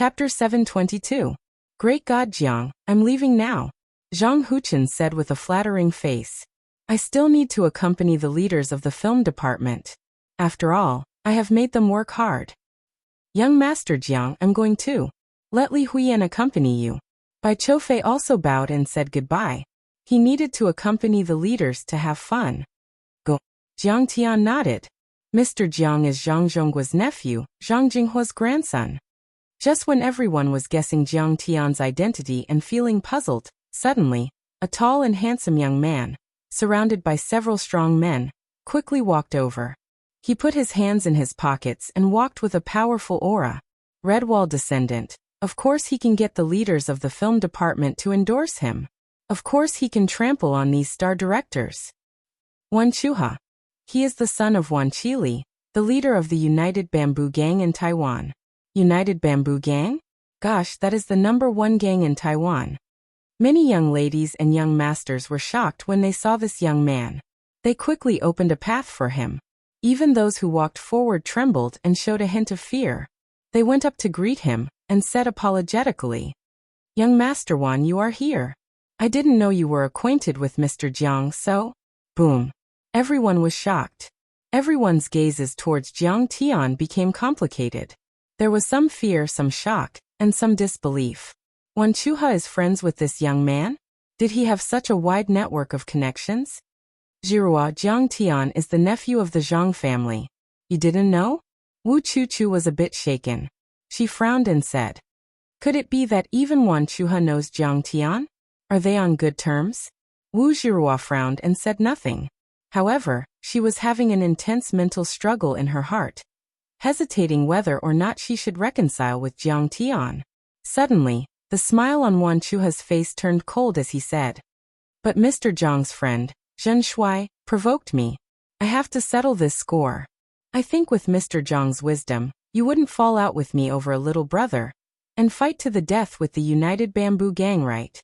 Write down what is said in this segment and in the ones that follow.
Chapter 722. Great God Jiang, I'm leaving now. Zhang Huchen said with a flattering face. I still need to accompany the leaders of the film department. After all, I have made them work hard. Young Master Jiang, I'm going too. Let Li Huiyan accompany you. Bai Choufei also bowed and said goodbye. He needed to accompany the leaders to have fun. Go. Jiang Tian nodded. Mr. Jiang is Zhang Zhongguo's nephew, Zhang Jinghua's grandson. Just when everyone was guessing Jiang Tian's identity and feeling puzzled, suddenly, a tall and handsome young man, surrounded by several strong men, quickly walked over. He put his hands in his pockets and walked with a powerful aura. Redwall descendant. Of course he can get the leaders of the film department to endorse him. Of course he can trample on these star directors. Wan Chuha. He is the son of Wan Qili, the leader of the United Bamboo Gang in Taiwan. United Bamboo Gang? Gosh, that is the #1 gang in Taiwan. Many young ladies and young masters were shocked when they saw this young man. They quickly opened a path for him. Even those who walked forward trembled and showed a hint of fear. They went up to greet him and said apologetically, Young Master Wan, you are here. I didn't know you were acquainted with Mr. Jiang, so... Boom. Everyone was shocked. Everyone's gazes towards Jiang Tian became complicated. There was some fear, some shock, and some disbelief. Wan Chuha is friends with this young man? Did he have such a wide network of connections? Zhirua, Jiang Tian is the nephew of the Zhang family. You didn't know? Wu Chuchu was a bit shaken. She frowned and said, Could it be that even Wan Chuha knows Jiang Tian? Are they on good terms? Wu Zhirua frowned and said nothing. However, she was having an intense mental struggle in her heart, hesitating whether or not she should reconcile with Jiang Tian. Suddenly, the smile on Wan Chuha's face turned cold as he said, But Mr. Zhang's friend, Zhen Shuai, provoked me. I have to settle this score. I think with Mr. Zhang's wisdom, you wouldn't fall out with me over a little brother, and fight to the death with the United Bamboo Gang, right?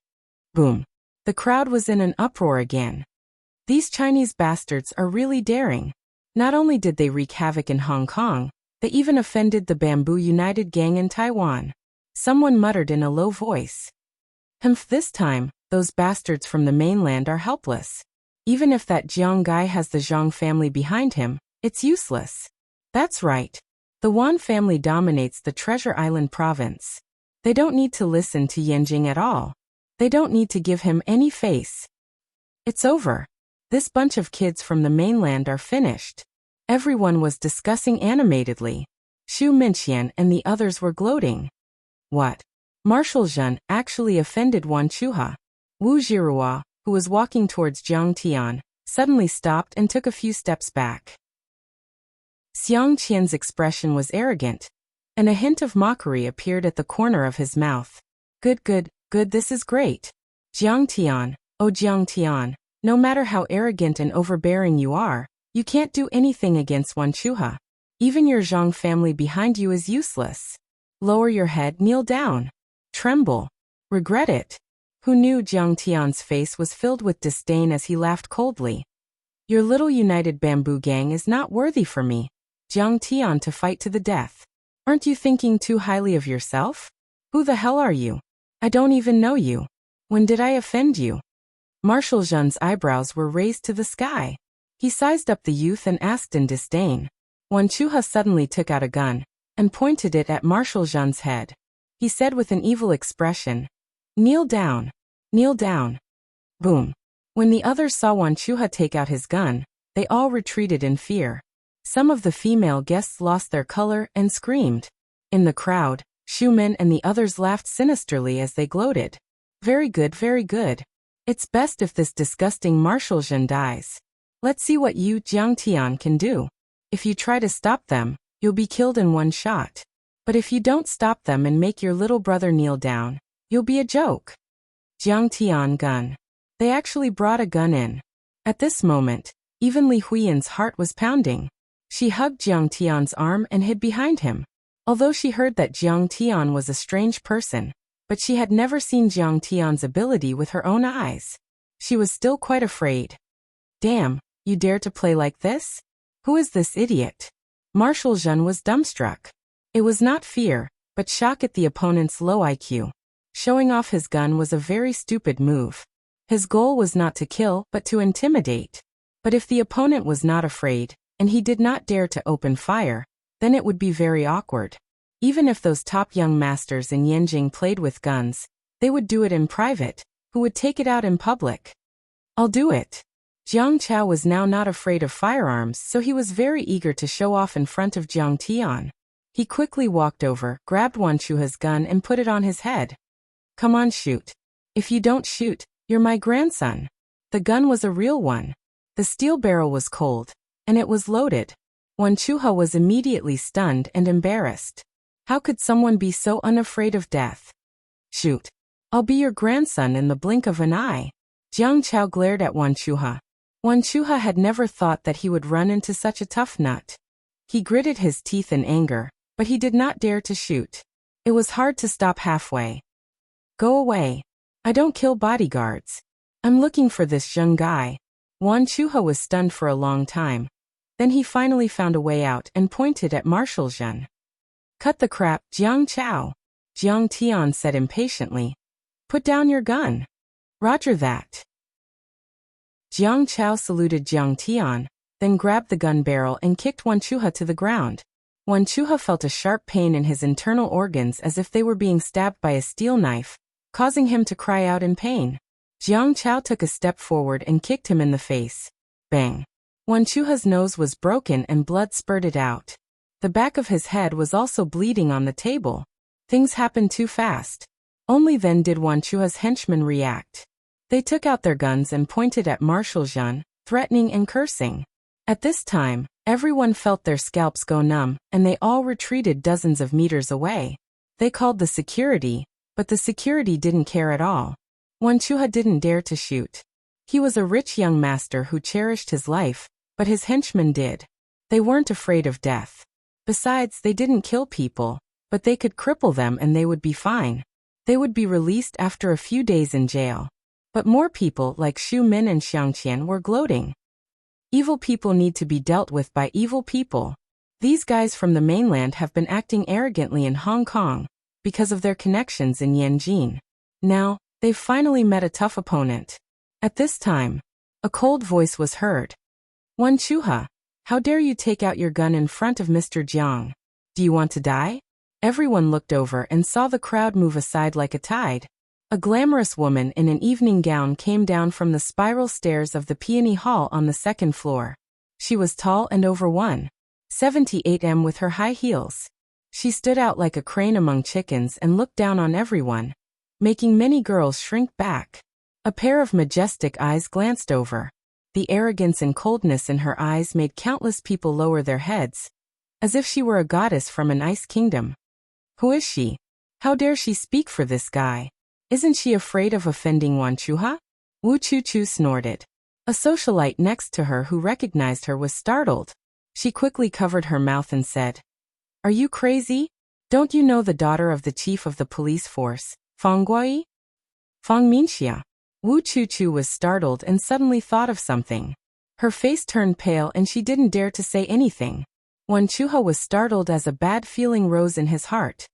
Boom. The crowd was in an uproar again. These Chinese bastards are really daring. Not only did they wreak havoc in Hong Kong, they even offended the Bamboo United Gang in Taiwan. Someone muttered in a low voice. Humph, this time, those bastards from the mainland are helpless. Even if that Jiang guy has the Zhang family behind him, it's useless. That's right. The Wan family dominates the Treasure Island province. They don't need to listen to Yanjing at all. They don't need to give him any face. It's over. This bunch of kids from the mainland are finished. Everyone was discussing animatedly. Xu Minqian and the others were gloating. What? Marshal Zhen actually offended Wan Chuha. Wu Zhirua, who was walking towards Jiang Tian, suddenly stopped and took a few steps back. Xiang Qian's expression was arrogant, and a hint of mockery appeared at the corner of his mouth. Good, this is great. Jiang Tian, oh Jiang Tian, no matter how arrogant and overbearing you are, you can't do anything against Wan Chuha. Even your Zhang family behind you is useless. Lower your head, kneel down. Tremble. Regret it. Who knew Jiang Tian's face was filled with disdain as he laughed coldly. Your little United Bamboo Gang is not worthy for me, Jiang Tian, to fight to the death. Aren't you thinking too highly of yourself? Who the hell are you? I don't even know you. When did I offend you? Marshal Zhen's eyebrows were raised to the sky. He sized up the youth and asked in disdain. Wan Chuha suddenly took out a gun and pointed it at Marshal Zhen's head. He said with an evil expression, Kneel down. Kneel down. Boom. When the others saw Wan Chuha take out his gun, they all retreated in fear. Some of the female guests lost their color and screamed. In the crowd, Xu Min and the others laughed sinisterly as they gloated. Very good, very good. It's best if this disgusting Marshal Zhen dies. Let's see what you, Jiang Tian, can do. If you try to stop them, you'll be killed in one shot. But if you don't stop them and make your little brother kneel down, you'll be a joke. Jiang Tian gun. They actually brought a gun in. At this moment, even Li Huiyan's heart was pounding. She hugged Jiang Tian's arm and hid behind him. Although she heard that Jiang Tian was a strange person, but she had never seen Jiang Tian's ability with her own eyes. She was still quite afraid. Damn, you dare to play like this? Who is this idiot? Marshal Zhen was dumbstruck. It was not fear, but shock at the opponent's low IQ. Showing off his gun was a very stupid move. His goal was not to kill, but to intimidate. But if the opponent was not afraid, and he did not dare to open fire, then it would be very awkward. Even if those top young masters in Yanjing played with guns, they would do it in private, who would take it out in public. I'll do it. Jiang Chao was now not afraid of firearms, so he was very eager to show off in front of Jiang Tian. He quickly walked over, grabbed Wan Chuha's gun and put it on his head. Come on, shoot. If you don't shoot, you're my grandson. The gun was a real one. The steel barrel was cold, and it was loaded. Wan Chuha was immediately stunned and embarrassed. How could someone be so unafraid of death? Shoot. I'll be your grandson in the blink of an eye. Jiang Chao glared at Wan Chuha. Wan Chuha had never thought that he would run into such a tough nut. He gritted his teeth in anger, but he did not dare to shoot. It was hard to stop halfway. Go away. I don't kill bodyguards. I'm looking for this young guy. Wan Chuha was stunned for a long time. Then he finally found a way out and pointed at Marshal Zhen. Cut the crap, Jiang Chao. Jiang Tian said impatiently. Put down your gun. Roger that. Jiang Chao saluted Jiang Tian, then grabbed the gun barrel and kicked Wan Chuha to the ground. Wan Chuha felt a sharp pain in his internal organs as if they were being stabbed by a steel knife, causing him to cry out in pain. Jiang Chao took a step forward and kicked him in the face. Bang! Wan Chuha's nose was broken and blood spurted out. The back of his head was also bleeding on the table. Things happened too fast. Only then did Wan Chuha's henchmen react. They took out their guns and pointed at Marshal Zhen, threatening and cursing. At this time, everyone felt their scalps go numb, and they all retreated dozens of meters away. They called the security, but the security didn't care at all. Wan Chuha didn't dare to shoot. He was a rich young master who cherished his life, but his henchmen did. They weren't afraid of death. Besides, they didn't kill people, but they could cripple them and they would be fine. They would be released after a few days in jail. But more people like Xu Min and Xiang Qian were gloating. Evil people need to be dealt with by evil people. These guys from the mainland have been acting arrogantly in Hong Kong because of their connections in Yanjing. Now, they've finally met a tough opponent. At this time, a cold voice was heard. Wan Chuha, how dare you take out your gun in front of Mr. Jiang? Do you want to die? Everyone looked over and saw the crowd move aside like a tide. A glamorous woman in an evening gown came down from the spiral stairs of the Peony Hall on the second floor. She was tall and over 1.78 with her high heels. She stood out like a crane among chickens and looked down on everyone, making many girls shrink back. A pair of majestic eyes glanced over. The arrogance and coldness in her eyes made countless people lower their heads, as if she were a goddess from an ice kingdom. Who is she? How dare she speak for this guy? Isn't she afraid of offending Wan Chuha? Wu Chu Chu snorted. A socialite next to her who recognized her was startled. She quickly covered her mouth and said, Are you crazy? Don't you know the daughter of the chief of the police force, Fang Guai? Fang Minxia. Wu Chu Chu was startled and suddenly thought of something. Her face turned pale and she didn't dare to say anything. Wan Chuha was startled as a bad feeling rose in his heart.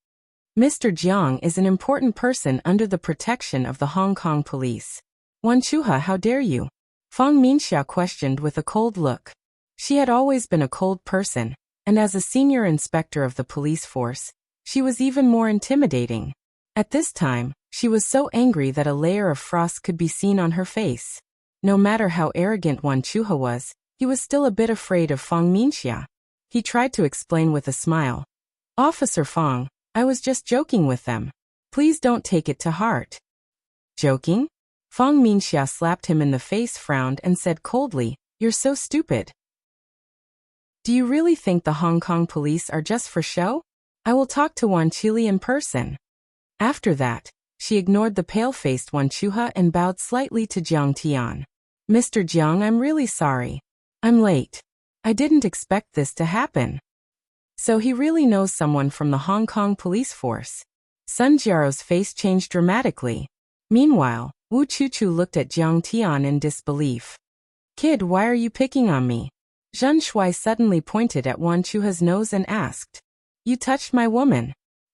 Mr. Jiang is an important person under the protection of the Hong Kong police. Wan Chuha, how dare you? Fang Minxia questioned with a cold look. She had always been a cold person, and as a senior inspector of the police force, she was even more intimidating. At this time, she was so angry that a layer of frost could be seen on her face. No matter how arrogant Wan Chuha was, he was still a bit afraid of Fang Minxia. He tried to explain with a smile. Officer Fang, I was just joking with them. Please don't take it to heart. Joking? Fang Minxia slapped him in the face, frowned, and said coldly, You're so stupid. Do you really think the Hong Kong police are just for show? I will talk to Wan Chili in person. After that, she ignored the pale-faced Wan Chuha and bowed slightly to Jiang Tian. Mr. Jiang, I'm really sorry. I'm late. I didn't expect this to happen. So he really knows someone from the Hong Kong police force. Sun Jiao's face changed dramatically. Meanwhile, Wu Chu Chu looked at Jiang Tian in disbelief. Kid, why are you picking on me? Zhen Shuai suddenly pointed at Wan Chuha's nose and asked. You touched my woman.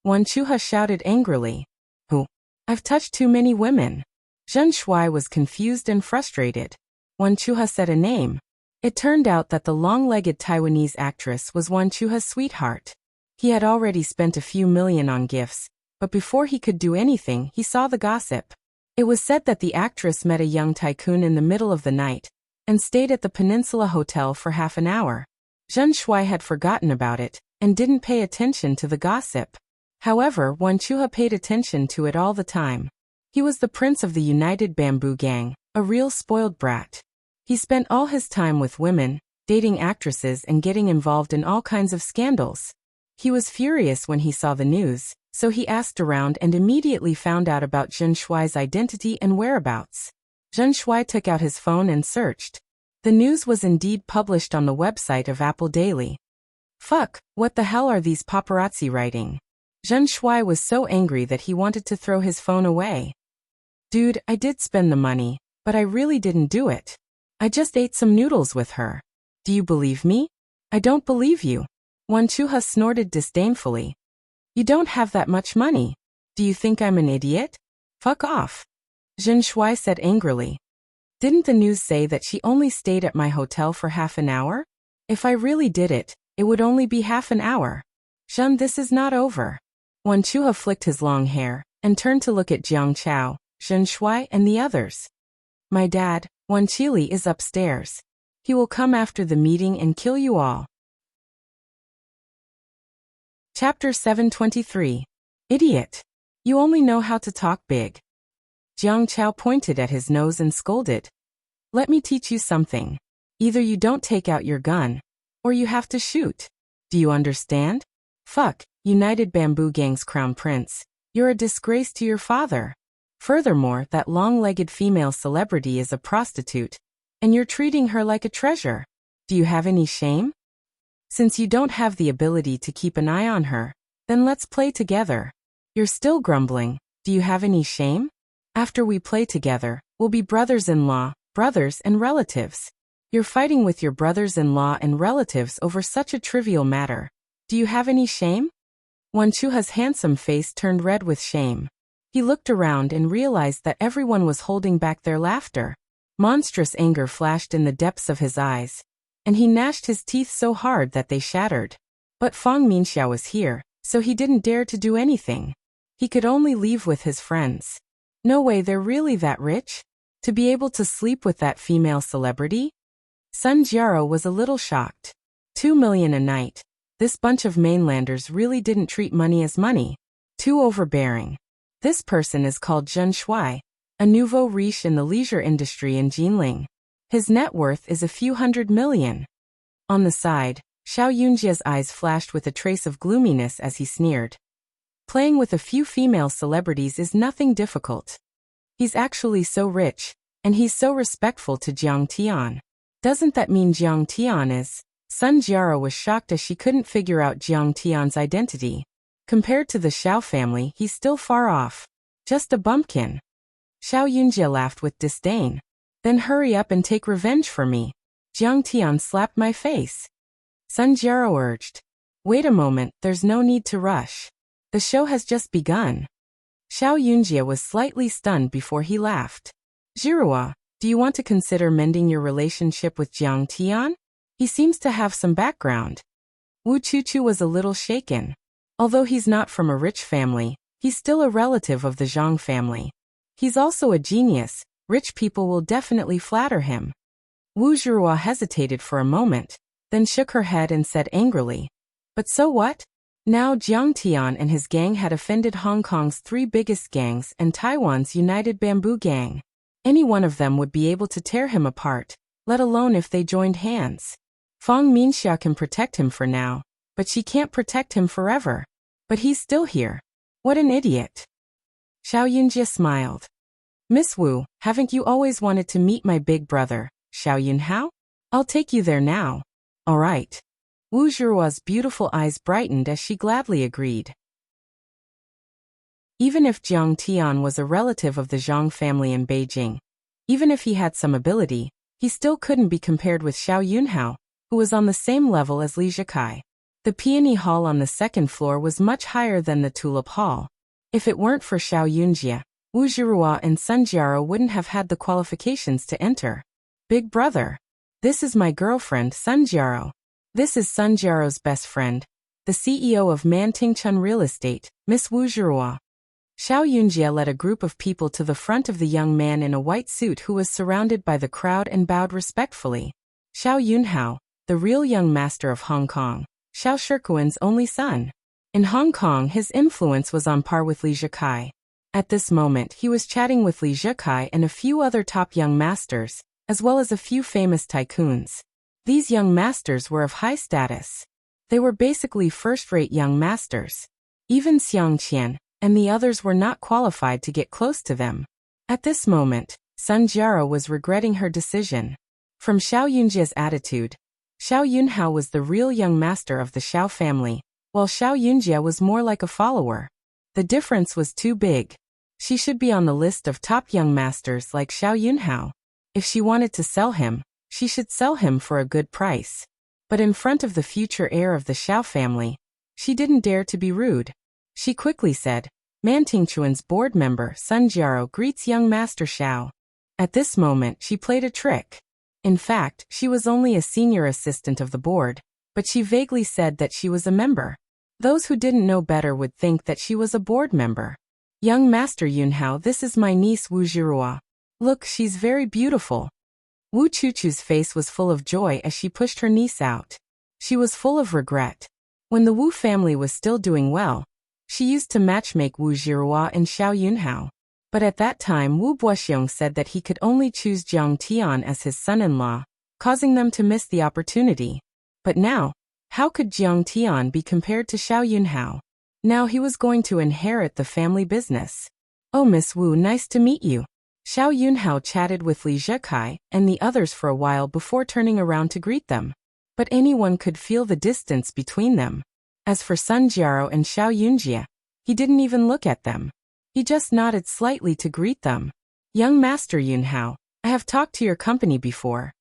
Wan Chuha shouted angrily. Who? I've touched too many women. Zheng Shuai was confused and frustrated. Wan Chuha said a name. It turned out that the long-legged Taiwanese actress was Wan Chuha's sweetheart. He had already spent a few million on gifts, but before he could do anything, he saw the gossip. It was said that the actress met a young tycoon in the middle of the night and stayed at the Peninsula Hotel for half an hour. Zheng Shuai had forgotten about it and didn't pay attention to the gossip. However, Wan Chuha paid attention to it all the time. He was the prince of the United Bamboo Gang, a real spoiled brat. He spent all his time with women, dating actresses and getting involved in all kinds of scandals. He was furious when he saw the news, so he asked around and immediately found out about Zheng Shuai's identity and whereabouts. Zheng Shuai took out his phone and searched. The news was indeed published on the website of Apple Daily. Fuck, what the hell are these paparazzi writing? Zheng Shuai was so angry that he wanted to throw his phone away. Dude, I did spend the money, but I really didn't do it. I just ate some noodles with her. Do you believe me? I don't believe you. Wan Chuha snorted disdainfully. You don't have that much money. Do you think I'm an idiot? Fuck off. Zheng Shuai said angrily. Didn't the news say that she only stayed at my hotel for half an hour? If I really did it, it would only be half an hour. Zhen, this is not over. Wan Chuha flicked his long hair and turned to look at Jiang Chao, Zheng Shuai and the others. My dad, Wan Qili, is upstairs. He will come after the meeting and kill you all. Chapter 723. Idiot. You only know how to talk big. Jiang Chao pointed at his nose and scolded. Let me teach you something. Either you don't take out your gun, or you have to shoot. Do you understand? Fuck, United Bamboo Gang's crown prince. You're a disgrace to your father. Furthermore, that long-legged female celebrity is a prostitute, and you're treating her like a treasure. Do you have any shame? Since you don't have the ability to keep an eye on her, then let's play together. You're still grumbling. Do you have any shame? After we play together, we'll be brothers-in-law, brothers and relatives. You're fighting with your brothers-in-law and relatives over such a trivial matter. Do you have any shame? Wan Chuha's handsome face turned red with shame. He looked around and realized that everyone was holding back their laughter. Monstrous anger flashed in the depths of his eyes, and he gnashed his teeth so hard that they shattered. But Fang Minxiao was here, so he didn't dare to do anything. He could only leave with his friends. No way, they're really that rich? To be able to sleep with that female celebrity? Sun Jiaro was a little shocked. 2 million a night. This bunch of mainlanders really didn't treat money as money. Too overbearing. This person is called Zheng Shuai, a nouveau riche in the leisure industry in Jinling. His net worth is a few hundred million. On the side, Xiao Yunjia's eyes flashed with a trace of gloominess as he sneered. Playing with a few female celebrities is nothing difficult. He's actually so rich, and he's so respectful to Jiang Tian. Doesn't that mean Jiang Tian is? Sun Jiaro was shocked as she couldn't figure out Jiang Tian's identity. Compared to the Xiao family, he's still far off. Just a bumpkin. Xiao Yunjia laughed with disdain. Then hurry up and take revenge for me. Jiang Tian slapped my face. Sun Jiaro urged. Wait a moment, there's no need to rush. The show has just begun. Xiao Yunjia was slightly stunned before he laughed. Jirua, do you want to consider mending your relationship with Jiang Tian? He seems to have some background. Wu Chuchu was a little shaken. Although he's not from a rich family, he's still a relative of the Zhang family. He's also a genius. Rich people will definitely flatter him. Wu Zhirua hesitated for a moment, then shook her head and said angrily, but so what? Now Jiang Tian and his gang had offended Hong Kong's 3 biggest gangs and Taiwan's United Bamboo Gang. Any one of them would be able to tear him apart, let alone if they joined hands. Fang Minxia can protect him for now, but she can't protect him forever. But he's still here. What an idiot. Xiao Yunjia smiled. Miss Wu, haven't you always wanted to meet my big brother, Xiao Yunhao? I'll take you there now. All right. Wu Zhirua's beautiful eyes brightened as she gladly agreed. Even if Jiang Tian was a relative of the Zhang family in Beijing, even if he had some ability, he still couldn't be compared with Xiao Yunhao, who was on the same level as Li Zhikai. The The Peony Hall on the second floor was much higher than the Tulip Hall. If it weren't for Xiao Yunjie, Wu Zhirua and Sun Jiaro wouldn't have had the qualifications to enter. Big brother. This is my girlfriend, Sun Jiaro. This is Sun Jiaro's best friend, the CEO of Mantingchun Real Estate, Miss Wu Zhirua. Xiao Yunjie led a group of people to the front of the young man in a white suit who was surrounded by the crowd and bowed respectfully. Xiao Yunhao, the real young master of Hong Kong, Xiao Shikuan's only son. In Hong Kong, his influence was on par with Li Zhikai. At this moment, he was chatting with Li Zhikai and a few other top young masters, as well as a few famous tycoons. These young masters were of high status. They were basically first-rate young masters. Even Xiang Qian and the others were not qualified to get close to them. At this moment, Sun Jiaro was regretting her decision. From Xiao Yunjie's attitude, Xiao Yunhao was the real young master of the Xiao family, while Xiao Yunjie was more like a follower. The difference was too big. She should be on the list of top young masters like Xiao Yunhao. If she wanted to sell him, she should sell him for a good price. But in front of the future heir of the Xiao family, she didn't dare to be rude. She quickly said, Mantingchuan's board member Sun Jiaro greets young Master Xiao. At this moment, she played a trick. In fact, she was only a senior assistant of the board, but she vaguely said that she was a member. Those who didn't know better would think that she was a board member. Young Master Yunhao, this is my niece Wu Zhirua. Look, she's very beautiful. Wu Chuchu's face was full of joy as she pushed her niece out. She was full of regret. When the Wu family was still doing well, she used to matchmake Wu Zhirua and Xiao Yunhao. But at that time Wu Buoxiong said that he could only choose Jiang Tian as his son-in-law, causing them to miss the opportunity. But now, how could Jiang Tian be compared to Xiao Yunhao? Now he was going to inherit the family business. Oh, Miss Wu, nice to meet you. Xiao Yunhao chatted with Li Zhikai and the others for a while before turning around to greet them. But anyone could feel the distance between them. As for Sun Jiaro and Xiao Yunjie, he didn't even look at them. He just nodded slightly to greet them. Young Master Yunhao, I have talked to your company before.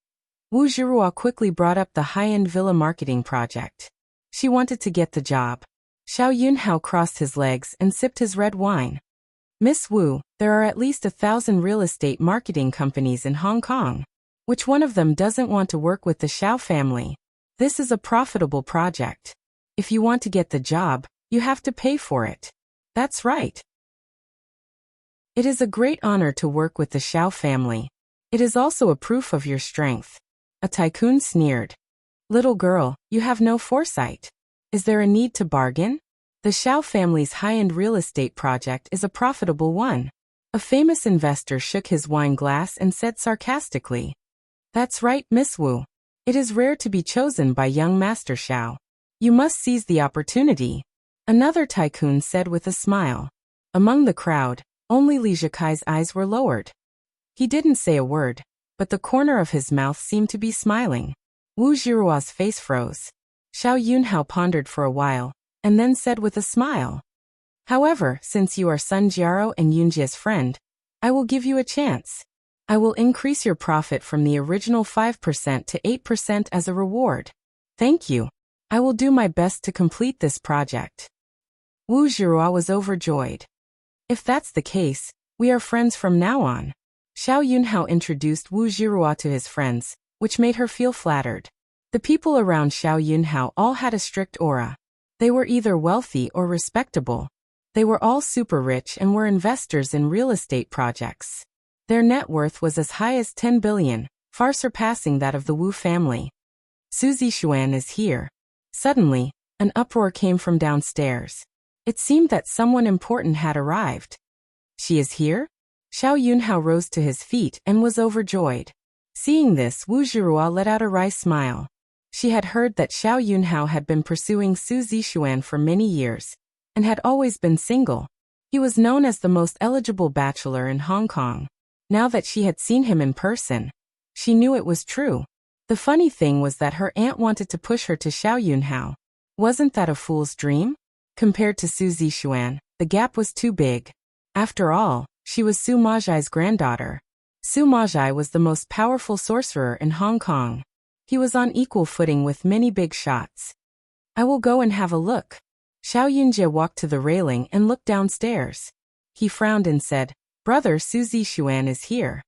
Wu Zhirua quickly brought up the high-end villa marketing project. She wanted to get the job. Xiao Yunhao crossed his legs and sipped his red wine. Miss Wu, there are at least 1,000 real estate marketing companies in Hong Kong. Which one of them doesn't want to work with the Xiao family? This is a profitable project. If you want to get the job, you have to pay for it. That's right. It is a great honor to work with the Xiao family. It is also a proof of your strength. A tycoon sneered. Little girl, you have no foresight. Is there a need to bargain? The Xiao family's high-end real estate project is a profitable one. A famous investor shook his wine glass and said sarcastically. That's right, Miss Wu. It is rare to be chosen by young Master Xiao. You must seize the opportunity. Another tycoon said with a smile. Among the crowd, only Li Zhikai's eyes were lowered. He didn't say a word, but the corner of his mouth seemed to be smiling. Wu Zhirua's face froze. Xiao Yunhao pondered for a while, and then said with a smile. However, since you are Sun Jiaro and Yunjie's friend, I will give you a chance. I will increase your profit from the original 5% to 8% as a reward. Thank you. I will do my best to complete this project. Wu Zhirua was overjoyed. If that's the case, we are friends from now on. Xiao Yunhao introduced Wu Zhirua to his friends, which made her feel flattered. The people around Xiao Yunhao all had a strict aura. They were either wealthy or respectable. They were all super rich and were investors in real estate projects. Their net worth was as high as 10 billion, far surpassing that of the Wu family. Su Zixuan is here. Suddenly, an uproar came from downstairs. It seemed that someone important had arrived. She is here? Xiao Yunhao rose to his feet and was overjoyed. Seeing this, Wu Zhirua let out a wry smile. She had heard that Xiao Yunhao had been pursuing Su Zixuan for many years, and had always been single. He was known as the most eligible bachelor in Hong Kong. Now that she had seen him in person, she knew it was true. The funny thing was that her aunt wanted to push her to Xiao Yunhao. Wasn't that a fool's dream? Compared to Su Zixuan, the gap was too big. After all, she was Su Majai's granddaughter. Su Majai was the most powerful sorcerer in Hong Kong. He was on equal footing with many big shots. I will go and have a look. Xiao Yunjie walked to the railing and looked downstairs. He frowned and said, Brother Su Zixuan is here.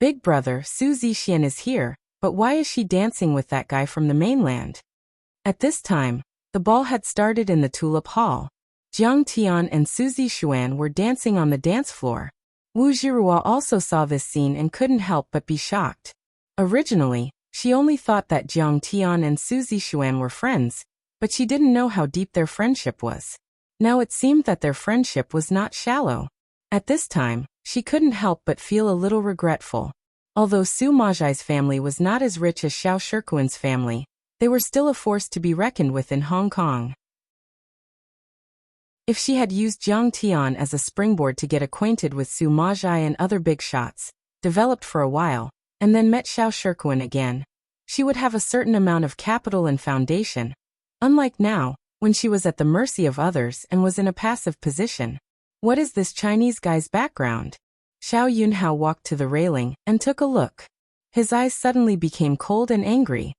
Big brother Su Zixian is here, but why is she dancing with that guy from the mainland? At this time, the ball had started in the Tulip Hall. Jiang Tian and Su Zixuan were dancing on the dance floor. Wu Zhirua also saw this scene and couldn't help but be shocked. Originally, she only thought that Jiang Tian and Su Zixuan were friends, but she didn't know how deep their friendship was. Now it seemed that their friendship was not shallow. At this time, she couldn't help but feel a little regretful. Although Su Majai's family was not as rich as Xiao Shikuan's family, they were still a force to be reckoned with in Hong Kong. If she had used Jiang Tian as a springboard to get acquainted with Su Majai and other big shots, developed for a while, and then met Xiao Shikuan again, she would have a certain amount of capital and foundation, unlike now, when she was at the mercy of others and was in a passive position. What is this Chinese guy's background? Xiao Yunhao walked to the railing and took a look. His eyes suddenly became cold and angry.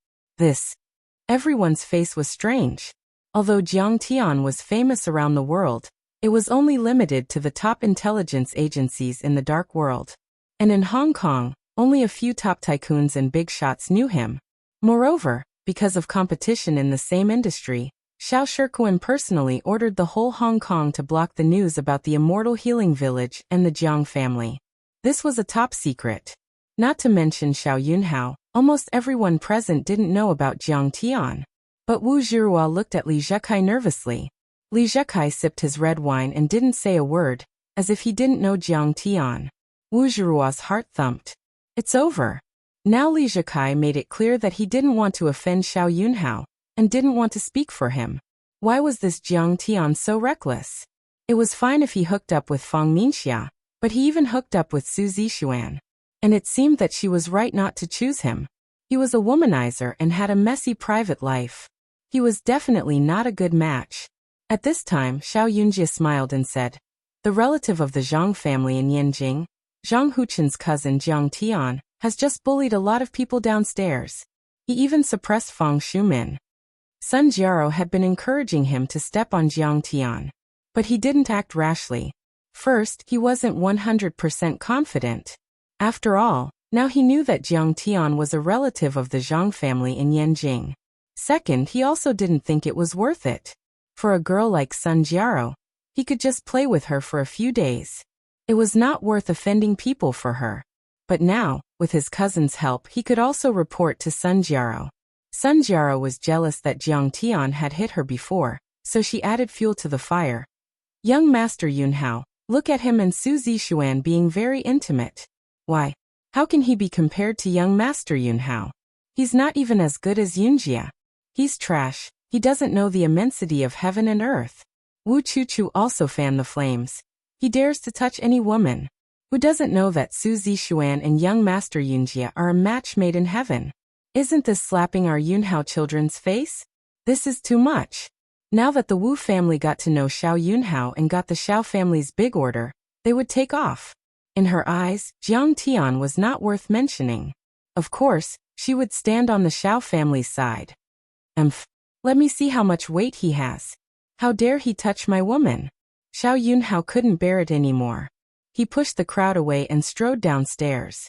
Everyone's face was strange. Although Jiang Tian was famous around the world, it was only limited to the top intelligence agencies in the dark world. And in Hong Kong, only a few top tycoons and big shots knew him. Moreover, because of competition in the same industry, Xiao Shikuan personally ordered the whole Hong Kong to block the news about the immortal healing village and the Jiang family. This was a top secret. Not to mention Xiao Yunhao, almost everyone present didn't know about Jiang Tian. But Wu Zhirua looked at Li Zhekai nervously. Li Zhekai sipped his red wine and didn't say a word, as if he didn't know Jiang Tian. Wu Zhirua's heart thumped. It's over. Now Li Zhekai made it clear that he didn't want to offend Xiao Yunhao, and didn't want to speak for him. Why was this Jiang Tian so reckless? It was fine if he hooked up with Fang Minxia, but he even hooked up with Su Zixuan. And it seemed that she was right not to choose him. He was a womanizer and had a messy private life. He was definitely not a good match. At this time, Xiao Yunjie smiled and said, the relative of the Zhang family in Yanjing, Zhang Huchen's cousin Jiang Tian, has just bullied a lot of people downstairs. He even suppressed Fang Shumin. Sun Jiaro had been encouraging him to step on Jiang Tian. But he didn't act rashly. First, he wasn't 100% confident. After all, now he knew that Jiang Tian was a relative of the Zhang family in Yanjing. Second, he also didn't think it was worth it. For a girl like Sun Jiaro, he could just play with her for a few days. It was not worth offending people for her. But now, with his cousin's help, he could also report to Sun Jiaro. Sun Jiaro was jealous that Jiang Tian had hit her before, so she added fuel to the fire. Young Master Yunhao, look at him and Su Zixuan being very intimate. Why? How can he be compared to young Master Yunhao? He's not even as good as Yunjia. He's trash. He doesn't know the immensity of heaven and earth. Wu Chuchu also fanned the flames. He dares to touch any woman. Who doesn't know that Su Zixuan and young Master Yunjia are a match made in heaven? Isn't this slapping our Yunhao children's face? This is too much. Now that the Wu family got to know Xiao Yunhao and got the Xiao family's big order, they would take off. In her eyes, Jiang Tian was not worth mentioning. Of course, she would stand on the Xiao family's side. Let me see how much weight he has. How dare he touch my woman? Xiao Yunhao couldn't bear it anymore. He pushed the crowd away and strode downstairs.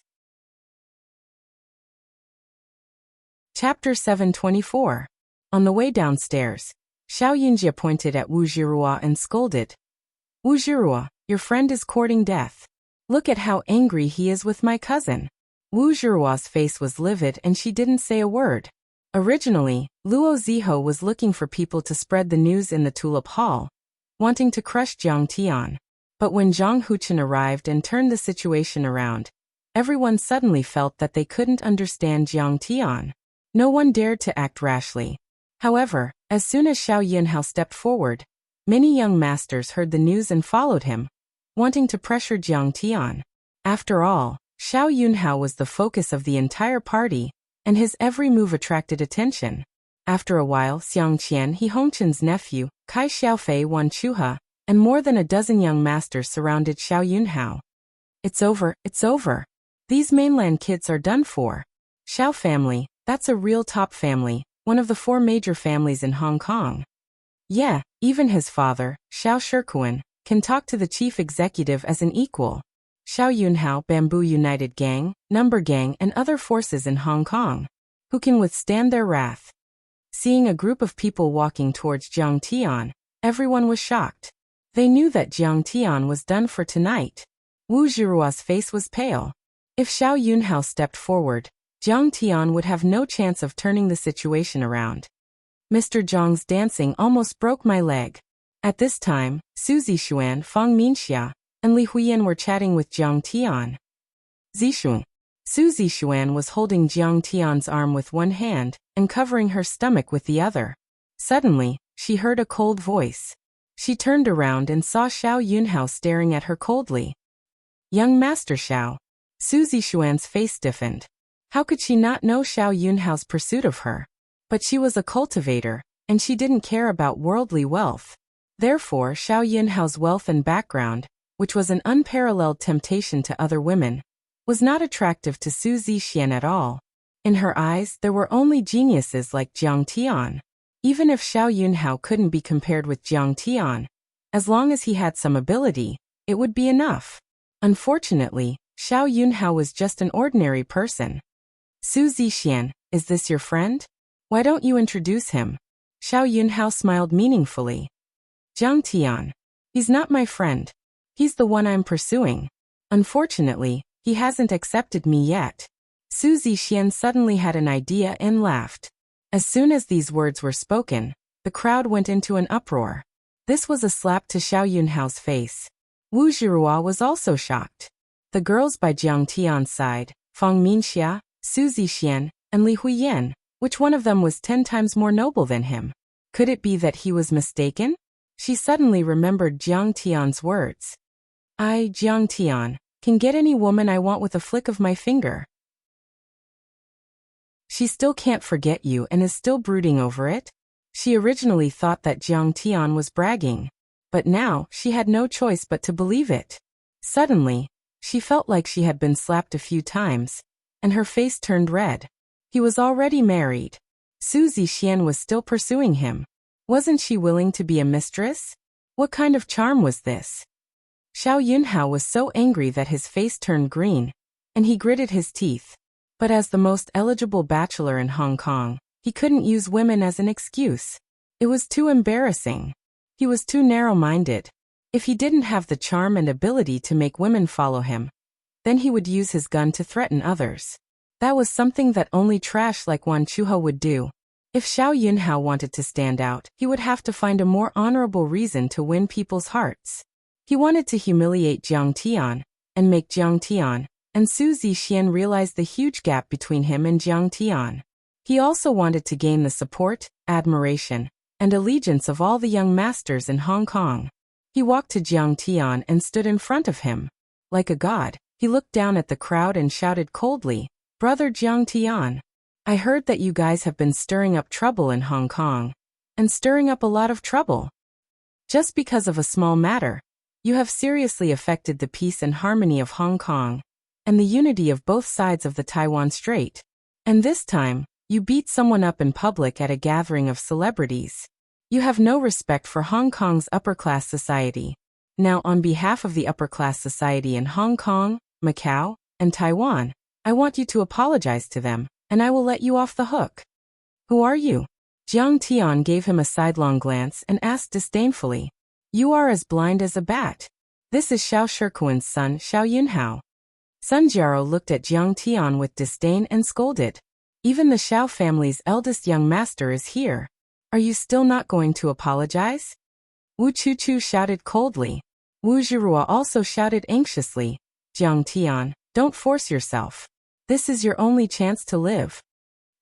Chapter 724. On the way downstairs, Xiao Yunjie pointed at Wu Zhirua and scolded. Wu Zhirua, your friend is courting death. Look at how angry he is with my cousin. Wu Zhirua's face was livid and she didn't say a word. Originally, Luo Ziho was looking for people to spread the news in the Tulip Hall, wanting to crush Jiang Tian. But when Zhang Huchen arrived and turned the situation around, everyone suddenly felt that they couldn't understand Jiang Tian. No one dared to act rashly. However, as soon as Xiao Yunhao stepped forward, many young masters heard the news and followed him, wanting to pressure Jiang Tian. After all, Xiao Yunhao was the focus of the entire party, and his every move attracted attention. After a while, Xiang Qian He Hongchen's nephew, Kai Xiaofei Wan Chuha, and more than a dozen young masters surrounded Xiao Yunhao. It's over, it's over. These mainland kids are done for. Xiao family, that's a real top family, one of the 4 major families in Hong Kong. Yeah, even his father, Xiao Shikuan, can talk to the chief executive as an equal. Xiao Yunhao, Bamboo United Gang, Number Gang and other forces in Hong Kong. Who can withstand their wrath? Seeing a group of people walking towards Jiang Tian, everyone was shocked. They knew that Jiang Tian was done for tonight. Wu Jirua's face was pale. If Xiao Yunhao stepped forward, Jiang Tian would have no chance of turning the situation around. Mr. Zhang's dancing almost broke my leg. At this time, Su Zixuan, Fang Minxia, and Li Huiyan were chatting with Jiang Tian. Zixuan. Su Zixuan was holding Jiang Tian's arm with one hand and covering her stomach with the other. Suddenly, she heard a cold voice. She turned around and saw Xiao Yunhao staring at her coldly. Young Master Xiao. Su Zixuan's face stiffened. How could she not know Xiao Yunhao's pursuit of her? But she was a cultivator, and she didn't care about worldly wealth. Therefore, Xiao Yunhao's wealth and background, which was an unparalleled temptation to other women, was not attractive to Su Zixuan at all. In her eyes, there were only geniuses like Jiang Tian. Even if Xiao Yunhao couldn't be compared with Jiang Tian, as long as he had some ability, it would be enough. Unfortunately, Xiao Yunhao was just an ordinary person. Su Zixuan, is this your friend? Why don't you introduce him? Xiao Yunhao smiled meaningfully. Jiang Tian. He's not my friend. He's the one I'm pursuing. Unfortunately, he hasn't accepted me yet. Su Zixuan suddenly had an idea and laughed. As soon as these words were spoken, the crowd went into an uproar. This was a slap to Xiao Yunhao's face. Wu Jirua was also shocked. The girls by Jiang Tian's side, Fang Minxia, Su Zixuan, and Li Huiyan, which one of them was 10 times more noble than him? Could it be that he was mistaken? She suddenly remembered Jiang Tian's words. I, Jiang Tian, can get any woman I want with a flick of my finger. She still can't forget you and is still brooding over it? She originally thought that Jiang Tian was bragging, but now she had no choice but to believe it. Suddenly, she felt like she had been slapped a few times, and her face turned red. He was already married. Su Zixuan was still pursuing him. Wasn't she willing to be a mistress? What kind of charm was this? Xiao Yunhao was so angry that his face turned green, and he gritted his teeth. But as the most eligible bachelor in Hong Kong, he couldn't use women as an excuse. It was too embarrassing. He was too narrow-minded. If he didn't have the charm and ability to make women follow him, then he would use his gun to threaten others. That was something that only trash like Wan Chuho would do. If Xiao Yunhao wanted to stand out, he would have to find a more honorable reason to win people's hearts. He wanted to humiliate Jiang Tian, and make Jiang Tian and Su Zixuan realize the huge gap between him and Jiang Tian. He also wanted to gain the support, admiration, and allegiance of all the young masters in Hong Kong. He walked to Jiang Tian and stood in front of him. Like a god, he looked down at the crowd and shouted coldly, "Brother Jiang Tian, I heard that you guys have been stirring up trouble in Hong Kong, and stirring up a lot of trouble. Just because of a small matter, you have seriously affected the peace and harmony of Hong Kong, and the unity of both sides of the Taiwan Strait. And this time, you beat someone up in public at a gathering of celebrities. You have no respect for Hong Kong's upper-class society. Now, on behalf of the upper-class society in Hong Kong, Macau, and Taiwan, I want you to apologize to them, and I will let you off the hook." "Who are you?" Jiang Tian gave him a sidelong glance and asked disdainfully. "You are as blind as a bat. This is Xiao Shikuan's son, Xiao Yunhao." Sun Jiaro looked at Jiang Tian with disdain and scolded. "Even the Xiao family's eldest young master is here. Are you still not going to apologize?" Wu Chuchu shouted coldly. Wu Zhirua also shouted anxiously, "Jiang Tian, don't force yourself. This is your only chance to live."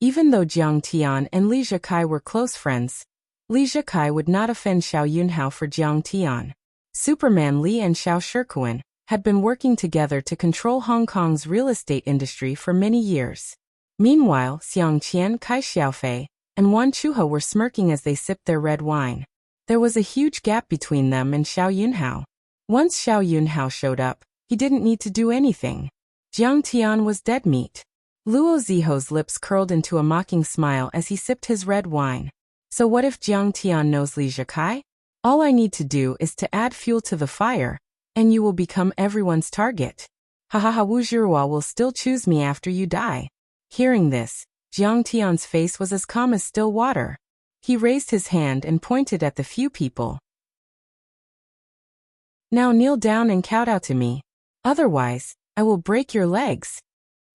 Even though Jiang Tian and Li Zhikai were close friends, Li Zhikai would not offend Xiao Yunhao for Jiang Tian. Superman Li and Xiao Shikuan had been working together to control Hong Kong's real estate industry for many years. Meanwhile, Xiang Qian, Kai Xiaofei, and Wan Chuho were smirking as they sipped their red wine. There was a huge gap between them and Xiao Yunhao. Once Xiao Yunhao showed up, he didn't need to do anything. Jiang Tian was dead meat. Luo Ziho's lips curled into a mocking smile as he sipped his red wine. So what if Jiang Tian knows Li Zhikai? All I need to do is to add fuel to the fire, and you will become everyone's target. Hahaha, Wu Zhihua will still choose me after you die. Hearing this, Jiang Tian's face was as calm as still water. He raised his hand and pointed at the few people. Now kneel down and kowtow to me. Otherwise, I will break your legs.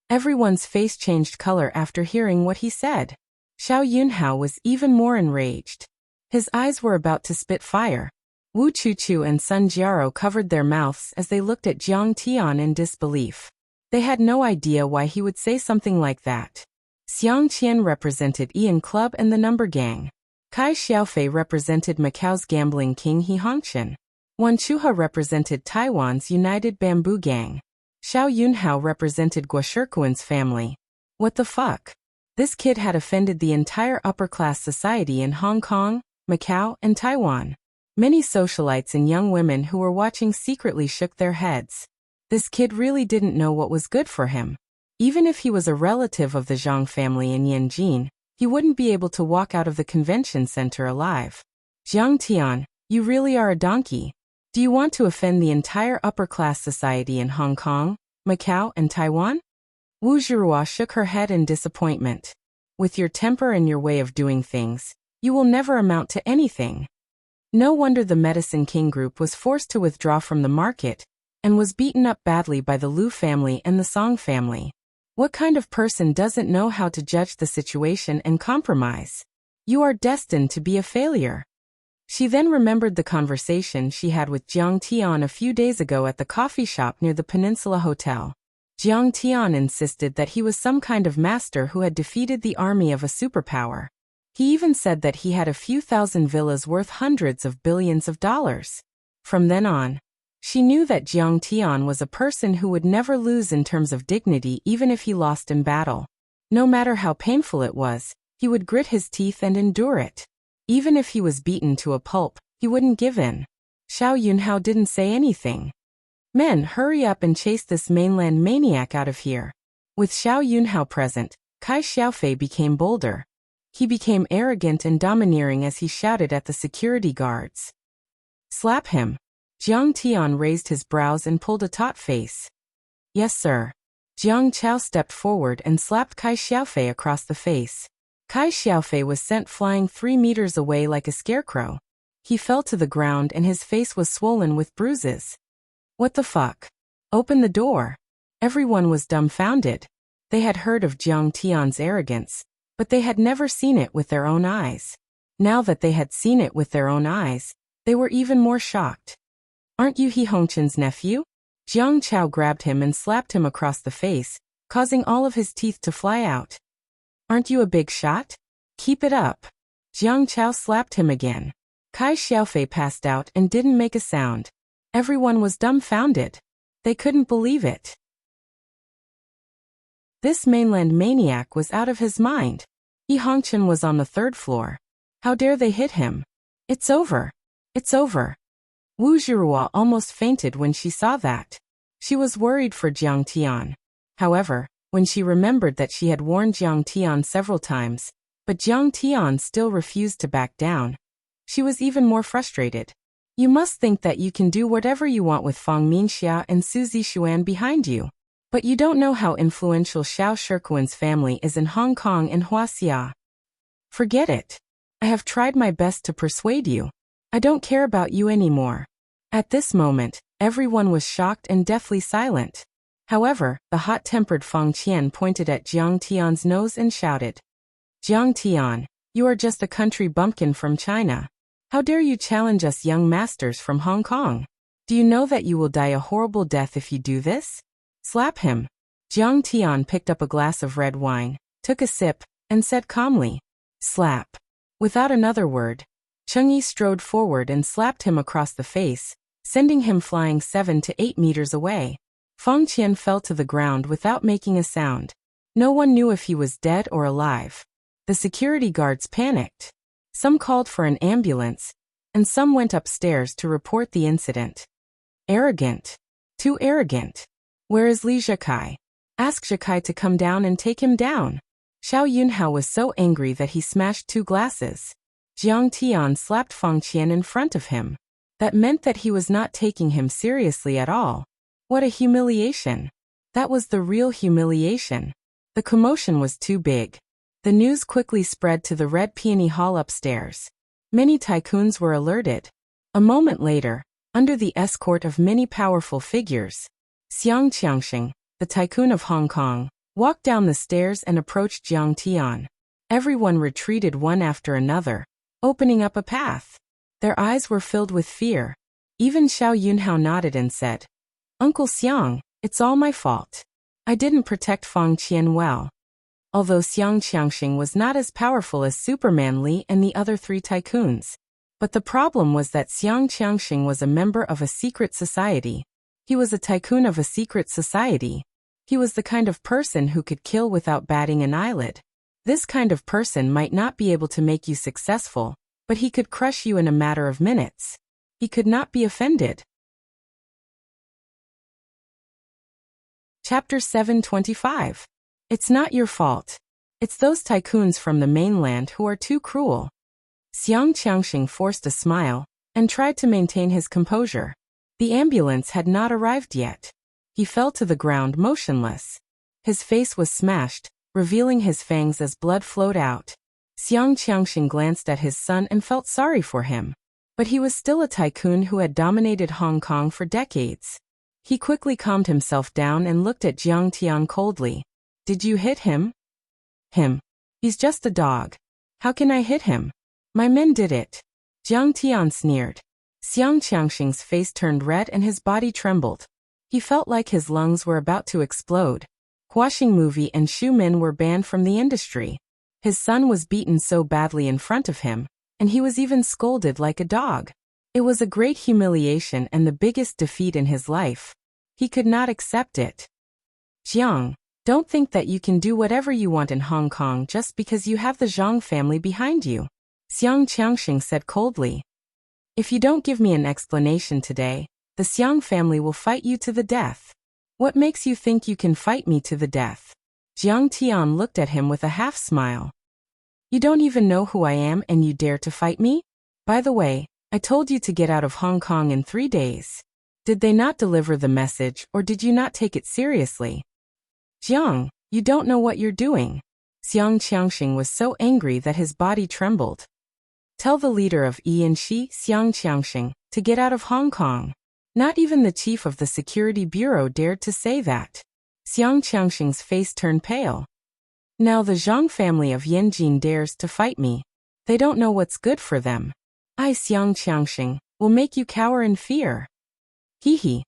Everyone's face changed color after hearing what he said. Xiao Yunhao was even more enraged. His eyes were about to spit fire. Wu Chuchu and Sun Jiaro covered their mouths as they looked at Jiang Tian in disbelief. They had no idea why he would say something like that. Xiang Qian represented Ian Club and the Number Gang. Kai Xiaofei represented Macau's gambling king He Hongqian. Wan Chuha represented Taiwan's United Bamboo Gang. Xiao Yunhao represented Guoshirkuan's family. What the fuck? This kid had offended the entire upper-class society in Hong Kong, Macau, and Taiwan. Many socialites and young women who were watching secretly shook their heads. This kid really didn't know what was good for him. Even if he was a relative of the Zhang family in Yanjin, he wouldn't be able to walk out of the convention center alive. Jiang Tian, you really are a donkey. Do you want to offend the entire upper-class society in Hong Kong, Macau, and Taiwan? Wu Zhihua shook her head in disappointment. With your temper and your way of doing things, you will never amount to anything. No wonder the Medicine King Group was forced to withdraw from the market and was beaten up badly by the Liu family and the Song family. What kind of person doesn't know how to judge the situation and compromise? You are destined to be a failure. She then remembered the conversation she had with Jiang Tian a few days ago at the coffee shop near the Peninsula Hotel. Jiang Tian insisted that he was some kind of master who had defeated the army of a superpower. He even said that he had a few thousand villas worth hundreds of billions of dollars. From then on, she knew that Jiang Tian was a person who would never lose in terms of dignity even if he lost in battle. No matter how painful it was, he would grit his teeth and endure it. Even if he was beaten to a pulp, he wouldn't give in. Xiao Yunhao didn't say anything. Men, hurry up and chase this mainland maniac out of here. With Xiao Yunhao present, Kai Xiaofei became bolder. He became arrogant and domineering as he shouted at the security guards. Slap him. Jiang Tian raised his brows and pulled a taut face. Yes, sir. Jiang Chao stepped forward and slapped Kai Xiaofei across the face. Kai Xiaofei was sent flying 3 meters away like a scarecrow. He fell to the ground and his face was swollen with bruises. What the fuck? Open the door. Everyone was dumbfounded. They had heard of Jiang Tian's arrogance, but they had never seen it with their own eyes. Now that they had seen it with their own eyes, they were even more shocked. Aren't you He Hongqian's nephew? Jiang Chao grabbed him and slapped him across the face, causing all of his teeth to fly out. Aren't you a big shot? Keep it up. Jiang Chao slapped him again. Kai Xiaofei passed out and didn't make a sound. Everyone was dumbfounded. They couldn't believe it. This mainland maniac was out of his mind. He Hongqian was on the 3rd floor. How dare they hit him? It's over. It's over. Wu Zhihua almost fainted when she saw that. She was worried for Jiang Tian. However, when she remembered that she had warned Jiang Tian several times, but Jiang Tian still refused to back down, she was even more frustrated. You must think that you can do whatever you want with Fang Minxia and Su Zixuan behind you. But you don't know how influential Xiao Shirkuan's family is in Hong Kong and Wuxia. Forget it. I have tried my best to persuade you. I don't care about you anymore. At this moment, everyone was shocked and deathly silent. However, the hot-tempered Fang Qian pointed at Jiang Tian's nose and shouted, Jiang Tian, you are just a country bumpkin from China. How dare you challenge us young masters from Hong Kong? Do you know that you will die a horrible death if you do this? Slap him. Jiang Tian picked up a glass of red wine, took a sip, and said calmly, Slap. Without another word, Chengyi strode forward and slapped him across the face, sending him flying 7 to 8 meters away. Fang Qian fell to the ground without making a sound. No one knew if he was dead or alive. The security guards panicked. Some called for an ambulance, and some went upstairs to report the incident. Arrogant. Too arrogant. Where is Li Zhikai? Ask Zhikai to come down and take him down. Xiao Yunhao was so angry that he smashed 2 glasses. Jiang Tian slapped Fang Qian in front of him. That meant that he was not taking him seriously at all. What a humiliation. That was the real humiliation. The commotion was too big. The news quickly spread to the Red Peony Hall upstairs. Many tycoons were alerted. A moment later, under the escort of many powerful figures, Xiang Qiangxing, the tycoon of Hong Kong, walked down the stairs and approached Jiang Tian. Everyone retreated one after another, opening up a path. Their eyes were filled with fear. Even Xiao Yunhao nodded and said, "Uncle Xiang, it's all my fault. I didn't protect Fang Qian well." Although Xiang Qiangxing was not as powerful as Superman Li and the other 3 tycoons. But the problem was that Xiang Qiangxing was a member of a secret society. He was a tycoon of a secret society. He was the kind of person who could kill without batting an eyelid. This kind of person might not be able to make you successful, but he could crush you in a matter of minutes. He could not be offended. Chapter 725. It's not your fault. It's those tycoons from the mainland who are too cruel. Xiang Qiangxing forced a smile and tried to maintain his composure. The ambulance had not arrived yet. He fell to the ground motionless. His face was smashed, revealing his fangs as blood flowed out. Xiang Qiangxing glanced at his son and felt sorry for him. But he was still a tycoon who had dominated Hong Kong for decades. He quickly calmed himself down and looked at Jiang Tian coldly. "Did you hit him?" "Him? He's just a dog. How can I hit him? My men did it." Jiang Tian sneered. Xiang Qiangxing's face turned red and his body trembled. He felt like his lungs were about to explode. Quashing movie and Shu Min were banned from the industry. His son was beaten so badly in front of him, and he was even scolded like a dog. It was a great humiliation and the biggest defeat in his life. He could not accept it. "Jiang, don't think that you can do whatever you want in Hong Kong just because you have the Zhang family behind you," Xiang Qiangxing said coldly. "If you don't give me an explanation today, the Xiang family will fight you to the death." "What makes you think you can fight me to the death?" Jiang Tian looked at him with a half-smile. "You don't even know who I am and you dare to fight me? By the way, I told you to get out of Hong Kong in 3 days. Did they not deliver the message or did you not take it seriously?" "Jiang, you don't know what you're doing." Xiang Qiangxing was so angry that his body trembled. "Tell the leader of Yanxi, Xiang Qiangxing, to get out of Hong Kong." Not even the chief of the security bureau dared to say that. Xiang Qiangxing's face turned pale. "Now the Zhang family of Yanjin dares to fight me. They don't know what's good for them. I, Xiang Qiangxing, will make you cower in fear." "Hee."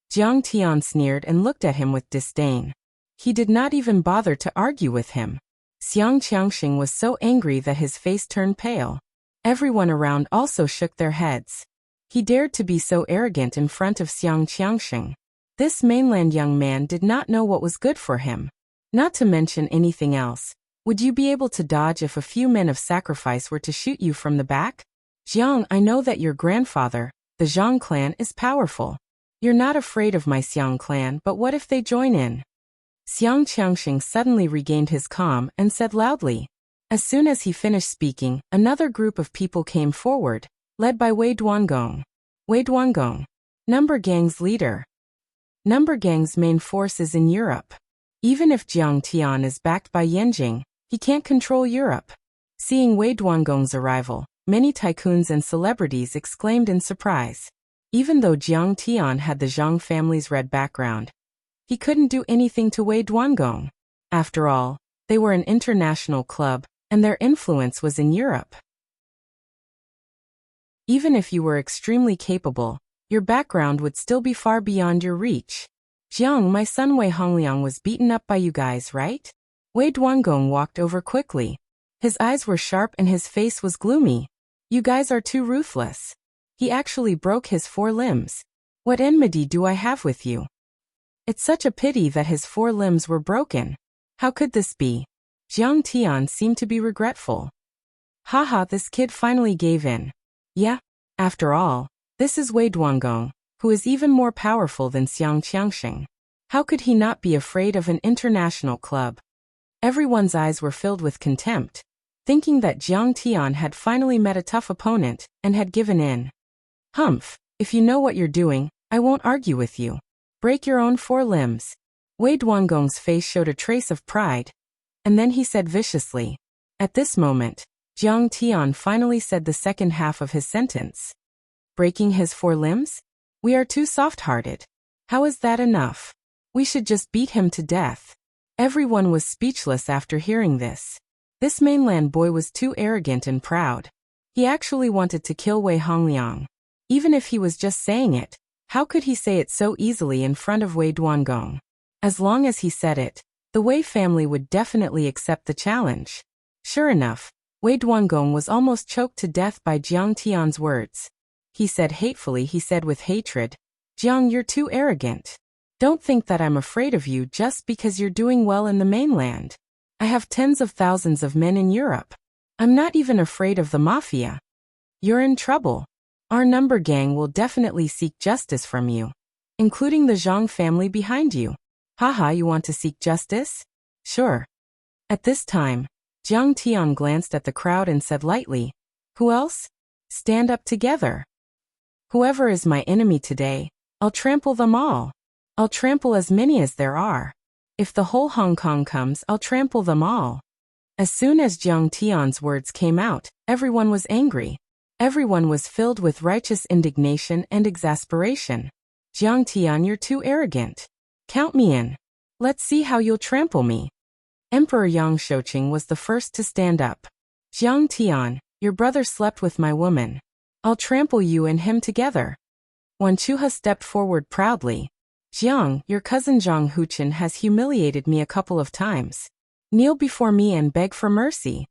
Jiang Tian sneered and looked at him with disdain. He did not even bother to argue with him. Xiang Qiangxing was so angry that his face turned pale. Everyone around also shook their heads. He dared to be so arrogant in front of Xiang Qiangxing. This mainland young man did not know what was good for him. Not to mention anything else. Would you be able to dodge if a few men of sacrifice were to shoot you from the back? "Jiang, I know that your grandfather, the Zhang clan, is powerful. You're not afraid of my Xiang clan, but what if they join in?" Xiang Qiangxing suddenly regained his calm and said loudly. As soon as he finished speaking, another group of people came forward, led by Wei Duangong. Wei Duangong, Number Gang's leader. Number Gang's main force is in Europe. Even if Jiang Tian is backed by Yanjing, he can't control Europe. Seeing Wei Duangong's arrival, many tycoons and celebrities exclaimed in surprise. Even though Jiang Tian had the Zhang family's red background, he couldn't do anything to Wei Duangong. After all, they were an international club, and their influence was in Europe. Even if you were extremely capable, your background would still be far beyond your reach. "Jiang, my son Wei Hongliang was beaten up by you guys, right?" Wei Duangong walked over quickly. His eyes were sharp and his face was gloomy. "You guys are too ruthless. He actually broke his 4 limbs. What enmity do I have with you? It's such a pity that his 4 limbs were broken. How could this be?" Jiang Tian seemed to be regretful. "Haha, this kid finally gave in. Yeah, after all, this is Wei Duangong, who is even more powerful than Xiang Qiangxing. How could he not be afraid of an international club? Everyone's eyes were filled with contempt, thinking that Jiang Tian had finally met a tough opponent and had given in. Humph, if you know what you're doing, I won't argue with you. Break your own 4 limbs. Wei Duangong's face showed a trace of pride, and then he said viciously. At this moment, Jiang Tian finally said the second half of his sentence. Breaking his 4 limbs? We are too soft-hearted. How is that enough? We should just beat him to death. Everyone was speechless after hearing this. This mainland boy was too arrogant and proud. He actually wanted to kill Wei Hongliang. Even if he was just saying it, how could he say it so easily in front of Wei Duangong? As long as he said it, the Wei family would definitely accept the challenge. Sure enough, Wei Duangong was almost choked to death by Jiang Tian's words. He said with hatred, Jiang, you're too arrogant. Don't think that I'm afraid of you just because you're doing well in the mainland. I have tens of thousands of men in Europe. I'm not even afraid of the mafia. You're in trouble. Our number gang will definitely seek justice from you, including the Zhang family behind you. Haha, you want to seek justice? Sure. At this time, Jiang Tian glanced at the crowd and said lightly, Who else? Stand up together. Whoever is my enemy today, I'll trample them all. I'll trample as many as there are. If the whole Hong Kong comes, I'll trample them all. As soon as Jiang Tian's words came out, everyone was angry. Everyone was filled with righteous indignation and exasperation. Jiang Tian, you're too arrogant. Count me in. Let's see how you'll trample me. Emperor Yang Shouqing was the first to stand up. Jiang Tian, your brother slept with my woman. I'll trample you and him together. Wan Chuha stepped forward proudly. Jiang, your cousin Zhang Huchen has humiliated me a couple of times. Kneel before me and beg for mercy.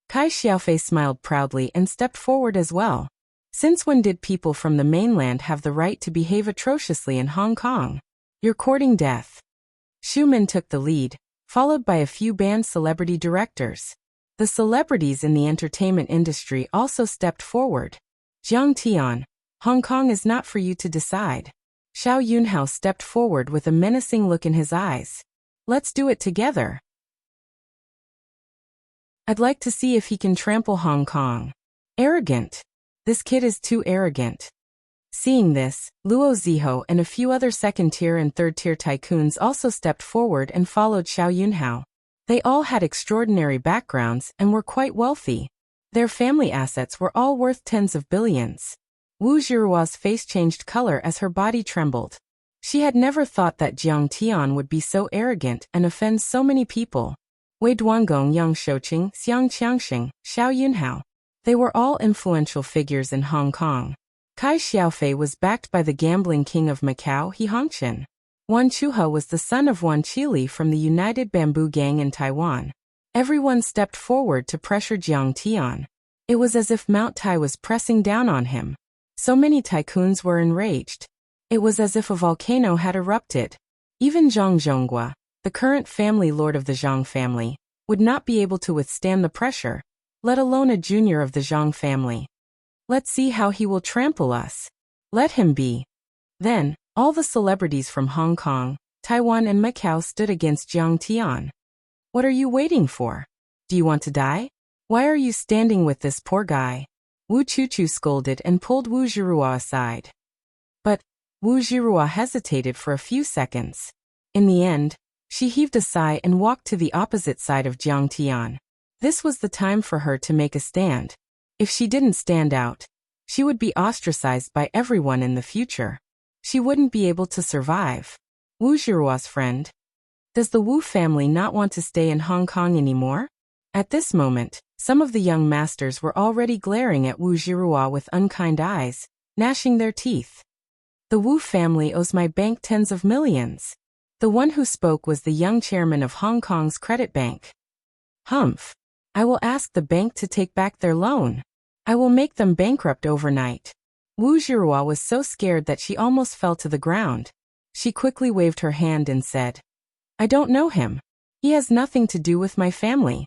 Kai Xiaofei smiled proudly and stepped forward as well. Since when did people from the mainland have the right to behave atrociously in Hong Kong? You're courting death. Xu Min took the lead, followed by a few band celebrity directors. The celebrities in the entertainment industry also stepped forward. Jiang Tian, Hong Kong is not for you to decide. Xiao Yunhao stepped forward with a menacing look in his eyes. Let's do it together. I'd like to see if he can trample Hong Kong. Arrogant. This kid is too arrogant. Seeing this, Luo Ziho and a few other second-tier and third-tier tycoons also stepped forward and followed Xiao Yunhao. They all had extraordinary backgrounds and were quite wealthy. Their family assets were all worth tens of billions. Wu Jiruo's face changed color as her body trembled. She had never thought that Jiang Tian would be so arrogant and offend so many people. Wei Duangong, Yang Shouqing, Xiang Qiangxing, Xiao Yunhao. They were all influential figures in Hong Kong. Kai Xiaofei was backed by the gambling king of Macau, He Hongqian. Wan Chuha was the son of Wan Qili from the United Bamboo Gang in Taiwan. Everyone stepped forward to pressure Jiang Tian. It was as if Mount Tai was pressing down on him. So many tycoons were enraged. It was as if a volcano had erupted. Even Zhang Zhonghua, the current family lord of the Zhang family, would not be able to withstand the pressure, let alone a junior of the Zhang family. Let's see how he will trample us. Let him be. Then, all the celebrities from Hong Kong, Taiwan and Macau stood against Jiang Tian. What are you waiting for? Do you want to die? Why are you standing with this poor guy? Wu Chuchu scolded and pulled Wu Jiruo aside. But, Wu Jiruo hesitated for a few seconds. In the end, she heaved a sigh and walked to the opposite side of Jiang Tian. This was the time for her to make a stand. If she didn't stand out, she would be ostracized by everyone in the future. She wouldn't be able to survive. Wu Jiruo's friend. Does the Wu family not want to stay in Hong Kong anymore? At this moment, some of the young masters were already glaring at Wu Jiruo with unkind eyes, gnashing their teeth. The Wu family owes my bank tens of millions. The one who spoke was the young chairman of Hong Kong's credit bank. Humph. I will ask the bank to take back their loan. I will make them bankrupt overnight. Wu Jiruo was so scared that she almost fell to the ground. She quickly waved her hand and said, I don't know him. He has nothing to do with my family.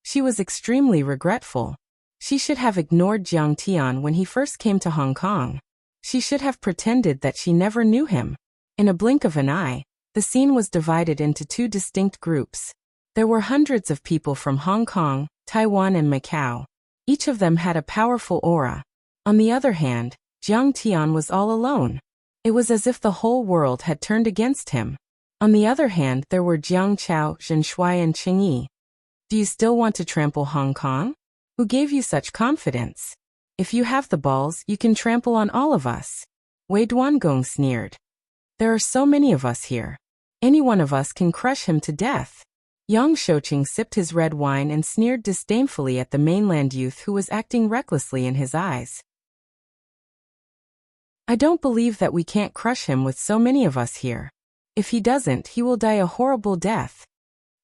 She was extremely regretful. She should have ignored Jiang Tian when he first came to Hong Kong. She should have pretended that she never knew him. In a blink of an eye, The scene was divided into two distinct groups. There were hundreds of people from Hong Kong, Taiwan and Macau. Each of them had a powerful aura. On the other hand, Jiang Tian was all alone. It was as if the whole world had turned against him. On the other hand, there were Jiang Chao, Zhen Shuai and Qing Yi. Do you still want to trample Hong Kong? Who gave you such confidence? If you have the balls, you can trample on all of us. Wei Duangong sneered. There are so many of us here. Any one of us can crush him to death. Yang Shouqing sipped his red wine and sneered disdainfully at the mainland youth who was acting recklessly in his eyes. I don't believe that we can't crush him with so many of us here. If he doesn't, he will die a horrible death.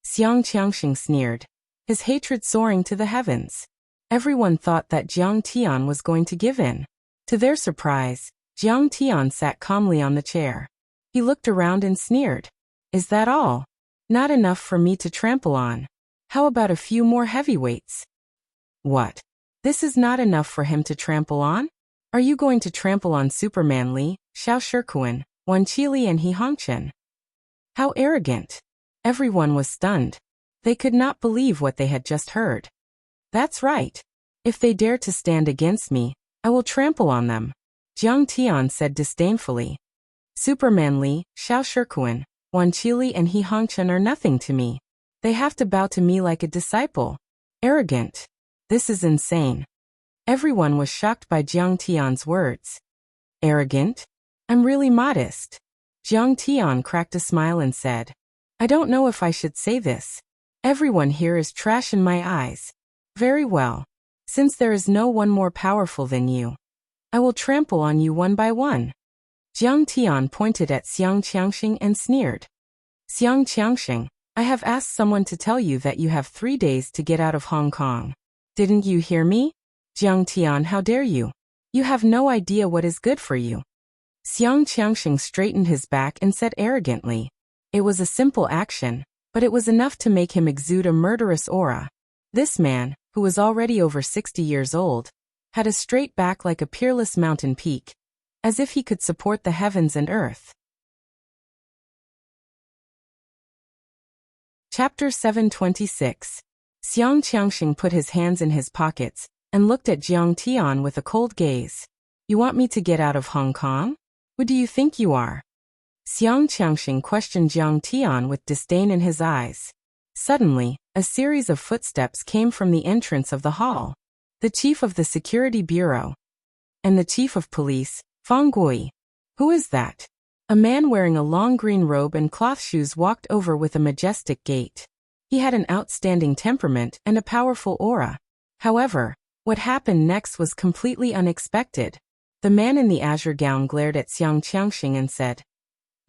Xiang Qiangxing sneered, his hatred soaring to the heavens. Everyone thought that Jiang Tian was going to give in. To their surprise, Jiang Tian sat calmly on the chair. He looked around and sneered. Is that all? Not enough for me to trample on. How about a few more heavyweights? What? This is not enough for him to trample on? Are you going to trample on Superman Li, Xiao Shikuan, Wan Qili and He Hongchen? How arrogant! Everyone was stunned. They could not believe what they had just heard. That's right. If they dare to stand against me, I will trample on them, Jiang Tian said disdainfully. Superman Li, Xiao Shikuan, Wan Qili and He Hongchen are nothing to me. They have to bow to me like a disciple. Arrogant. This is insane. Everyone was shocked by Jiang Tian's words. Arrogant? I'm really modest. Jiang Tian cracked a smile and said, I don't know if I should say this. Everyone here is trash in my eyes. Very well. Since there is no one more powerful than you, I will trample on you one by one. Jiang Tian pointed at Xiang Qiangxing and sneered. Xiang Qiangxing, I have asked someone to tell you that you have 3 days to get out of Hong Kong. Didn't you hear me? Jiang Tian, how dare you? You have no idea what is good for you. Xiang Qiangxing straightened his back and said arrogantly. It was a simple action, but it was enough to make him exude a murderous aura. This man, who was already over 60 years old, had a straight back like a peerless mountain peak, as if he could support the heavens and earth. Chapter 726. Xiang Qiangxing put his hands in his pockets and looked at Jiang Tian with a cold gaze. You want me to get out of Hong Kong? Who do you think you are? Xiang Qiangxing questioned Jiang Tian with disdain in his eyes. Suddenly, a series of footsteps came from the entrance of the hall. The chief of the security bureau and the chief of police, Fang Gui. Who is that? A man wearing a long green robe and cloth shoes walked over with a majestic gait. He had an outstanding temperament and a powerful aura. However, what happened next was completely unexpected. The man in the azure gown glared at Xiang Qiangxing and said,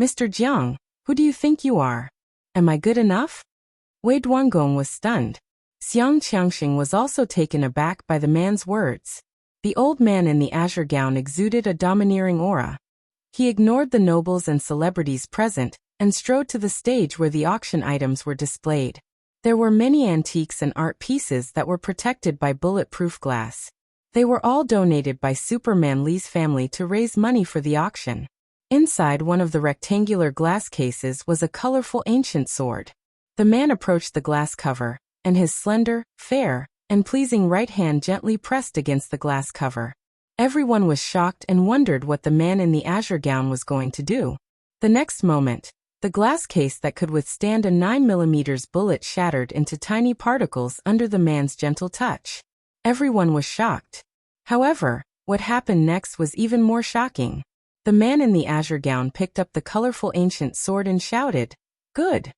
Mr. Jiang, who do you think you are? Am I good enough? Wei Duangong was stunned. Xiang Qiangxing was also taken aback by the man's words. The old man in the azure gown exuded a domineering aura. He ignored the nobles and celebrities present and strode to the stage where the auction items were displayed. There were many antiques and art pieces that were protected by bulletproof glass. They were all donated by Superman Li's family to raise money for the auction. Inside one of the rectangular glass cases was a colorful ancient sword. The man approached the glass cover, and his slender, fair, and pleasing right hand gently pressed against the glass cover. Everyone was shocked and wondered what the man in the azure gown was going to do. The next moment, the glass case that could withstand a 9mm bullet shattered into tiny particles under the man's gentle touch. Everyone was shocked. However, what happened next was even more shocking. The man in the azure gown picked up the colorful ancient sword and shouted, Good!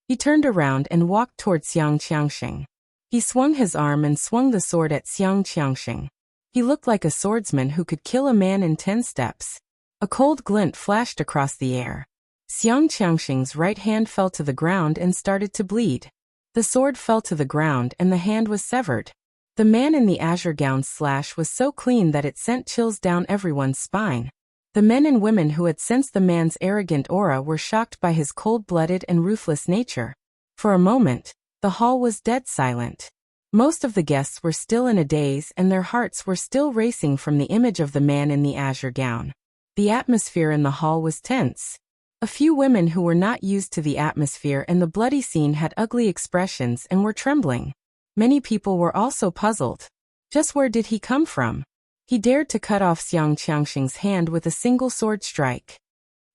He turned around and walked toward Xiang Qiangxing. He swung his arm and swung the sword at Xiang Qiangxing. He looked like a swordsman who could kill a man in 10 steps. A cold glint flashed across the air. Xiang Qiangxing's right hand fell to the ground and started to bleed. The sword fell to the ground and the hand was severed. The man in the azure gown's slash was so clean that it sent chills down everyone's spine. The men and women who had sensed the man's arrogant aura were shocked by his cold-blooded and ruthless nature. For a moment, the hall was dead silent. Most of the guests were still in a daze and their hearts were still racing from the image of the man in the azure gown. The atmosphere in the hall was tense. A few women who were not used to the atmosphere and the bloody scene had ugly expressions and were trembling. Many people were also puzzled. Just where did he come from? He dared to cut off Xiang Qiangxing's hand with a single sword strike.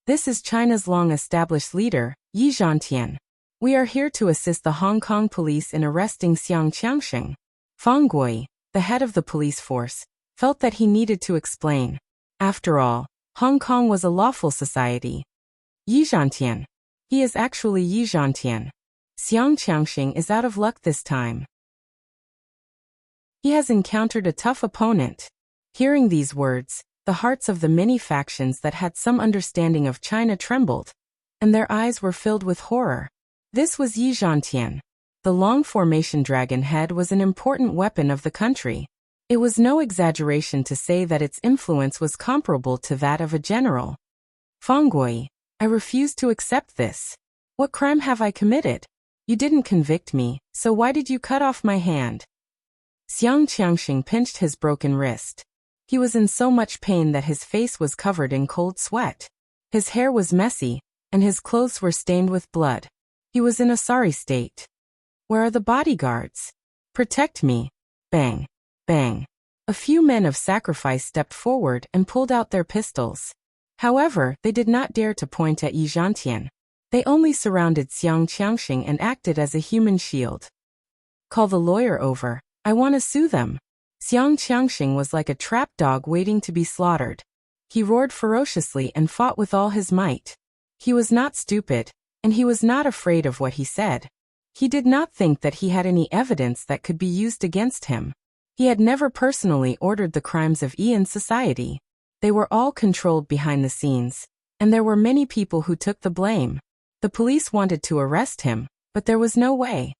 This is China's long-established leader, Yi Zhantian. We are here to assist the Hong Kong police in arresting Xiang Qiangxing. Fang Gui, the head of the police force, felt that he needed to explain. After all, Hong Kong was a lawful society. Yi Zhantian. He is actually Yi Zhantian. Xiang Qiangxing is out of luck this time. He has encountered a tough opponent. Hearing these words, the hearts of the many factions that had some understanding of China trembled, and their eyes were filled with horror. This was Yi Zhantian. The long formation dragon head was an important weapon of the country. It was no exaggeration to say that its influence was comparable to that of a general. Fang Gui, I refuse to accept this. What crime have I committed? You didn't convict me, so why did you cut off my hand? Xiang Qiangxing pinched his broken wrist. He was in so much pain that his face was covered in cold sweat. His hair was messy, and his clothes were stained with blood. He was in a sorry state. Where are the bodyguards? Protect me. Bang. Bang. A few men of sacrifice stepped forward and pulled out their pistols. However, they did not dare to point at Yi Zhantian. They only surrounded Xiang Qiangxing and acted as a human shield. Call the lawyer over. I want to sue them. Xiang Qiangxing was like a trapped dog waiting to be slaughtered. He roared ferociously and fought with all his might. He was not stupid, and he was not afraid of what he said. He did not think that he had any evidence that could be used against him. He had never personally ordered the crimes of Yi in society. They were all controlled behind the scenes, and there were many people who took the blame. The police wanted to arrest him, but there was no way.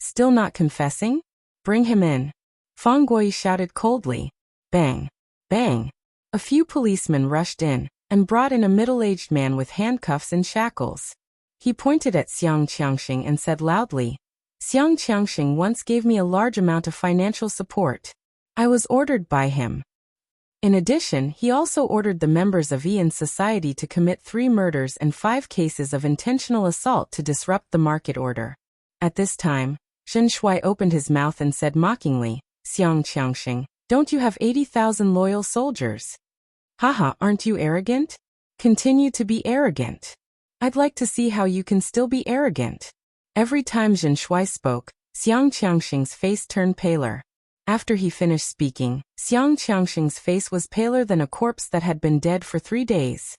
Still not confessing? Bring him in. Fang Gui shouted coldly. Bang. Bang. A few policemen rushed in, and brought in a middle-aged man with handcuffs and shackles. He pointed at Xiang Qiangxing and said loudly, Xiang Qiangxing once gave me a large amount of financial support. I was ordered by him. In addition, he also ordered the members of Yi in society to commit 3 murders and 5 cases of intentional assault to disrupt the market order. At this time, Zhen Shui opened his mouth and said mockingly, Xiang Qiangxing, don't you have 80,000 loyal soldiers? Haha, aren't you arrogant? Continue to be arrogant. I'd like to see how you can still be arrogant. Every time Zhen Shui spoke, Xiang Qiangxing's face turned paler. After he finished speaking, Xiang Qiangxing's face was paler than a corpse that had been dead for 3 days.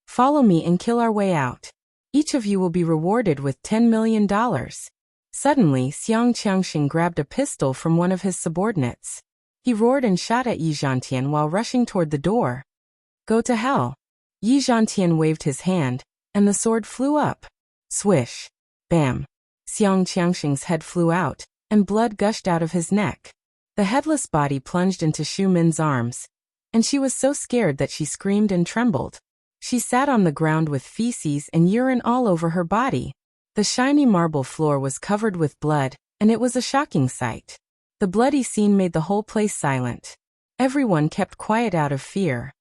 Follow me and kill our way out. Each of you will be rewarded with $10 million. Suddenly, Xiang Qiangxing grabbed a pistol from one of his subordinates. He roared and shot at Yi Zhantian while rushing toward the door. Go to hell. Yi Zhantian waved his hand, and the sword flew up. Swish. Bam. Xiang Qiangxing's head flew out, and blood gushed out of his neck. The headless body plunged into Xu Min's arms, and she was so scared that she screamed and trembled. She sat on the ground with feces and urine all over her body. The shiny marble floor was covered with blood, and it was a shocking sight. The bloody scene made the whole place silent. Everyone kept quiet out of fear.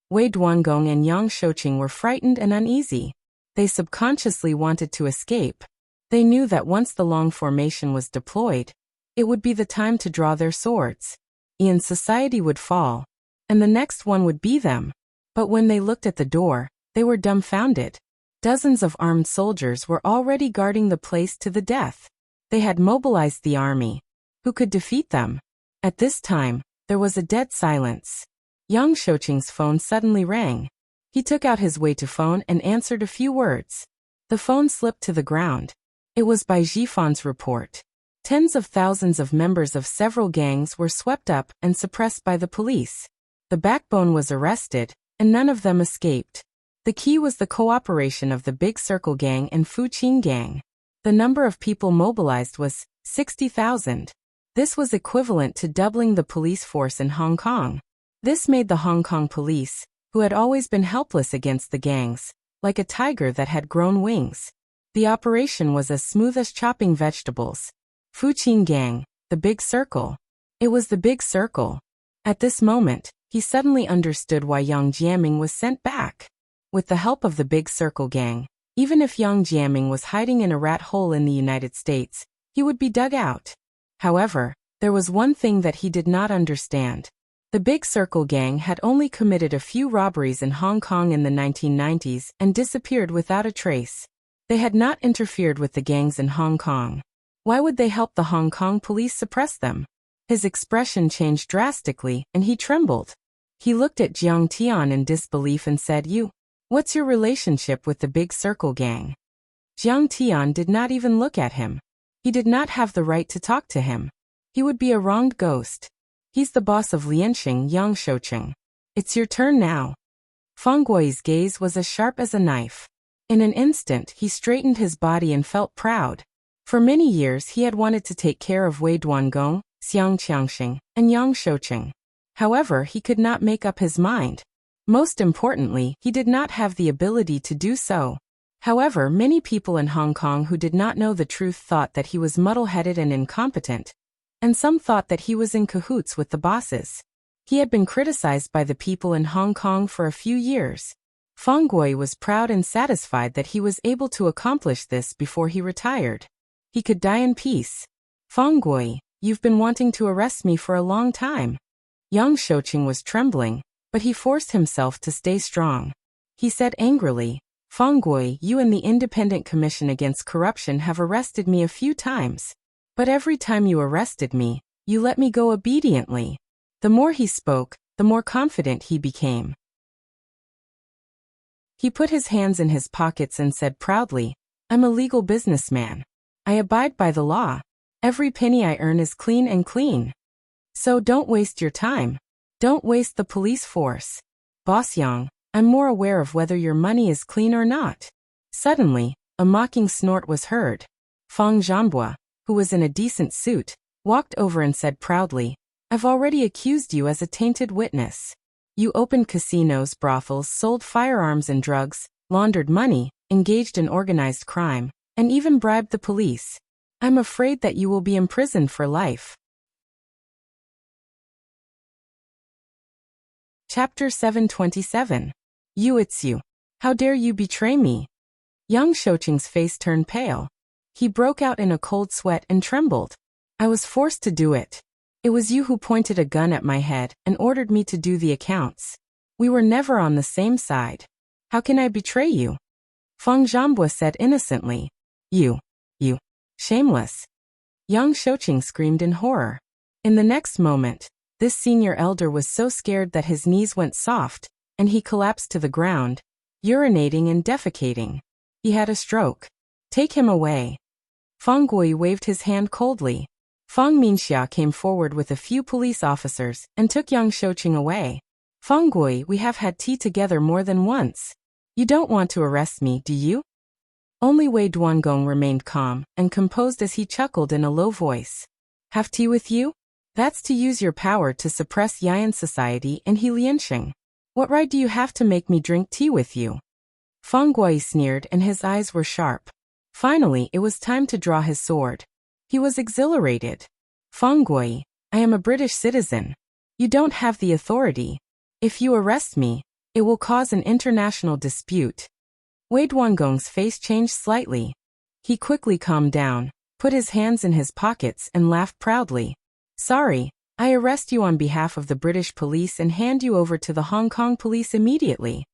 Wei Duangong and Yang Shouqing were frightened and uneasy. They subconsciously wanted to escape. They knew that once the long formation was deployed, it would be the time to draw their swords. Ian society would fall, and the next one would be them. But when they looked at the door, they were dumbfounded. Dozens of armed soldiers were already guarding the place to the death. They had mobilized the army. Who could defeat them? At this time, there was a dead silence. Yang Shouqing's phone suddenly rang. He took out his Wei to phone and answered a few words. The phone slipped to the ground. It was Bai Jifan's report. Tens of thousands of members of several gangs were swept up and suppressed by the police. The backbone was arrested, and none of them escaped. The key was the cooperation of the Big Circle Gang and Fuqing Gang. The number of people mobilized was 60,000. This was equivalent to doubling the police force in Hong Kong. This made the Hong Kong police, who had always been helpless against the gangs, like a tiger that had grown wings. The operation was as smooth as chopping vegetables. Fuqing Gang, the Big Circle. It was the Big Circle. At this moment, he suddenly understood why Yang Jiaming was sent back. With the help of the Big Circle Gang, even if Yang Jiaming was hiding in a rat hole in the United States, he would be dug out. However, there was one thing that he did not understand. The Big Circle Gang had only committed a few robberies in Hong Kong in the 1990s and disappeared without a trace. They had not interfered with the gangs in Hong Kong. Why would they help the Hong Kong police suppress them? His expression changed drastically, and he trembled. He looked at Jiang Tian in disbelief and said, What's your relationship with the Big Circle Gang? Jiang Tian did not even look at him. He did not have the right to talk to him. He would be a wronged ghost. He's the boss of Lianxing Yang Shoucheng. It's your turn now. Feng Gui's gaze was as sharp as a knife. In an instant, he straightened his body and felt proud. For many years, he had wanted to take care of Wei Duangong, Xiang Qiangxing, and Yang Shoucheng. However, he could not make up his mind. Most importantly, he did not have the ability to do so. However, many people in Hong Kong who did not know the truth thought that he was muddle-headed and incompetent, and some thought that he was in cahoots with the bosses. He had been criticized by the people in Hong Kong for a few years. Feng Gui was proud and satisfied that he was able to accomplish this before he retired. He could die in peace. Feng Gui, you've been wanting to arrest me for a long time. Yang Shoucheng was trembling, but he forced himself to stay strong. He said angrily, Feng Gui, you and the Independent Commission Against Corruption have arrested me a few times. But every time you arrested me, you let me go obediently. The more he spoke, the more confident he became. He put his hands in his pockets and said proudly, I'm a legal businessman. I abide by the law. Every penny I earn is clean and clean. So don't waste your time. Don't waste the police force. Boss Yang, I'm more aware of whether your money is clean or not. Suddenly, a mocking snort was heard. Feng Zhanbua, who was in a decent suit, walked over and said proudly, I've already accused you as a tainted witness. You opened casinos, brothels, sold firearms and drugs, laundered money, engaged in organized crime, and even bribed the police. I'm afraid that you will be imprisoned for life. Chapter 727. It's you. How dare you betray me? Yang Shoucheng's face turned pale. He broke out in a cold sweat and trembled. I was forced to do it. It was you who pointed a gun at my head and ordered me to do the accounts. We were never on the same side. How can I betray you? Feng Zhanbua said innocently. You. Shameless. Yang Shoucheng screamed in horror. In the next moment, this senior elder was so scared that his knees went soft, and he collapsed to the ground, urinating and defecating. He had a stroke. Take him away. Feng Gui waved his hand coldly. Feng Minxia came forward with a few police officers and took Yang Shoucheng away. Feng Gui, we have had tea together more than once. You don't want to arrest me, do you? Only Wei Duangong remained calm and composed as he chuckled in a low voice. Have tea with you? That's to use your power to suppress Yian society in Lianxing. What right do you have to make me drink tea with you? Feng Gui sneered and his eyes were sharp. Finally, it was time to draw his sword. He was exhilarated. Feng Gui, I am a British citizen. You don't have the authority. If you arrest me, it will cause an international dispute. Wei Duangong's face changed slightly. He quickly calmed down, put his hands in his pockets and laughed proudly. Sorry, I arrest you on behalf of the British police and hand you over to the Hong Kong police immediately.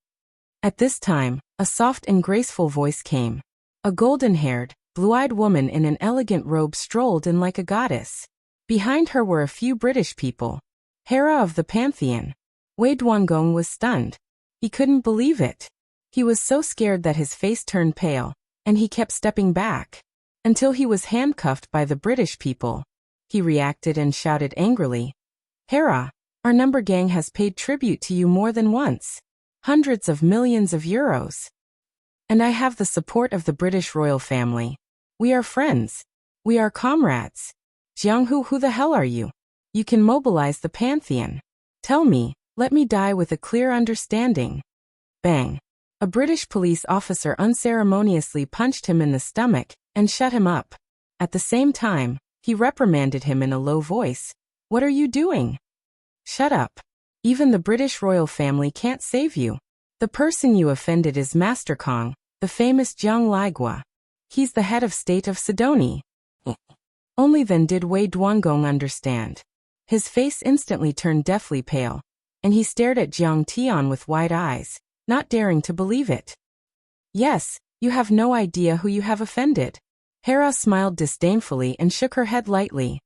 At this time, a soft and graceful voice came. A golden-haired, blue-eyed woman in an elegant robe strolled in like a goddess. Behind her were a few British people. Hera of the Pantheon. Wei Duangong was stunned. He couldn't believe it. He was so scared that his face turned pale, and he kept stepping back. Until he was handcuffed by the British people. He reacted and shouted angrily. Hera, our number gang has paid tribute to you more than once. Hundreds of millions of euros. And I have the support of the British royal family. We are friends. We are comrades. Jianghu, who the hell are you? You can mobilize the Pantheon. Tell me, let me die with a clear understanding. Bang. A British police officer unceremoniously punched him in the stomach and shut him up. At the same time, he reprimanded him in a low voice. What are you doing? Shut up. Even the British royal family can't save you. The person you offended is Master Kong, the famous Jiang Ligua. He's the head of state of Sidoni. Only then did Wei Duangong understand. His face instantly turned deathly pale, and he stared at Jiang Tian with wide eyes, not daring to believe it. Yes, you have no idea who you have offended. Hera smiled disdainfully and shook her head lightly.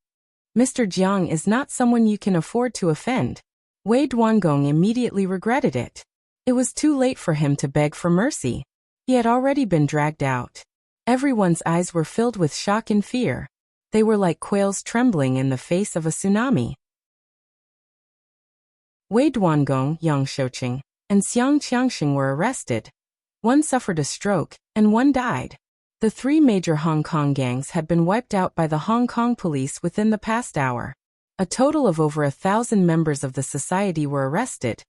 Mr. Jiang is not someone you can afford to offend. Wei Duangong immediately regretted it. It was too late for him to beg for mercy. He had already been dragged out. Everyone's eyes were filled with shock and fear. They were like quails trembling in the face of a tsunami. Wei Duangong, Yang Shouqing, and Xiang Qiangxing were arrested. One suffered a stroke, and one died. The three major Hong Kong gangs had been wiped out by the Hong Kong police within the past hour. A total of over 1,000 members of the society were arrested,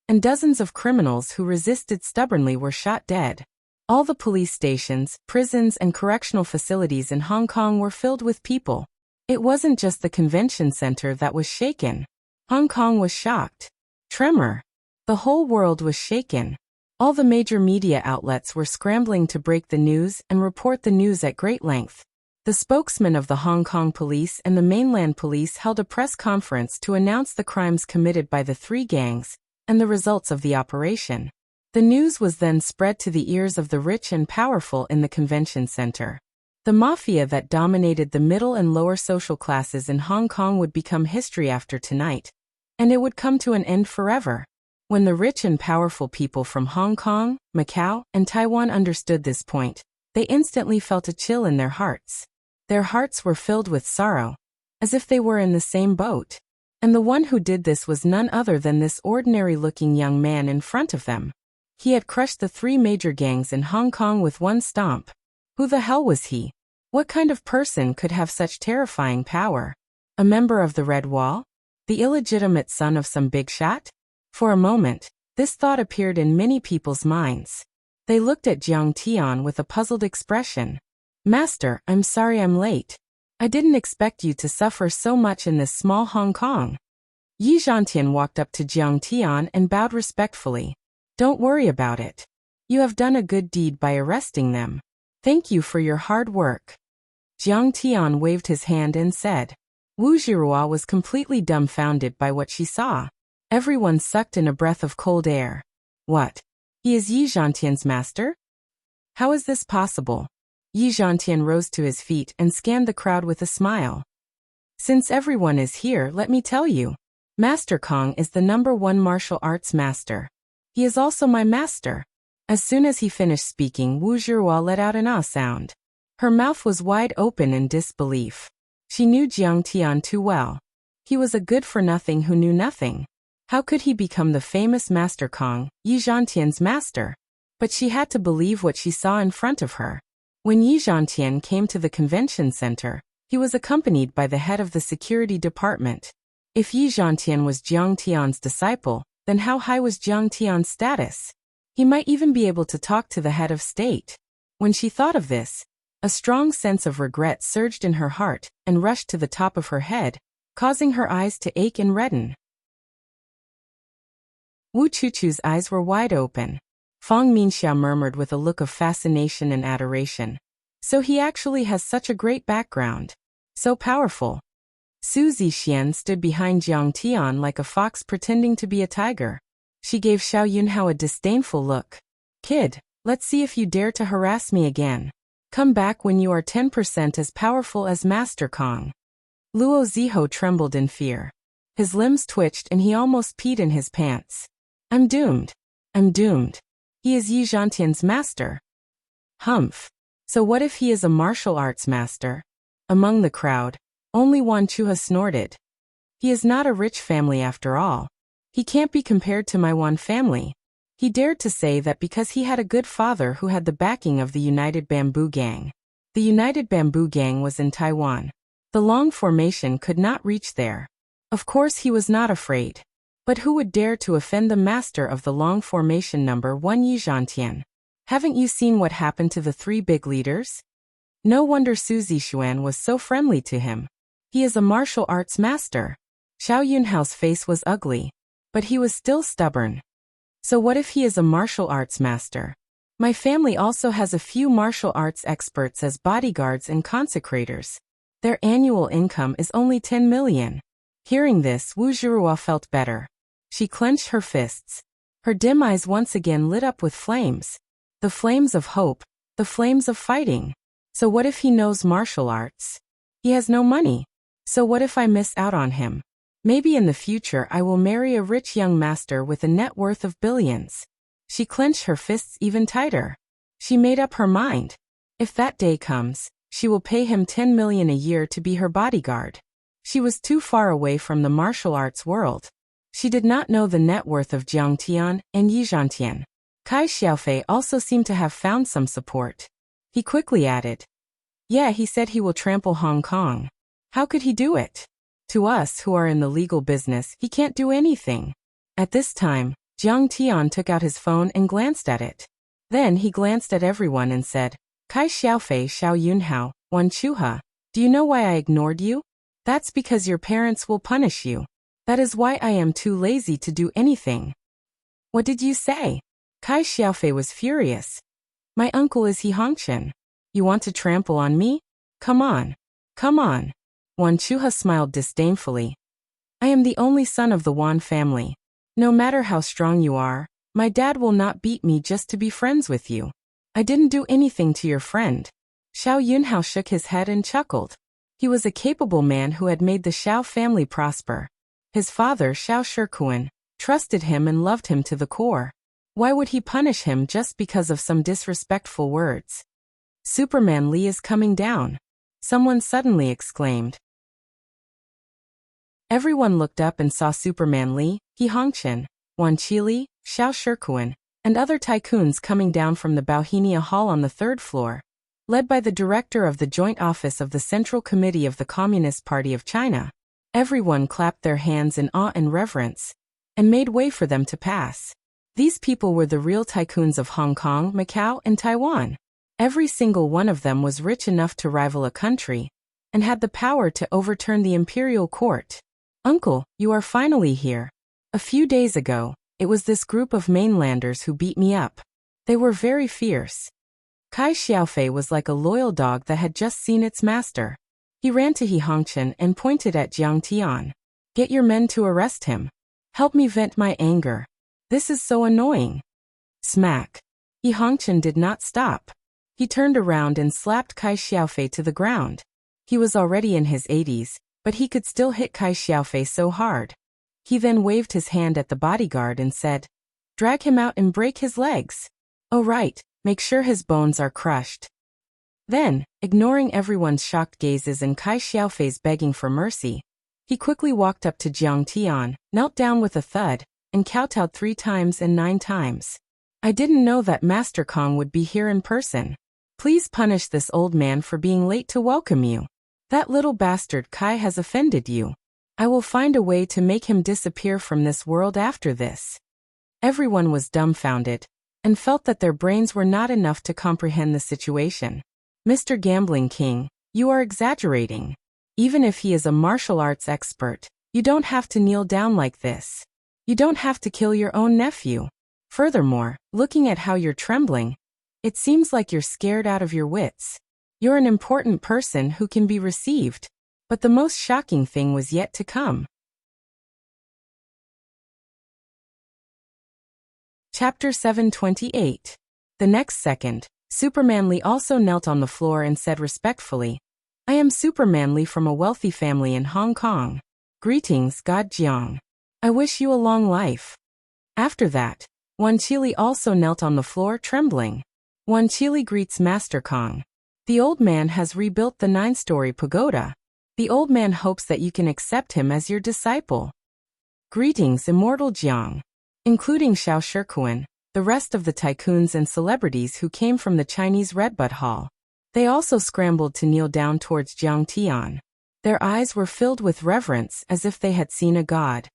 and dozens of criminals who resisted stubbornly were shot dead. All the police stations, prisons, and correctional facilities in Hong Kong were filled with people. It wasn't just the convention center that was shaken. Hong Kong was shocked. Tremor. The whole world was shaken. All the major media outlets were scrambling to break the news and report the news at great length. The spokesman of the Hong Kong police and the mainland police held a press conference to announce the crimes committed by the three gangs and the results of the operation. The news was then spread to the ears of the rich and powerful in the convention center. The mafia that dominated the middle and lower social classes in Hong Kong would become history after tonight, and it would come to an end forever. When the rich and powerful people from Hong Kong, Macau, and Taiwan understood this point, they instantly felt a chill in their hearts. Their hearts were filled with sorrow, as if they were in the same boat. And the one who did this was none other than this ordinary-looking young man in front of them. He had crushed the three major gangs in Hong Kong with one stomp. Who the hell was he? What kind of person could have such terrifying power? A member of the Red Wall? The illegitimate son of some big shot? For a moment, this thought appeared in many people's minds. They looked at Jiang Tian with a puzzled expression. Master, I'm sorry I'm late. I didn't expect you to suffer so much in this small Hong Kong. Yi Zhantian walked up to Jiang Tian and bowed respectfully. Don't worry about it. You have done a good deed by arresting them. Thank you for your hard work. Jiang Tian waved his hand and said. Wu Zhirua was completely dumbfounded by what she saw. Everyone sucked in a breath of cold air. What? He is Yi Zhantian's master? How is this possible? Yi Zhantian rose to his feet and scanned the crowd with a smile. Since everyone is here, let me tell you. Master Kong is the #1 martial arts master. He is also my master. As soon as he finished speaking, Wu Zhirua let out an ah sound. Her mouth was wide open in disbelief. She knew Jiang Tian too well. He was a good-for-nothing who knew nothing. How could he become the famous Master Kong, Yi Zhantian's master? But she had to believe what she saw in front of her. When Yi Zhantian came to the convention center, he was accompanied by the head of the security department. If Yi Zhantian was Jiang Tian's disciple, then how high was Jiang Tian's status? He might even be able to talk to the head of state. When she thought of this, a strong sense of regret surged in her heart and rushed to the top of her head, causing her eyes to ache and redden. Wu Chuchu's eyes were wide open. Fang Minxia murmured with a look of fascination and adoration. So he actually has such a great background. So powerful. Su Zixian stood behind Jiang Tian like a fox pretending to be a tiger. She gave Xiao Yunhao a disdainful look. Kid, let's see if you dare to harass me again. Come back when you are 10% as powerful as Master Kong. Luo Ziho trembled in fear. His limbs twitched and he almost peed in his pants. I'm doomed. I'm doomed. He is Yi Zhantian's master. Humph. So what if he is a martial arts master? Among the crowd, only Wan Chuha snorted. He is not a rich family after all. He can't be compared to my Wan family. He dared to say that because he had a good father who had the backing of the United Bamboo Gang. The United Bamboo Gang was in Taiwan. The Long Formation could not reach there. Of course he was not afraid. But who would dare to offend the master of the Long Formation #1 Yi Zhantian? Haven't you seen what happened to the three big leaders? No wonder Su Zixuan was so friendly to him. He is a martial arts master. Xiao Yunhao's face was ugly, but he was still stubborn. So what if he is a martial arts master? My family also has a few martial arts experts as bodyguards and consecrators. Their annual income is only 10 million. Hearing this, Wu Zhiruo felt better. She clenched her fists. Her dim eyes once again lit up with flames. The flames of hope, the flames of fighting. So what if he knows martial arts? He has no money. So what if I miss out on him? Maybe in the future I will marry a rich young master with a net worth of billions. She clenched her fists even tighter. She made up her mind. If that day comes, she will pay him 10 million a year to be her bodyguard. She was too far away from the martial arts world. She did not know the net worth of Jiang Tian and Yi Zhantian. Kai Xiaofei also seemed to have found some support. He quickly added, "Yeah, he said he will trample Hong Kong. How could he do it? To us who are in the legal business, he can't do anything." At this time, Jiang Tian took out his phone and glanced at it. Then he glanced at everyone and said, "Kai Xiaofei, Xiao Yunhao, Wan Chuha, do you know why I ignored you? That's because your parents will punish you. That is why I am too lazy to do anything." "What did you say?" Kai Xiaofei was furious. "My uncle is He Hongqian. You want to trample on me? Come on. Come on." Wan Chuha smiled disdainfully. "I am the only son of the Wan family. No matter how strong you are, my dad will not beat me just to be friends with you. I didn't do anything to your friend." Xiao Yunhao shook his head and chuckled. He was a capable man who had made the Xiao family prosper. His father, Xiao Shikuan, trusted him and loved him to the core. Why would he punish him just because of some disrespectful words? "Superman Li is coming down," someone suddenly exclaimed. Everyone looked up and saw Superman Li, He Hongqian, Wan Qili, Xiao Shikuan, and other tycoons coming down from the Bauhinia Hall on the third floor, led by the director of the Joint Office of the Central Committee of the Communist Party of China. Everyone clapped their hands in awe and reverence, and made way for them to pass. These people were the real tycoons of Hong Kong, Macau, and Taiwan. Every single one of them was rich enough to rival a country, and had the power to overturn the imperial court. "Uncle, you are finally here. A few days ago, it was this group of mainlanders who beat me up. They were very fierce." Kai Xiaofei was like a loyal dog that had just seen its master. He ran to He Hongqian and pointed at Jiang Tian. "Get your men to arrest him. Help me vent my anger. This is so annoying." Smack. He Hongqian did not stop. He turned around and slapped Kai Xiaofei to the ground. He was already in his 80s, but he could still hit Kai Xiaofei so hard. He then waved his hand at the bodyguard and said, "Drag him out and break his legs. Oh right, make sure his bones are crushed." Then, ignoring everyone's shocked gazes and Kai Xiaofei's begging for mercy, he quickly walked up to Jiang Tian, knelt down with a thud, and kowtowed 3 times and 9 times. "I didn't know that Master Kong would be here in person. Please punish this old man for being late to welcome you. That little bastard Kai has offended you. I will find a way to make him disappear from this world after this." Everyone was dumbfounded, and felt that their brains were not enough to comprehend the situation. "Mr. Gambling King, you are exaggerating. Even if he is a martial arts expert, you don't have to kneel down like this. You don't have to kill your own nephew. Furthermore, looking at how you're trembling, it seems like you're scared out of your wits. You're an important person who can be received." But the most shocking thing was yet to come. Chapter 728. The next second, Superman Li also knelt on the floor and said respectfully, "I am Superman Li from a wealthy family in Hong Kong. Greetings, God Jiang. I wish you a long life." After that, Wan Qili also knelt on the floor trembling. Wan Qili greets Master Kong. The old man has rebuilt the 9-story pagoda. The old man hopes that you can accept him as your disciple. Greetings, Immortal Jiang. Including Xiao Shikuan, the rest of the tycoons and celebrities who came from the Chinese Redbud Hall. They also scrambled to kneel down towards Jiang Tian. Their eyes were filled with reverence as if they had seen a god.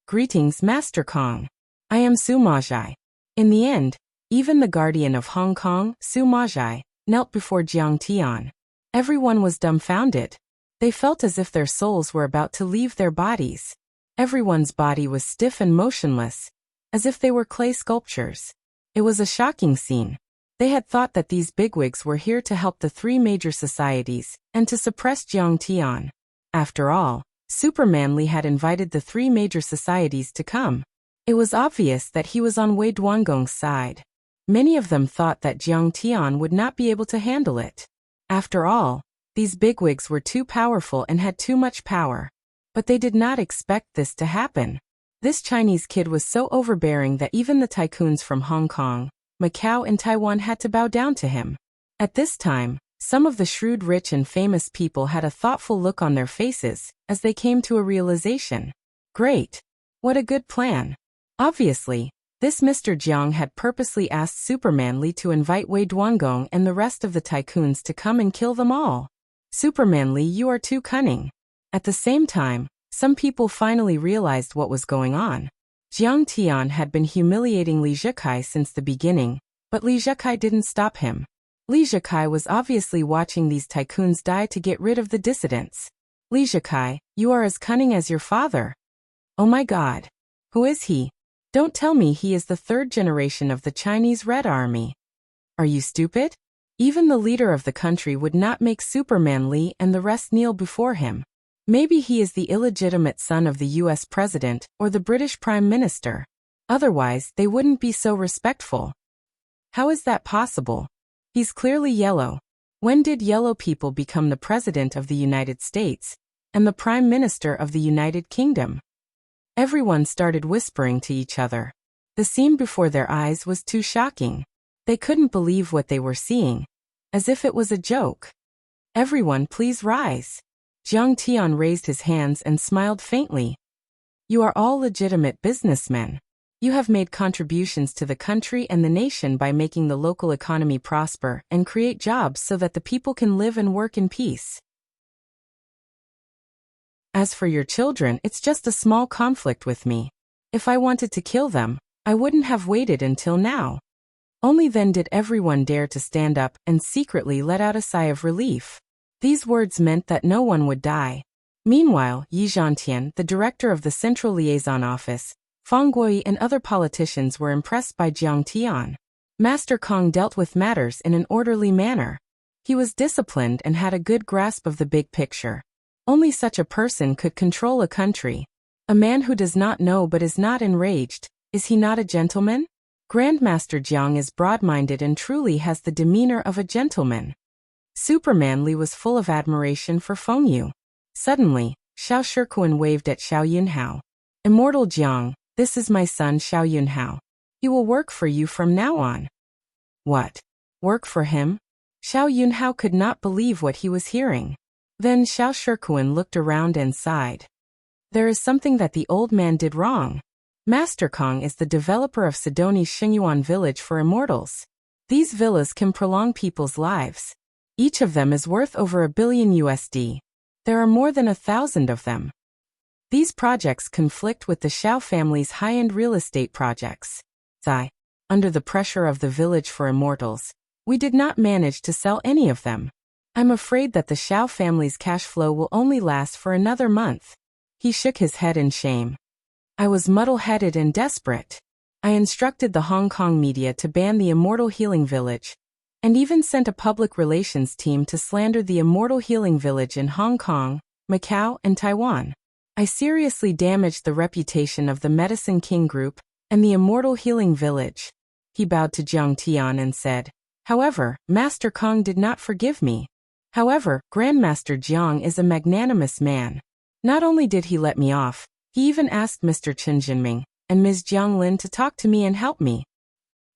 Greetings, Master Kong. I am Su Majai. In the end, even the guardian of Hong Kong, Su Majai, knelt before Jiang Tian. Everyone was dumbfounded. They felt as if their souls were about to leave their bodies. Everyone's body was stiff and motionless. as if they were clay sculptures. It was a shocking scene. They had thought that these bigwigs were here to help the three major societies, and to suppress Jiang Tian. After all, Superman Li had invited the three major societies to come. It was obvious that he was on Wei Duangong's side. Many of them thought that Jiang Tian would not be able to handle it. After all, these bigwigs were too powerful and had too much power. But they did not expect this to happen. This Chinese kid was so overbearing that even the tycoons from Hong Kong, Macau and Taiwan had to bow down to him. At this time, some of the shrewd rich and famous people had a thoughtful look on their faces as they came to a realization. Great! What a good plan! Obviously, this Mr. Jiang had purposely asked Superman Li to invite Wei Duangong and the rest of the tycoons to come and kill them all. Superman Li, you are too cunning. At the same time, some people finally realized what was going on. Jiang Tian had been humiliating Li Zhikai since the beginning, but Li Zhikai didn't stop him. Li Zhikai was obviously watching these tycoons die to get rid of the dissidents. Li Zhikai, you are as cunning as your father. Oh my God. Who is he? Don't tell me he is the third generation of the Chinese Red Army. Are you stupid? Even the leader of the country would not make Superman Li and the rest kneel before him. Maybe he is the illegitimate son of the US President or the British Prime Minister. Otherwise, they wouldn't be so respectful. How is that possible? He's clearly yellow. When did yellow people become the President of the United States and the Prime Minister of the United Kingdom? Everyone started whispering to each other. The scene before their eyes was too shocking. They couldn't believe what they were seeing, as if it was a joke. Everyone, please rise. Jiang Tian raised his hands and smiled faintly. You are all legitimate businessmen. You have made contributions to the country and the nation by making the local economy prosper and create jobs so that the people can live and work in peace. As for your children, it's just a small conflict with me. If I wanted to kill them, I wouldn't have waited until now. Only then did everyone dare to stand up and secretly let out a sigh of relief. These words meant that no one would die. Meanwhile, Yi Zhantian, the director of the Central Liaison Office, Fang Guoyi and other politicians were impressed by Jiang Tian. Master Kong dealt with matters in an orderly manner. He was disciplined and had a good grasp of the big picture. Only such a person could control a country. A man who does not know but is not enraged, is he not a gentleman? Grandmaster Jiang is broad-minded and truly has the demeanor of a gentleman. Superman Li was full of admiration for Feng Yu. Suddenly, Xiao Shikuan waved at Xiao Yunhao. Immortal Jiang, this is my son Xiao Yunhao. He will work for you from now on. What? Work for him? Xiao Yunhao could not believe what he was hearing. Then Xiao Shikuan looked around and sighed. There is something that the old man did wrong. Master Kong is the developer of Sidoni's Xingyuan village for immortals. These villas can prolong people's lives. Each of them is worth over $1 billion USD. There are more than 1,000 of them. These projects conflict with the Xiao family's high-end real estate projects. Under the pressure of the village for immortals, we did not manage to sell any of them. I'm afraid that the Xiao family's cash flow will only last for another month. He shook his head in shame. I was muddle-headed and desperate. I instructed the Hong Kong media to ban the Immortal Healing Village, and even sent a public relations team to slander the Immortal Healing Village in Hong Kong, Macau, and Taiwan. I seriously damaged the reputation of the Medicine King Group and the Immortal Healing Village. He bowed to Jiang Tian and said, however, Master Kong did not forgive me. However, Grandmaster Jiang is a magnanimous man. Not only did he let me off, he even asked Mr. Chen Jinming and Ms. Jiang Lin to talk to me and help me.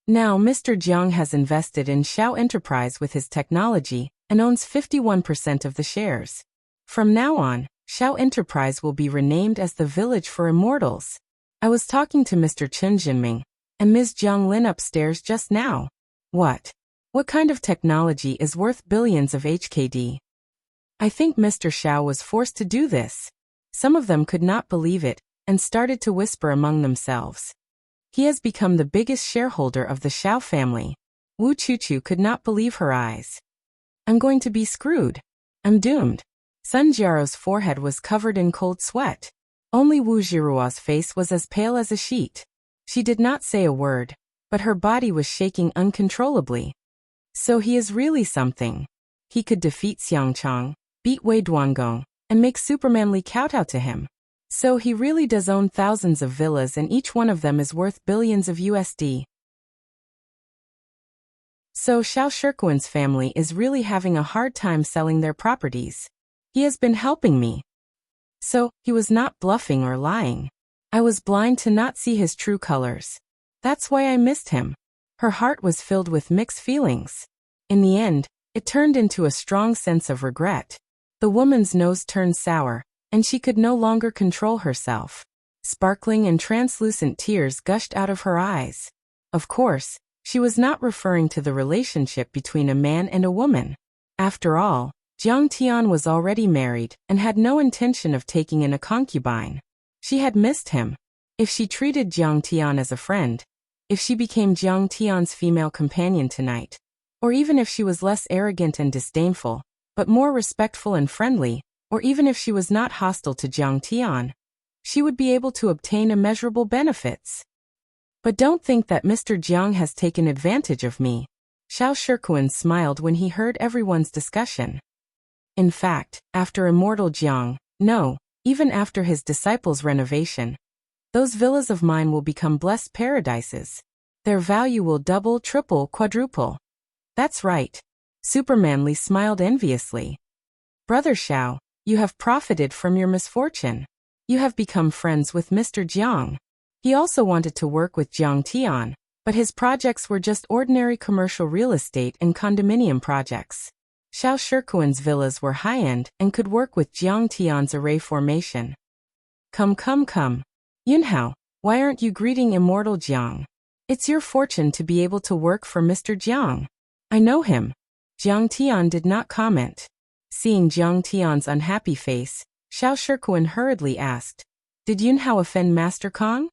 Now Mr. Jiang has invested in Xiao Enterprise with his technology and owns 51% of the shares. From now on, Xiao Enterprise will be renamed as the Village for Immortals. I was talking to Mr. Chen Jinming and Ms. Jiang Lin upstairs just now. What? What kind of technology is worth billions of HKD? I think Mr. Xiao was forced to do this. Some of them could not believe it and started to whisper among themselves. He has become the biggest shareholder of the Xiao family. Wu Chuchu could not believe her eyes. I'm going to be screwed. I'm doomed. Sun Jiao's forehead was covered in cold sweat. Only Wu Jiruo's face was as pale as a sheet. She did not say a word, but her body was shaking uncontrollably. So he is really something. He could defeat Xiangchang, beat Wei Duangong, and make Supermanly kowtow to him. So he really does own thousands of villas and each one of them is worth billions of USD. So Xiao Shirkuan's family is really having a hard time selling their properties. He has been helping me. So, he was not bluffing or lying. I was blind to not see his true colors. That's why I missed him. Her heart was filled with mixed feelings. In the end, it turned into a strong sense of regret. The woman's nose turned sour, and she could no longer control herself. Sparkling and translucent tears gushed out of her eyes. Of course, she was not referring to the relationship between a man and a woman. After all, Jiang Tian was already married and had no intention of taking in a concubine. She had missed him. If she treated Jiang Tian as a friend, if she became Jiang Tian's female companion tonight, or even if she was less arrogant and disdainful, but more respectful and friendly, or even if she was not hostile to Jiang Tian, she would be able to obtain immeasurable benefits. But don't think that Mr. Jiang has taken advantage of me. Xiao Shirkuan smiled when he heard everyone's discussion. In fact, after Immortal Jiang, no, even after his disciples' renovation, those villas of mine will become blessed paradises. Their value will double, triple, quadruple. That's right. Supermanly smiled enviously. Brother Xiao, you have profited from your misfortune. You have become friends with Mr. Jiang. He also wanted to work with Jiang Tian, but his projects were just ordinary commercial real estate and condominium projects. Xiao Shirkuan's villas were high-end and could work with Jiang Tian's array formation. Come. Yunhao, why aren't you greeting Immortal Jiang? It's your fortune to be able to work for Mr. Jiang. I know him. Jiang Tian did not comment. Seeing Jiang Tian's unhappy face, Xiao Shirkuan hurriedly asked, "Did Yunhao offend Master Kong?"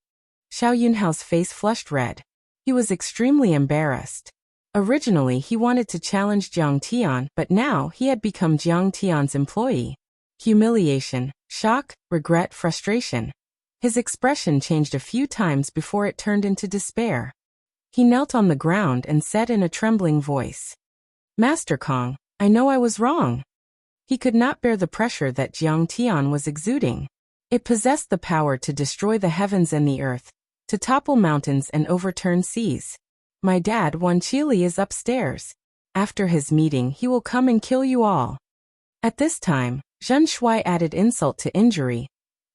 Xiao Yunhao's face flushed red. He was extremely embarrassed. Originally, he wanted to challenge Jiang Tian, but now he had become Jiang Tian's employee. Humiliation, shock, regret, frustration. His expression changed a few times before it turned into despair. He knelt on the ground and said in a trembling voice, "Master Kong, I know I was wrong." He could not bear the pressure that Jiang Tian was exuding. It possessed the power to destroy the heavens and the earth, to topple mountains and overturn seas. My dad, Wan Qili, is upstairs. After his meeting, he will come and kill you all. At this time, Zhen Shuai added insult to injury,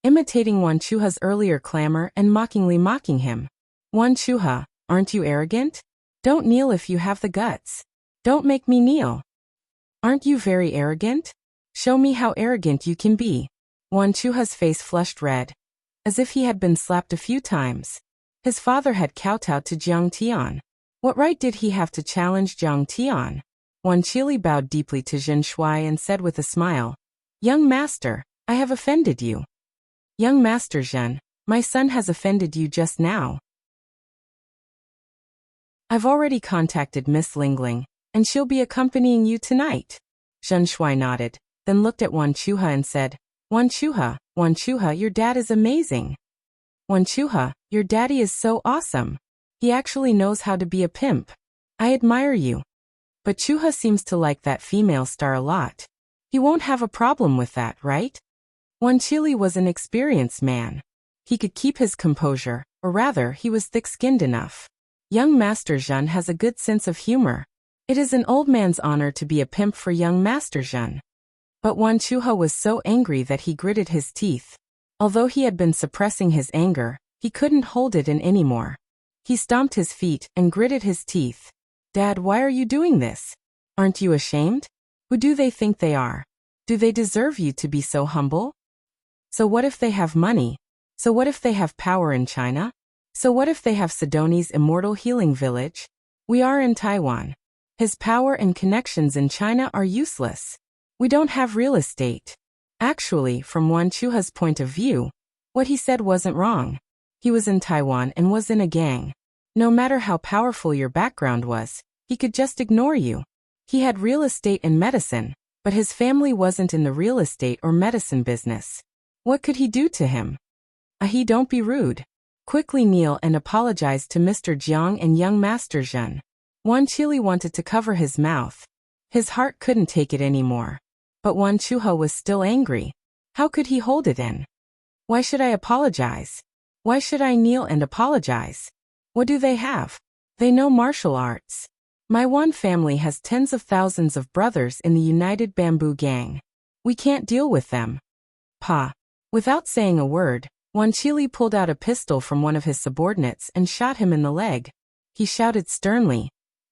imitating Wan Chuha's earlier clamor and mockingly mocking him. "Wan Chuha, aren't you arrogant? Don't kneel if you have the guts. Don't make me kneel. Aren't you very arrogant? Show me how arrogant you can be." Wan Chuha's face flushed red, as if he had been slapped a few times. His father had kowtowed to Jiang Tian. What right did he have to challenge Jiang Tian? Wan Qili bowed deeply to Zhen Shuai and said with a smile, "Young master, I have offended you." "Young master Zhen, my son has offended you just now." "I've already contacted Miss Lingling, and she'll be accompanying you tonight." Zhen Shuai nodded, then looked at Wan Chuha and said, Wan Chuha, your dad is amazing." "Wan Chuha, your daddy is so awesome. He actually knows how to be a pimp. I admire you." But Chuha seems to like that female star a lot. He won't have a problem with that, right? Wan Qili was an experienced man. He could keep his composure, or rather, he was thick-skinned enough. Young Master Zhen has a good sense of humor. It is an old man's honor to be a pimp for young Master Zhen. But Wan Chuha was so angry that he gritted his teeth. Although he had been suppressing his anger, he couldn't hold it in anymore. He stomped his feet and gritted his teeth. "Dad, why are you doing this? Aren't you ashamed? Who do they think they are? Do they deserve you to be so humble? So what if they have money? So what if they have power in China? So what if they have Sidoni's immortal healing village? We are in Taiwan. His power and connections in China are useless. We don't have real estate." Actually, from Wan Chuha's point of view, what he said wasn't wrong. He was in Taiwan and was in a gang. No matter how powerful your background was, he could just ignore you. He had real estate and medicine, but his family wasn't in the real estate or medicine business. What could he do to him? Ahi, don't be rude. Quickly kneel and apologize to Mr. Jiang and young Master Zhen. Wan Qili wanted to cover his mouth. His heart couldn't take it anymore. But Wan Chuha was still angry. How could he hold it in? Why should I apologize? Why should I kneel and apologize? What do they have? They know martial arts. My Wan family has tens of thousands of brothers in the United Bamboo Gang. We can't deal with them. Pa. Without saying a word, Wan Qili pulled out a pistol from one of his subordinates and shot him in the leg. He shouted sternly,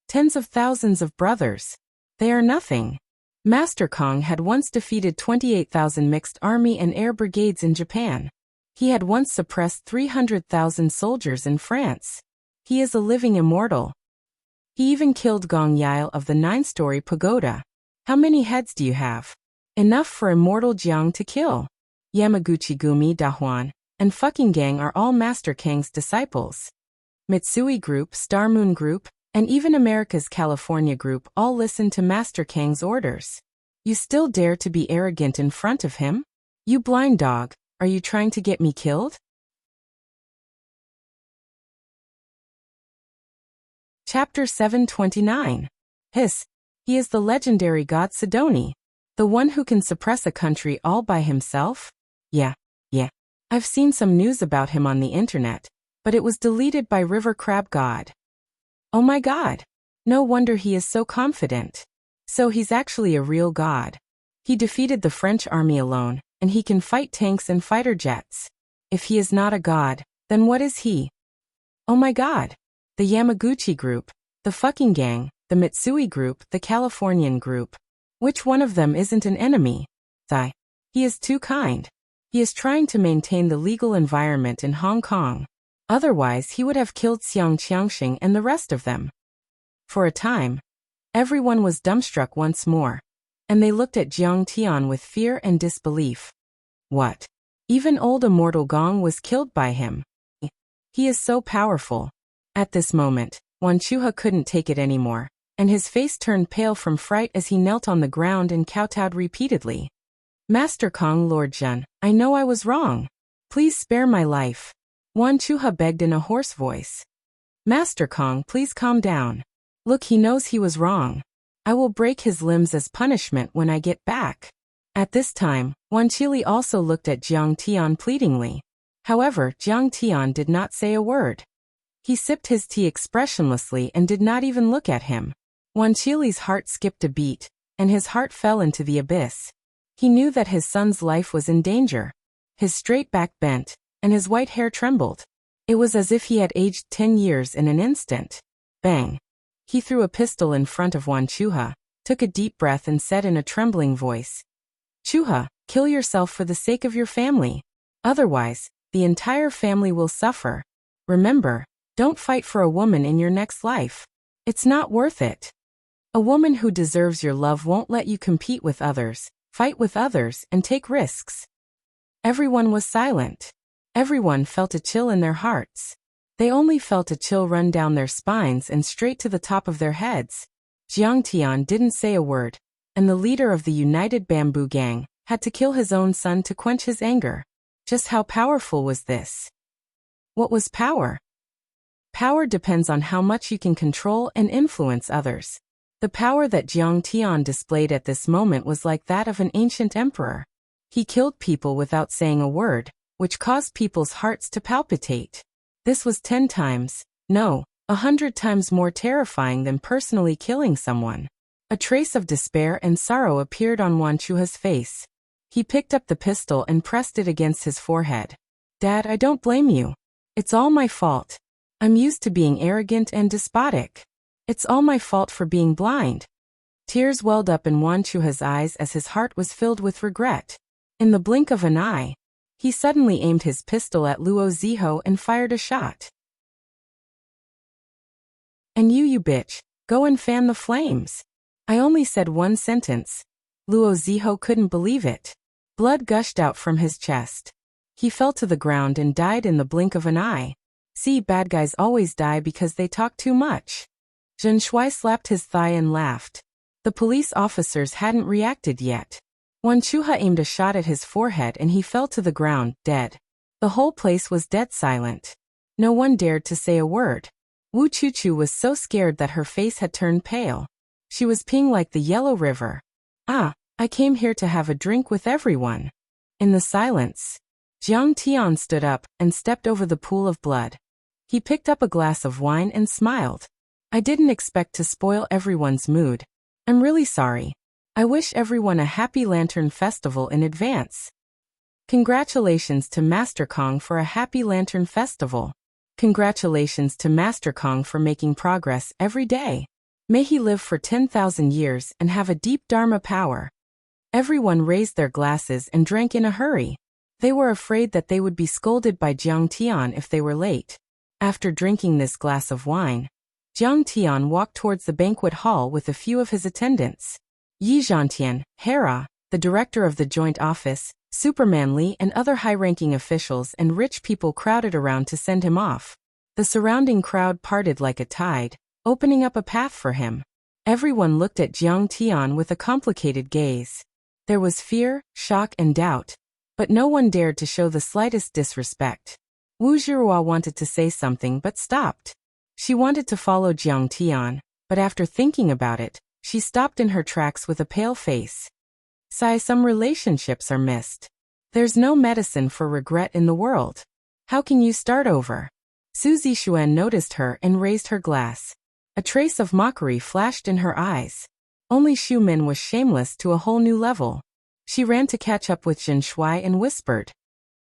"Tens of thousands of brothers. They are nothing." Master Kong had once defeated 28,000 mixed army and air brigades in Japan. He had once suppressed 300,000 soldiers in France. He is a living immortal. He even killed Gong Yile of the 9-story pagoda. How many heads do you have? Enough for immortal Jiang to kill. Yamaguchi Gumi Dahuan and fucking gang are all Master Kang's disciples. Mitsui Group, Star Moon Group, and even America's California Group all listen to Master Kang's orders. You still dare to be arrogant in front of him? You blind dog, are you trying to get me killed? Chapter 729. Hiss. He is the legendary god Sidoni. The one who can suppress a country all by himself? Yeah. I've seen some news about him on the internet, but it was deleted by River Crab God. Oh my god. No wonder he is so confident. So he's actually a real god. He defeated the French army alone, and he can fight tanks and fighter jets. If he is not a god, then what is he? Oh my god. The Yamaguchi Group, the fucking gang, the Mitsui Group, the Californian Group. Which one of them isn't an enemy? He is too kind. He is trying to maintain the legal environment in Hong Kong. Otherwise he would have killed Xiang Qiangxing and the rest of them. For a time, everyone was dumbstruck once more, and they looked at Jiang Tian with fear and disbelief. What? Even old immortal Gong was killed by him. He is so powerful. At this moment, Wan Chuha couldn't take it anymore, and his face turned pale from fright as he knelt on the ground and kowtowed repeatedly. Master Kong, Lord Zhen, I know I was wrong. Please spare my life. Wan Chuha begged in a hoarse voice. Master Kong, please calm down. Look, he knows he was wrong. I will break his limbs as punishment when I get back. At this time, Wan Qili also looked at Jiang Tian pleadingly. However, Jiang Tian did not say a word. He sipped his tea expressionlessly and did not even look at him. Wan Qili's heart skipped a beat, and his heart fell into the abyss. He knew that his son's life was in danger. His straight back bent, and his white hair trembled. It was as if he had aged 10 years in an instant. Bang! He threw a pistol in front of Wan Chuha, took a deep breath and said in a trembling voice, Chuha, kill yourself for the sake of your family. Otherwise, the entire family will suffer. Remember, don't fight for a woman in your next life. It's not worth it. A woman who deserves your love won't let you compete with others, fight with others, and take risks. Everyone was silent. Everyone felt a chill in their hearts. They only felt a chill run down their spines and straight to the top of their heads. Jiang Tian didn't say a word, and the leader of the United Bamboo Gang had to kill his own son to quench his anger. Just how powerful was this? What was power? Power depends on how much you can control and influence others. The power that Jiang Tian displayed at this moment was like that of an ancient emperor. He killed people without saying a word, which caused people's hearts to palpitate. This was 10 times, no, 100 times more terrifying than personally killing someone. A trace of despair and sorrow appeared on Wan Chuha's face. He picked up the pistol and pressed it against his forehead. Dad, I don't blame you. It's all my fault. I'm used to being arrogant and despotic. It's all my fault for being blind. Tears welled up in Wan Chuha's eyes as his heart was filled with regret. In the blink of an eye, he suddenly aimed his pistol at Luo Ziho and fired a shot. And you bitch, go and fan the flames. I only said one sentence. Luo Ziho couldn't believe it. Blood gushed out from his chest. He fell to the ground and died in the blink of an eye. See, bad guys always die because they talk too much. Zhen Shui slapped his thigh and laughed. The police officers hadn't reacted yet. Wan Chuha aimed a shot at his forehead and he fell to the ground, dead. The whole place was dead silent. No one dared to say a word. Wu Chuchu was so scared that her face had turned pale. She was peeing like the Yellow River. "Ah, I came here to have a drink with everyone." In the silence, Jiang Tian stood up and stepped over the pool of blood. He picked up a glass of wine and smiled. "I didn't expect to spoil everyone's mood. I'm really sorry. I wish everyone a happy Lantern Festival in advance." Congratulations to Master Kong for a happy Lantern Festival. Congratulations to Master Kong for making progress every day. May he live for 10,000 years and have a deep Dharma power. Everyone raised their glasses and drank in a hurry. They were afraid that they would be scolded by Jiang Tian if they were late. After drinking this glass of wine, Jiang Tian walked towards the banquet hall with a few of his attendants. Yi Zhantian, Hera, the director of the joint office, Superman Li and other high-ranking officials and rich people crowded around to send him off. The surrounding crowd parted like a tide, opening up a path for him. Everyone looked at Jiang Tian with a complicated gaze. There was fear, shock and doubt, but no one dared to show the slightest disrespect. Wu Zhihua wanted to say something but stopped. She wanted to follow Jiang Tian, but after thinking about it, she stopped in her tracks with a pale face. "Sigh, some relationships are missed. There's no medicine for regret in the world. How can you start over?" Su Zixuan noticed her and raised her glass. A trace of mockery flashed in her eyes. Only Xu Min was shameless to a whole new level. She ran to catch up with Zhen Shuai and whispered,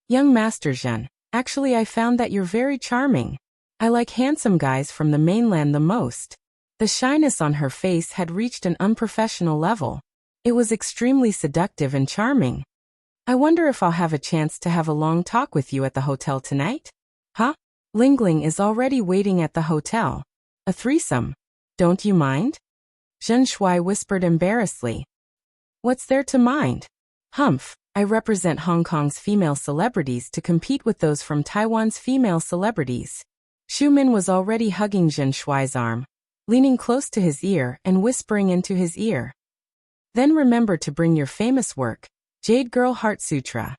"Young Master Zhen, actually I found that you're very charming. I like handsome guys from the mainland the most." The shyness on her face had reached an unprofessional level. It was extremely seductive and charming. "I wonder if I'll have a chance to have a long talk with you at the hotel tonight?" "Huh? Lingling is already waiting at the hotel. A threesome? Don't you mind?" Zhen Shuai whispered embarrassedly. "What's there to mind? Humph, I represent Hong Kong's female celebrities to compete with those from Taiwan's female celebrities." Xu Min was already hugging Zhen Shuai's arm, leaning close to his ear and whispering into his ear. "Then remember to bring your famous work, Jade Girl Heart Sutra.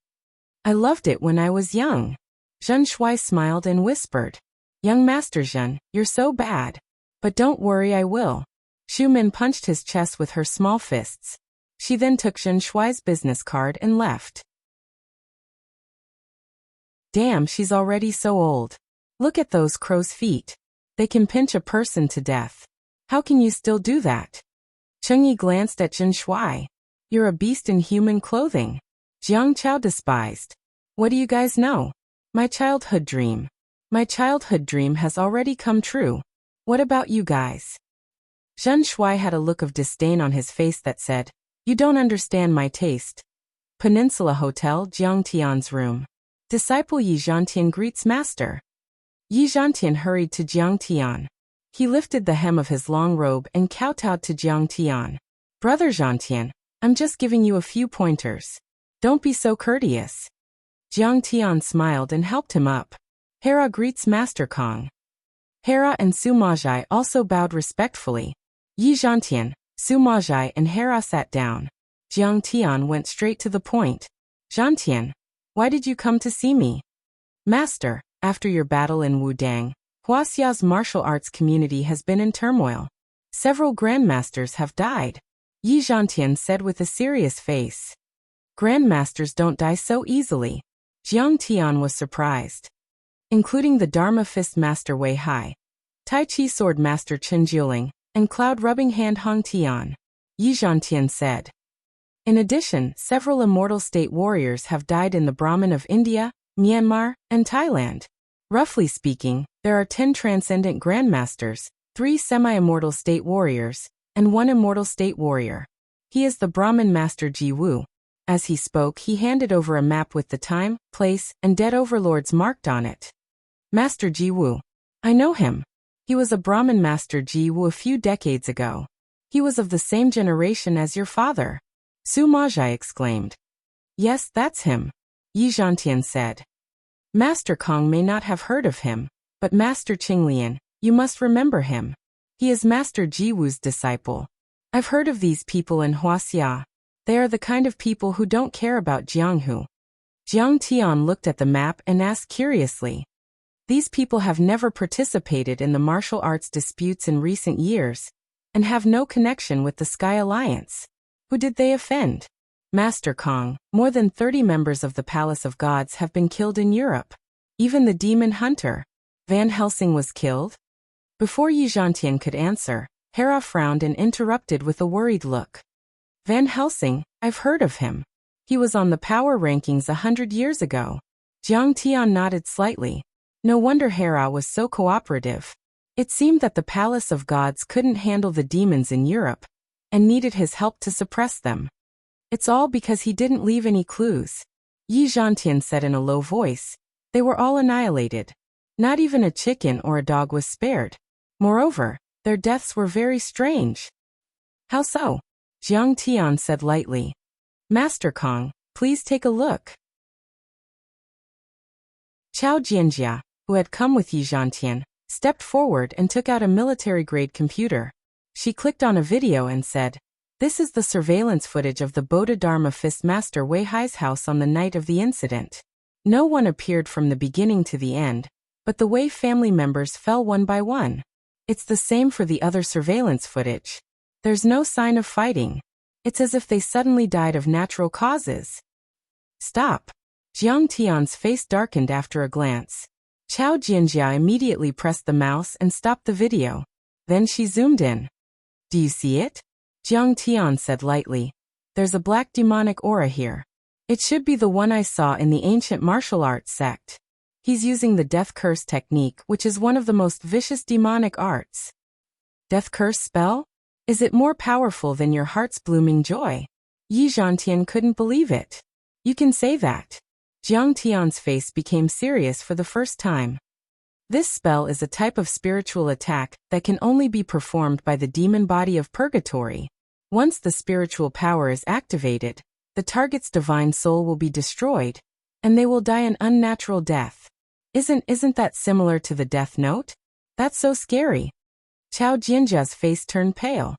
I loved it when I was young." Zhen Shuai smiled and whispered, "Young Master Zhen, you're so bad. But don't worry, I will." Xu Min punched his chest with her small fists. She then took Zhen Shuai's business card and left. "Damn, she's already so old. Look at those crow's feet. They can pinch a person to death. How can you still do that?" Chengyi glanced at Zhen Shuai. "You're a beast in human clothing." Jiang Chao despised. "What do you guys know? My childhood dream. My childhood dream has already come true. What about you guys?" Zhen Shuai had a look of disdain on his face that said, "You don't understand my taste." Peninsula Hotel, Jiang Tian's room. Disciple Yi Zhantian greets master. Yi Zhantian hurried to Jiang Tian. He lifted the hem of his long robe and kowtowed to Jiang Tian. "Brother Zhantian, I'm just giving you a few pointers. Don't be so courteous." Jiang Tian smiled and helped him up. Hera greets Master Kong. Hera and Su Majai also bowed respectfully. Yi Zhantian, Su Majai and Hera sat down. Jiang Tian went straight to the point. "Zhantian, why did you come to see me?" "Master, after your battle in Wudang, Huaxia's martial arts community has been in turmoil. Several grandmasters have died," Yi Zhantian said with a serious face. "Grandmasters don't die so easily." Jiang Tian was surprised. "Including the Dharma Fist Master Wei Hai, Tai Chi Sword Master Chen Jiuling, and Cloud Rubbing Hand Hong Tian," Yi Zhantian said. "In addition, several immortal state warriors have died in the Brahmin of India, Myanmar, and Thailand. Roughly speaking, there are 10 transcendent grandmasters, 3 semi-immortal state warriors, and 1 immortal state warrior. He is the Brahmin Master Ji Wu." As he spoke, he handed over a map with the time, place, and dead overlords marked on it. "Master Ji Wu. I know him. He was a Brahmin Master Ji Wu a few decades ago. He was of the same generation as your father," Su Majai exclaimed. "Yes, that's him," Yi Zhantian said. "Master Kong may not have heard of him, but Master Qinglian, you must remember him. He is Master Ji Wu's disciple. I've heard of these people in Huaxia. They are the kind of people who don't care about Jianghu." Jiang Tian looked at the map and asked curiously, These people have never participated in the martial arts disputes in recent years, and have no connection with the Sky Alliance. Who did they offend? Master Kong, more than 30 members of the Palace of Gods have been killed in Europe. Even the demon hunter, Van Helsing, was killed? Before Yi Zhantian could answer, Hera frowned and interrupted with a worried look. Van Helsing, I've heard of him. He was on the power rankings 100 years ago. Jiang Tian nodded slightly. No wonder Hera was so cooperative. It seemed that the Palace of Gods couldn't handle the demons in Europe, and needed his help to suppress them. It's all because he didn't leave any clues. Yi Zhantian said in a low voice. They were all annihilated. Not even a chicken or a dog was spared. Moreover, their deaths were very strange. How so? Jiang Tian said lightly. Master Kong, please take a look. Chao Jianjia, who had come with Yi Zhantian, stepped forward and took out a military-grade computer. She clicked on a video and said, "This is the surveillance footage of the Bodhidharma Fist Master Wei Hai's house on the night of the incident. No one appeared from the beginning to the end, but the Wei family members fell one by one. It's the same for the other surveillance footage. There's no sign of fighting. It's as if they suddenly died of natural causes." Stop. Jiang Tian's face darkened after a glance. Chao Jianjia immediately pressed the mouse and stopped the video. Then she zoomed in. Do you see it? Jiang Tian said lightly. There's a black demonic aura here. It should be the one I saw in the ancient martial arts sect. He's using the death curse technique, which is one of the most vicious demonic arts. Death curse spell? Is it more powerful than your heart's blooming joy? Yi Zhantian couldn't believe it. You can say that. Jiang Tian's face became serious for the first time. This spell is a type of spiritual attack that can only be performed by the demon body of purgatory. Once the spiritual power is activated, the target's divine soul will be destroyed, and they will die an unnatural death. Isn't that similar to the Death Note? That's so scary. Chao Jianjia's face turned pale.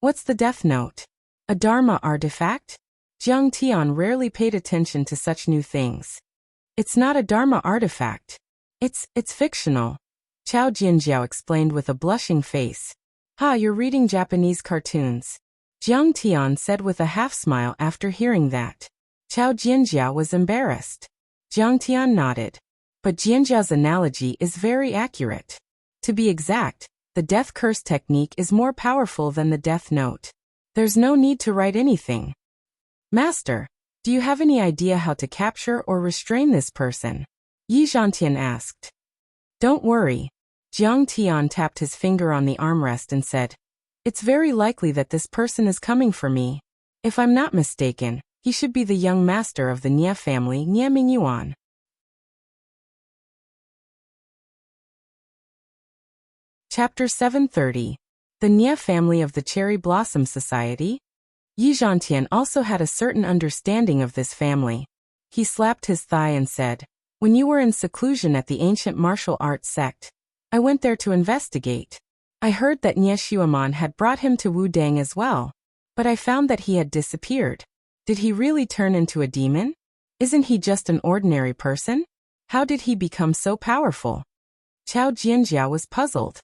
What's the Death Note? A Dharma artifact? Jiang Tian rarely paid attention to such new things. It's not a Dharma artifact. It's fictional. Chao Jianjiao explained with a blushing face. You're reading Japanese cartoons. Jiang Tian said with a half-smile after hearing that. Chao Jianjiao was embarrassed. Jiang Tian nodded. But Jianjia's analogy is very accurate. To be exact, the death curse technique is more powerful than the Death Note. There's no need to write anything. Master, do you have any idea how to capture or restrain this person? Yi Zhantian asked. Don't worry. Jiang Tian tapped his finger on the armrest and said, It's very likely that this person is coming for me. If I'm not mistaken, he should be the young master of the Nie family, Nie Mingyuan. Chapter 730. The Nie family of the Cherry Blossom Society? Yi Zhantian also had a certain understanding of this family. He slapped his thigh and said, When you were in seclusion at the ancient martial arts sect, I went there to investigate. I heard that Nie Xueman had brought him to Wu Dang as well, but I found that he had disappeared. Did he really turn into a demon? Isn't he just an ordinary person? How did he become so powerful? Chao Jianjia was puzzled.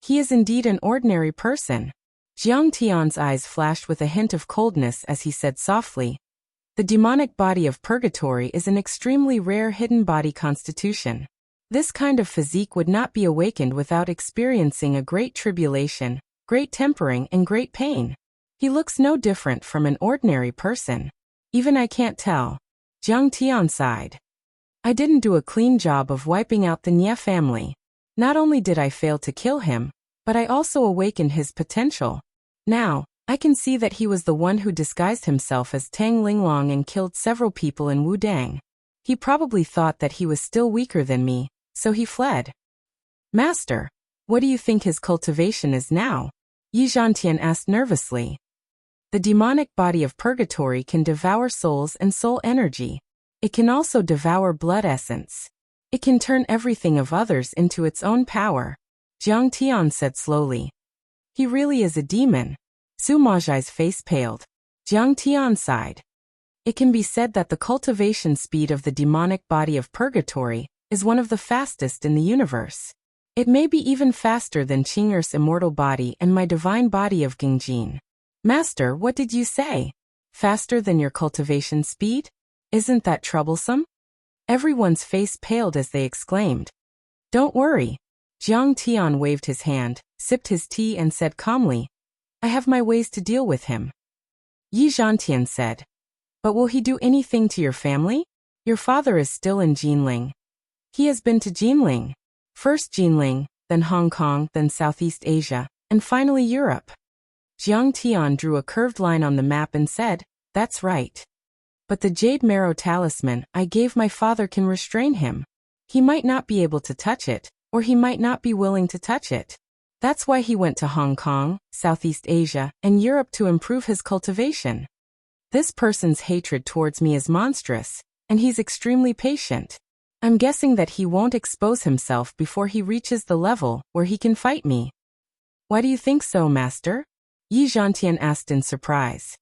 He is indeed an ordinary person. Jiang Tian's eyes flashed with a hint of coldness as he said softly, The demonic body of purgatory is an extremely rare hidden body constitution. This kind of physique would not be awakened without experiencing a great tribulation, great tempering, and great pain. He looks no different from an ordinary person. Even I can't tell. Jiang Tian sighed. I didn't do a clean job of wiping out the Nie family. Not only did I fail to kill him, but I also awakened his potential. Now, I can see that he was the one who disguised himself as Tang Linglong and killed several people in Wu Dang. He probably thought that he was still weaker than me, so he fled. Master, what do you think his cultivation is now? Yi Zhantian asked nervously. The demonic body of purgatory can devour souls and soul energy. It can also devour blood essence. It can turn everything of others into its own power. Jiang Tian said slowly. He really is a demon. Su Majai's face paled. Jiang Tian sighed. It can be said that the cultivation speed of the demonic body of purgatory is one of the fastest in the universe. It may be even faster than Qing'er's immortal body and my divine body of Gengjin. Master, what did you say? Faster than your cultivation speed? Isn't that troublesome? Everyone's face paled as they exclaimed. Don't worry. Jiang Tian waved his hand, sipped his tea and said calmly, I have my ways to deal with him. Yi Zhantian said, but will he do anything to your family? Your father is still in Jinling. He has been to Jinling. First Jinling, then Hong Kong, then Southeast Asia, and finally Europe. Jiang Tian drew a curved line on the map and said, that's right. But the Jade Marrow Talisman I gave my father can restrain him. He might not be able to touch it, or he might not be willing to touch it. That's why he went to Hong Kong, Southeast Asia, and Europe to improve his cultivation. This person's hatred towards me is monstrous, and he's extremely patient. I'm guessing that he won't expose himself before he reaches the level where he can fight me. Why do you think so, Master? Yi Zhantian asked in surprise.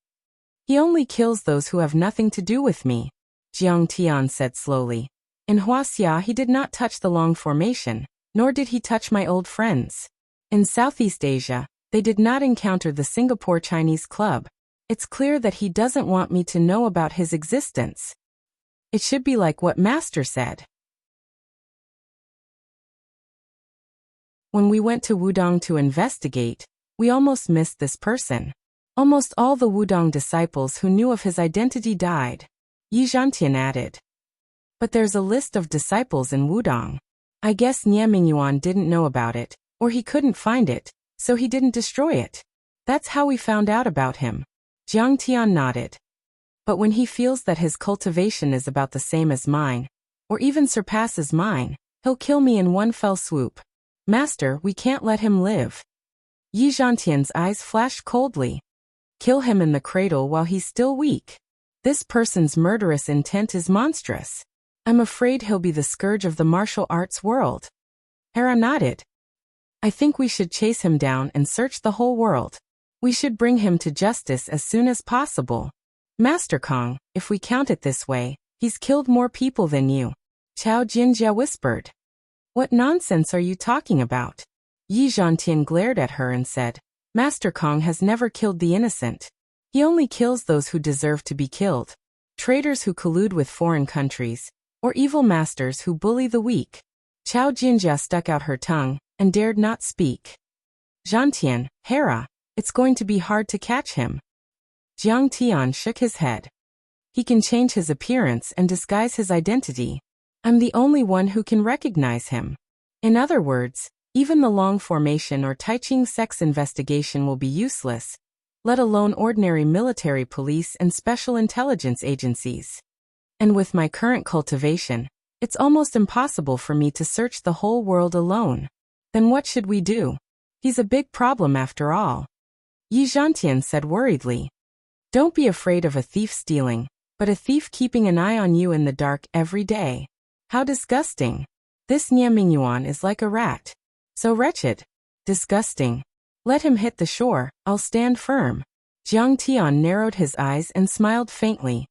He only kills those who have nothing to do with me, Jiang Tian said slowly. In Wuxia he did not touch the Long Formation, nor did he touch my old friends. In Southeast Asia, they did not encounter the Singapore Chinese Club. It's clear that he doesn't want me to know about his existence. It should be like what Master said. When we went to Wudong to investigate, we almost missed this person. Almost all the Wudong disciples who knew of his identity died. Yi Zhantian added. But there's a list of disciples in Wudong. I guess Nie Mingyuan didn't know about it, or he couldn't find it, so he didn't destroy it. That's how we found out about him. Jiang Tian nodded. But when he feels that his cultivation is about the same as mine, or even surpasses mine, he'll kill me in one fell swoop. Master, we can't let him live. Yi Zhantian's eyes flashed coldly. Kill him in the cradle while he's still weak. This person's murderous intent is monstrous. I'm afraid he'll be the scourge of the martial arts world. Hera nodded. I think we should chase him down and search the whole world. We should bring him to justice as soon as possible. Master Kong, if we count it this way, he's killed more people than you. Chao Jinjia whispered. What nonsense are you talking about? Yi Zhantian glared at her and said, Master Kong has never killed the innocent. He only kills those who deserve to be killed. Traitors who collude with foreign countries, or evil masters who bully the weak. Chao Jinjia stuck out her tongue and dared not speak. Zhantian, Hera, it's going to be hard to catch him. Jiang Tian shook his head. He can change his appearance and disguise his identity. I'm the only one who can recognize him. In other words, even the Long Formation or Taiching sex investigation will be useless, let alone ordinary military police and special intelligence agencies. And with my current cultivation, it's almost impossible for me to search the whole world alone. Then what should we do? He's a big problem after all. Yi Zhantian said worriedly. Don't be afraid of a thief stealing, but a thief keeping an eye on you in the dark every day. How disgusting. This Nie Mingyuan is like a rat. So wretched. Disgusting. Let him hit the shore, I'll stand firm. Jiang Tian narrowed his eyes and smiled faintly.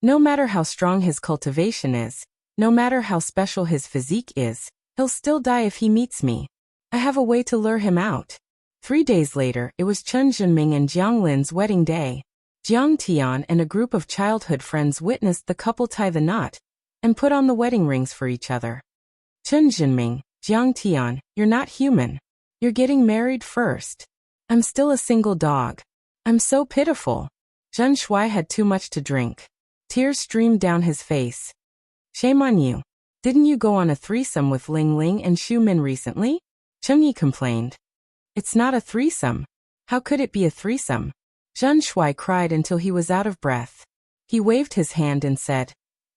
No matter how strong his cultivation is, no matter how special his physique is, he'll still die if he meets me. I have a way to lure him out. 3 days later, it was Chen Zhenming and Jiang Lin's wedding day. Jiang Tian and a group of childhood friends witnessed the couple tie the knot and put on the wedding rings for each other. Chen Zhenming, Jiang Tian, you're not human. You're getting married first. I'm still a single dog. I'm so pitiful. Zhen Shuai had too much to drink. Tears streamed down his face. Shame on you. Didn't you go on a threesome with Ling Ling and Xu Min recently? Cheng Yi complained. It's not a threesome. How could it be a threesome? Zhen Shuai cried until he was out of breath. He waved his hand and said,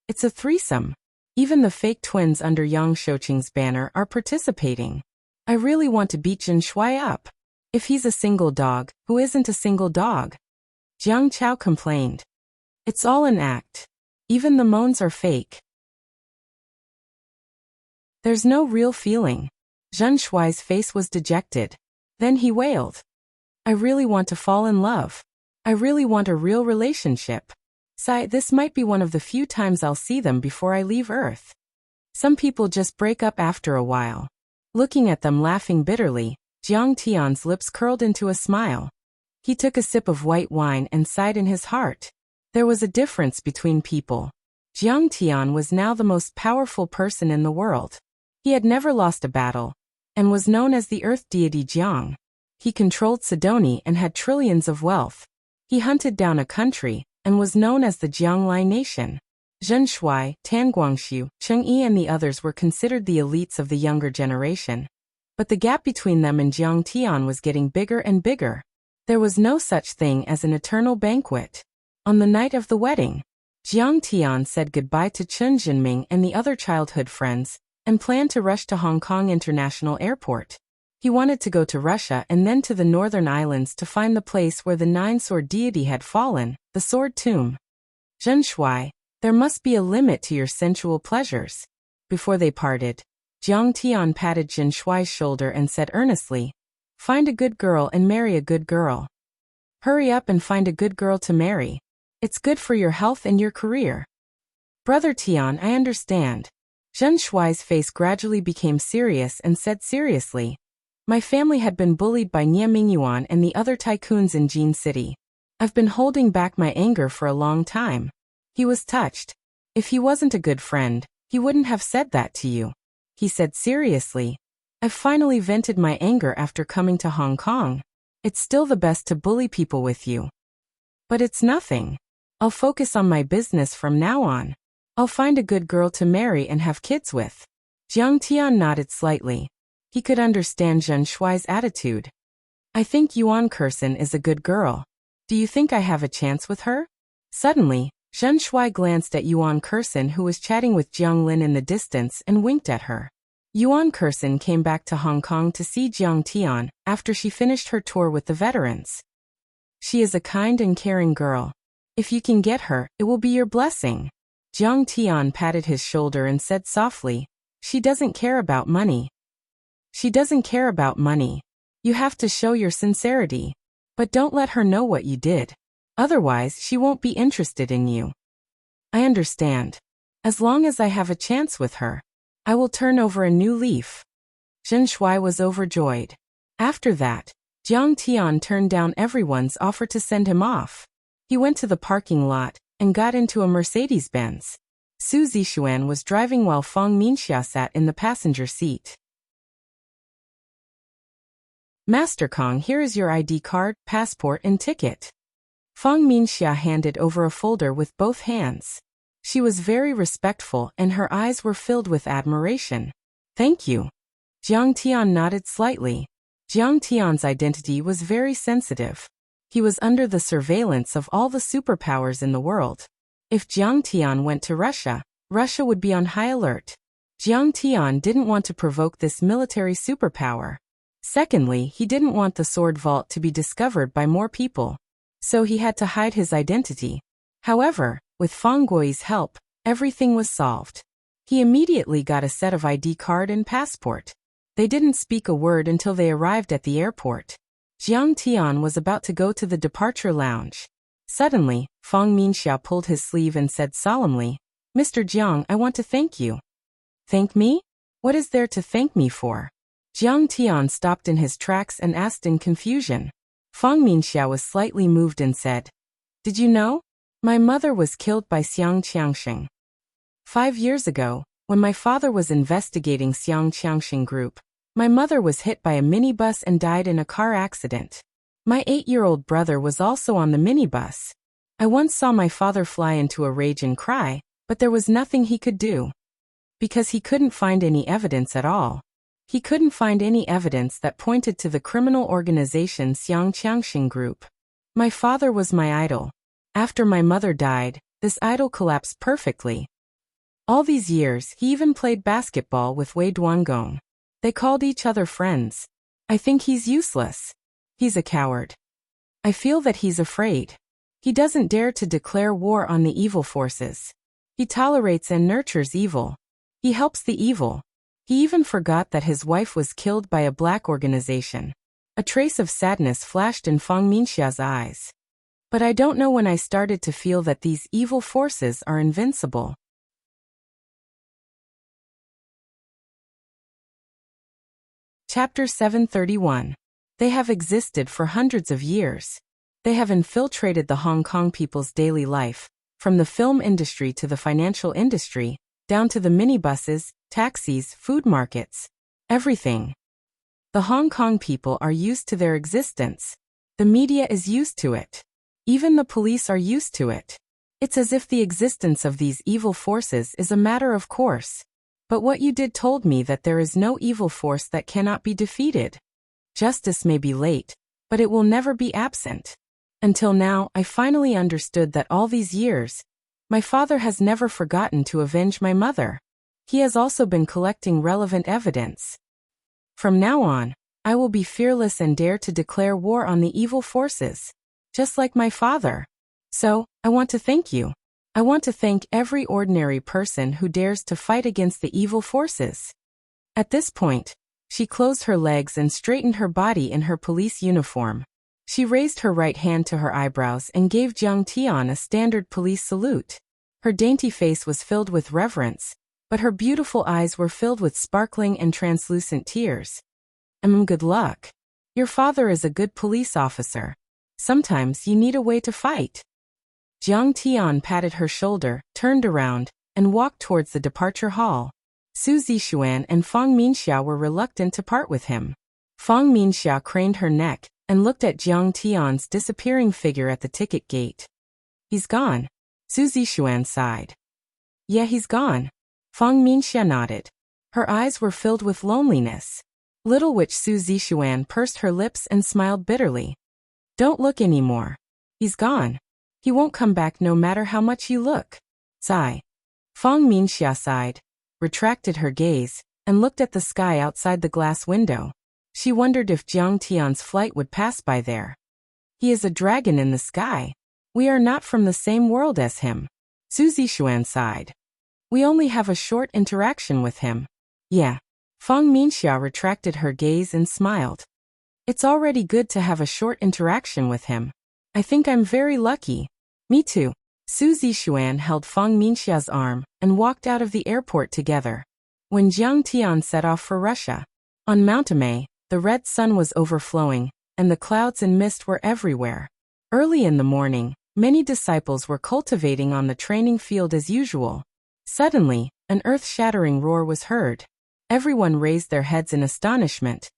It's a threesome. Even the fake twins under Yang Shouqing's banner are participating. I really want to beat Zhen Shuai up. If he's a single dog, who isn't a single dog? Jiang Chao complained. It's all an act. Even the moans are fake. There's no real feeling. Zhen Shuai's face was dejected. Then he wailed. I really want to fall in love. I really want a real relationship. This might be one of the few times I'll see them before I leave Earth. Some people just break up after a while. Looking at them laughing bitterly, Jiang Tian's lips curled into a smile. He took a sip of white wine and sighed in his heart. There was a difference between people. Jiang Tian was now the most powerful person in the world. He had never lost a battle, and was known as the earth deity Jiang. He controlled Sidoni and had trillions of wealth. He hunted down a country, and was known as the Jianglai nation. Zhen Shuai, Tan Guangxiu, Cheng Yi and the others were considered the elites of the younger generation. But the gap between them and Jiang Tian was getting bigger and bigger. There was no such thing as an eternal banquet. On the night of the wedding, Jiang Tian said goodbye to Chen Jinming and the other childhood friends, and planned to rush to Hong Kong International Airport. He wanted to go to Russia and then to the northern islands to find the place where the nine-sword deity had fallen, the sword tomb. Zhen Shuai, there must be a limit to your sensual pleasures. Before they parted, Jiang Tian patted Zhen Shuai's shoulder and said earnestly, find a good girl and marry a good girl. Hurry up and find a good girl to marry. It's good for your health and your career. Brother Tian, I understand. Zhen Shuai's face gradually became serious and said seriously, my family had been bullied by Nie Mingyuan and the other tycoons in Jin City. I've been holding back my anger for a long time. He was touched. If he wasn't a good friend, he wouldn't have said that to you. He said seriously, I've finally vented my anger after coming to Hong Kong. It's still the best to bully people with you. But it's nothing. I'll focus on my business from now on. I'll find a good girl to marry and have kids with. Jiang Tian nodded slightly. He could understand Zhen Shuai's attitude. I think Yuan Kursen is a good girl. Do you think I have a chance with her? Suddenly, Zhen Shuai glanced at Yuan Kursen, who was chatting with Jiang Lin in the distance, and winked at her. Yuan Kursen came back to Hong Kong to see Jiang Tian after she finished her tour with the veterans. She is a kind and caring girl. If you can get her, it will be your blessing. Jiang Tian patted his shoulder and said softly, she doesn't care about money. She doesn't care about money. You have to show your sincerity. But don't let her know what you did. Otherwise, she won't be interested in you. I understand. As long as I have a chance with her, I will turn over a new leaf. Zhen Shuai was overjoyed. After that, Jiang Tian turned down everyone's offer to send him off. He went to the parking lot and got into a Mercedes-Benz. Su Zixuan was driving while Fang Minxia sat in the passenger seat. Master Kong, here is your ID card, passport and ticket. Fang Minxia handed over a folder with both hands. She was very respectful and her eyes were filled with admiration. Thank you. Jiang Tian nodded slightly. Jiang Tian's identity was very sensitive. He was under the surveillance of all the superpowers in the world. If Jiang Tian went to Russia, Russia would be on high alert. Jiang Tian didn't want to provoke this military superpower. Secondly, he didn't want the sword vault to be discovered by more people. So he had to hide his identity. However, with Fang Guoyi's help, everything was solved. He immediately got a set of ID card and passport. They didn't speak a word until they arrived at the airport. Jiang Tian was about to go to the departure lounge. Suddenly, Fang Minxia pulled his sleeve and said solemnly, Mr. Jiang, I want to thank you. Thank me? What is there to thank me for? Jiang Tian stopped in his tracks and asked in confusion. Fang Minxia was slightly moved and said, Did you know? My mother was killed by Xiang Qiangxing. 5 years ago, when my father was investigating Xiang Qiangxing group, my mother was hit by a minibus and died in a car accident. My 8-year-old brother was also on the minibus. I once saw my father fly into a rage and cry, but there was nothing he could do. Because he couldn't find any evidence at all. He couldn't find any evidence that pointed to the criminal organization Xiang Qiangxing Group. My father was my idol. After my mother died, this idol collapsed perfectly. All these years, he even played basketball with Wei Duangong. They called each other friends. I think he's useless. He's a coward. I feel that he's afraid. He doesn't dare to declare war on the evil forces. He tolerates and nurtures evil. He helps the evil. He even forgot that his wife was killed by a black organization. A trace of sadness flashed in Fang Minxia's eyes. But I don't know when I started to feel that these evil forces are invincible. Chapter 731. They have existed for hundreds of years. They have infiltrated the Hong Kong people's daily life, from the film industry to the financial industry, down to the minibuses, taxis, food markets. Everything. The Hong Kong people are used to their existence. The media is used to it. Even the police are used to it. It's as if the existence of these evil forces is a matter of course. But what you did told me that there is no evil force that cannot be defeated. Justice may be late, but it will never be absent. Until now, I finally understood that all these years, my father has never forgotten to avenge my mother. He has also been collecting relevant evidence. From now on, I will be fearless and dare to declare war on the evil forces, just like my father. So, I want to thank you. I want to thank every ordinary person who dares to fight against the evil forces. At this point, she closed her legs and straightened her body in her police uniform. She raised her right hand to her eyebrows and gave Jiang Tian a standard police salute. Her dainty face was filled with reverence, but her beautiful eyes were filled with sparkling and translucent tears. Good luck. Your father is a good police officer. Sometimes you need a way to fight. Jiang Tian patted her shoulder, turned around, and walked towards the departure hall. Su Zixuan and Fang Minxia were reluctant to part with him. Fang Minxia craned her neck and looked at Jiang Tian's disappearing figure at the ticket gate. He's gone. Su Zixuan sighed. Yeah, he's gone. Fang Minxia nodded. Her eyes were filled with loneliness. Little witch Su Zixuan pursed her lips and smiled bitterly. Don't look anymore. He's gone. He won't come back no matter how much you look. Sigh. Fang Minxia sighed, retracted her gaze, and looked at the sky outside the glass window. She wondered if Jiang Tian's flight would pass by there. He is a dragon in the sky. We are not from the same world as him. Su Zixuan sighed. We only have a short interaction with him. Yeah. Fang Minxia retracted her gaze and smiled. It's already good to have a short interaction with him. I think I'm very lucky. Me too. Su Zixuan held Fang Minxia's arm and walked out of the airport together. When Jiang Tian set off for Russia, on Mount Amay, the red sun was overflowing, and the clouds and mist were everywhere. Early in the morning, many disciples were cultivating on the training field as usual. Suddenly, an earth-shattering roar was heard. Everyone raised their heads in astonishment,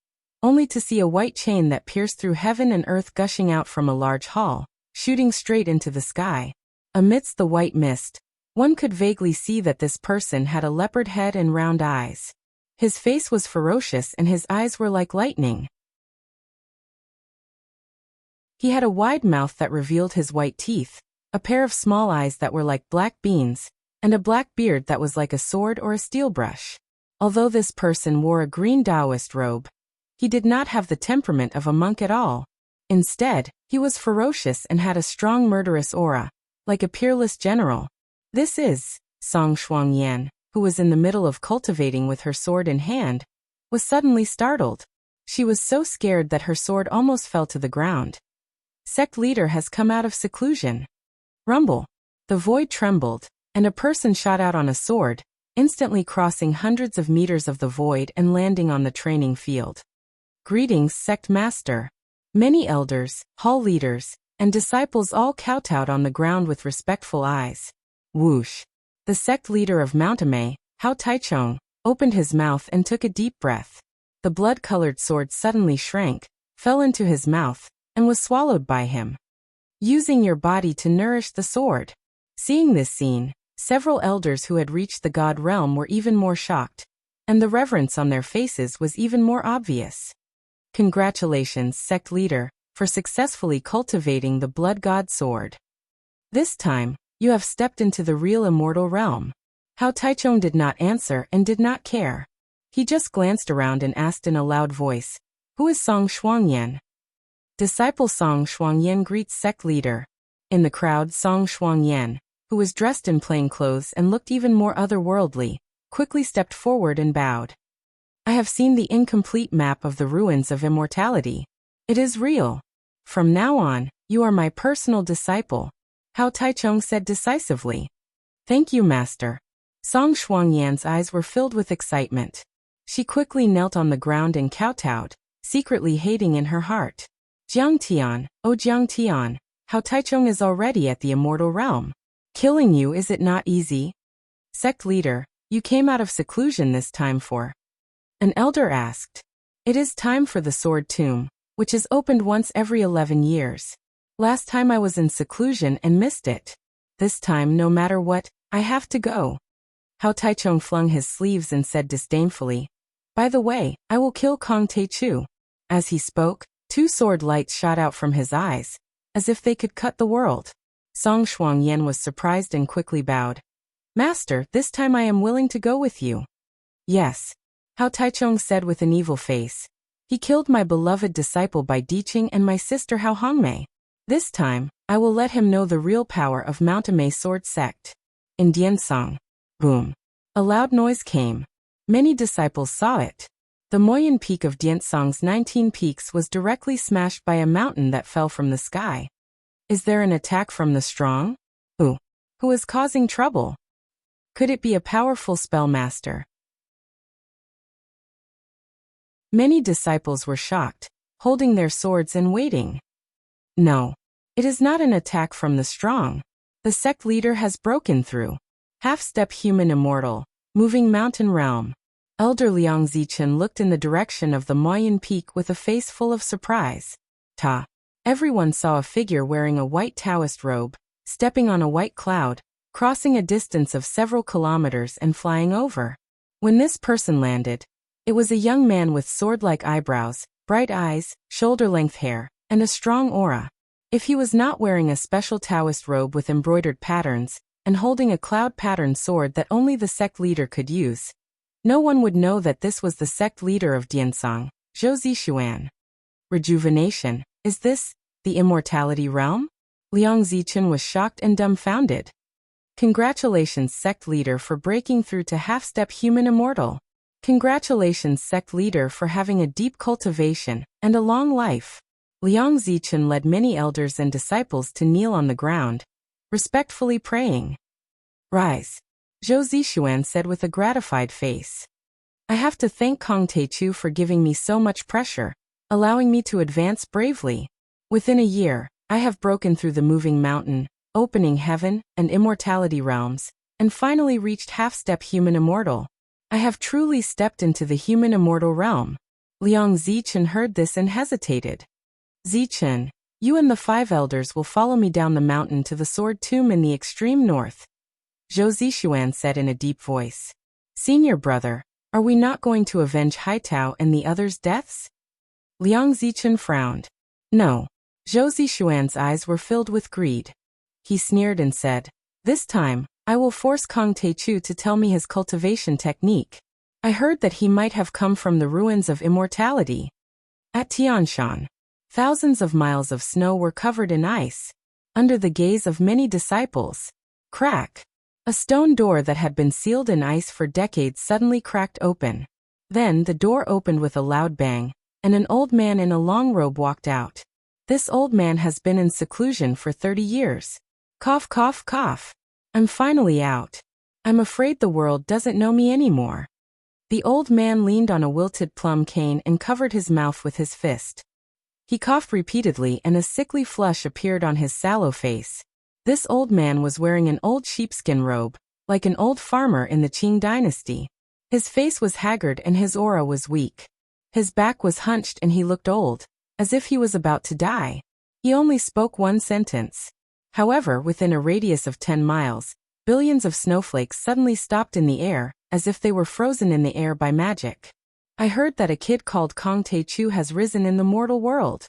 only to see a white chain that pierced through heaven and earth gushing out from a large hall, shooting straight into the sky. Amidst the white mist, one could vaguely see that this person had a leopard head and round eyes. His face was ferocious and his eyes were like lightning. He had a wide mouth that revealed his white teeth, a pair of small eyes that were like black beans, and a black beard that was like a sword or a steel brush. Although this person wore a green Taoist robe, he did not have the temperament of a monk at all. Instead, he was ferocious and had a strong murderous aura, like a peerless general. This is Song Shuangyan, who was in the middle of cultivating with her sword in hand, was suddenly startled. She was so scared that her sword almost fell to the ground. Sect leader has come out of seclusion. Rumble. The void trembled, and a person shot out on a sword, instantly crossing hundreds of meters of the void and landing on the training field. Greetings, Sect Master. Many elders, hall leaders, and disciples all kowtowed on the ground with respectful eyes. Whoosh. The sect leader of Mount Amay, Hao Taichung, opened his mouth and took a deep breath. The blood-colored sword suddenly shrank, fell into his mouth, and was swallowed by him. Using your body to nourish the sword. Seeing this scene, several elders who had reached the god realm were even more shocked, and the reverence on their faces was even more obvious. Congratulations, sect leader, for successfully cultivating the blood god sword. This time, you have stepped into the real immortal realm. Hao Taichung did not answer and did not care. He just glanced around and asked in a loud voice, Who is Song Shuangyan? Disciple Song Shuangyan greets sect leader. In the crowd, Song Shuangyan, who was dressed in plain clothes and looked even more otherworldly, quickly stepped forward and bowed. I have seen the incomplete map of the ruins of immortality. It is real. From now on, you are my personal disciple, Hao Taichung said decisively. Thank you, Master. Song Shuangyan's eyes were filled with excitement. She quickly knelt on the ground and kowtowed, secretly hating in her heart. Jiang Tian, oh Jiang Tian, how Taichung is already at the immortal realm. Killing you, is it not easy? Sect leader, you came out of seclusion this time for? An elder asked. It is time for the sword tomb, which is opened once every 11 years. Last time I was in seclusion and missed it. This time, no matter what, I have to go. Hao Taichung flung his sleeves and said disdainfully, by the way, I will kill Kong Taichu. As he spoke, 2 sword lights shot out from his eyes, as if they could cut the world. Song Shuangyan was surprised and quickly bowed. Master, this time I am willing to go with you. Yes. Hao Taichung said with an evil face. He killed my beloved disciple Bai Diqing and my sister Hao Hongmei. This time, I will let him know the real power of Mount Amei Sword Sect. In Diansong. Boom. A loud noise came. Many disciples saw it. The Moyen Peak of Diansong's 19 peaks was directly smashed by a mountain that fell from the sky. Is there an attack from the strong? Who is causing trouble? Could it be a powerful spell master? Many disciples were shocked, holding their swords and waiting. No. It is not an attack from the strong. The sect leader has broken through. Half-step human immortal, moving mountain realm. Elder Liang Zichen looked in the direction of the Moyen Peak with a face full of surprise. Everyone saw a figure wearing a white Taoist robe, stepping on a white cloud, crossing a distance of several kilometers and flying over. When this person landed, it was a young man with sword-like eyebrows, bright eyes, shoulder-length hair, and a strong aura. If he was not wearing a special Taoist robe with embroidered patterns, and holding a cloud-patterned sword that only the sect leader could use, no one would know that this was the sect leader of Diansong, Zhou Zixuan. Rejuvenation, is this the immortality realm? Liang Zichen was shocked and dumbfounded. Congratulations, sect leader, for breaking through to half-step human immortal. Congratulations, sect leader, for having a deep cultivation and a long life. Liang Zichen led many elders and disciples to kneel on the ground, respectfully praying. Rise. Zhou Zixuan said with a gratified face. I have to thank Kong Taichu for giving me so much pressure, allowing me to advance bravely. Within a year, I have broken through the moving mountain, opening heaven and immortality realms, and finally reached half-step human immortal. I have truly stepped into the human immortal realm. Liang Zichen heard this and hesitated. Zichen, you and the 5 elders will follow me down the mountain to the sword tomb in the extreme north. Zhou Zixuan said in a deep voice. Senior brother, are we not going to avenge Haitao and the others' deaths? Liang Zichen frowned. No. Zhou Zixuan's eyes were filled with greed. He sneered and said, this time, I will force Kong Taichu to tell me his cultivation technique. I heard that he might have come from the ruins of immortality. At Tianshan, thousands of miles of snow were covered in ice. Under the gaze of many disciples. Crack. A stone door that had been sealed in ice for decades suddenly cracked open. Then the door opened with a loud bang, and an old man in a long robe walked out. This old man has been in seclusion for 30 years. Cough, cough, cough. I'm finally out. I'm afraid the world doesn't know me anymore. The old man leaned on a wilted plum cane and covered his mouth with his fist. He coughed repeatedly and a sickly flush appeared on his sallow face. This old man was wearing an old sheepskin robe, like an old farmer in the Qing dynasty. His face was haggard and his aura was weak. His back was hunched and he looked old, as if he was about to die. He only spoke one sentence. However, within a radius of 10 miles, billions of snowflakes suddenly stopped in the air, as if they were frozen in the air by magic. I heard that a kid called Kong Taichu has risen in the mortal world.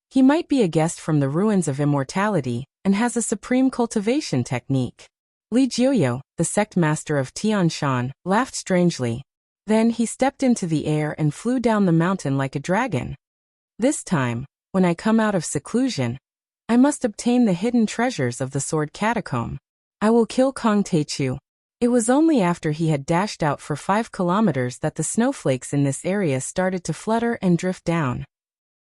He might be a guest from the ruins of immortality, and has a supreme cultivation technique. Li Jiuyo, the sect master of Tianshan, laughed strangely. Then he stepped into the air and flew down the mountain like a dragon. This time, when I come out of seclusion, I must obtain the hidden treasures of the sword catacomb. I will kill Kong Taichu. It was only after he had dashed out for 5 kilometers that the snowflakes in this area started to flutter and drift down.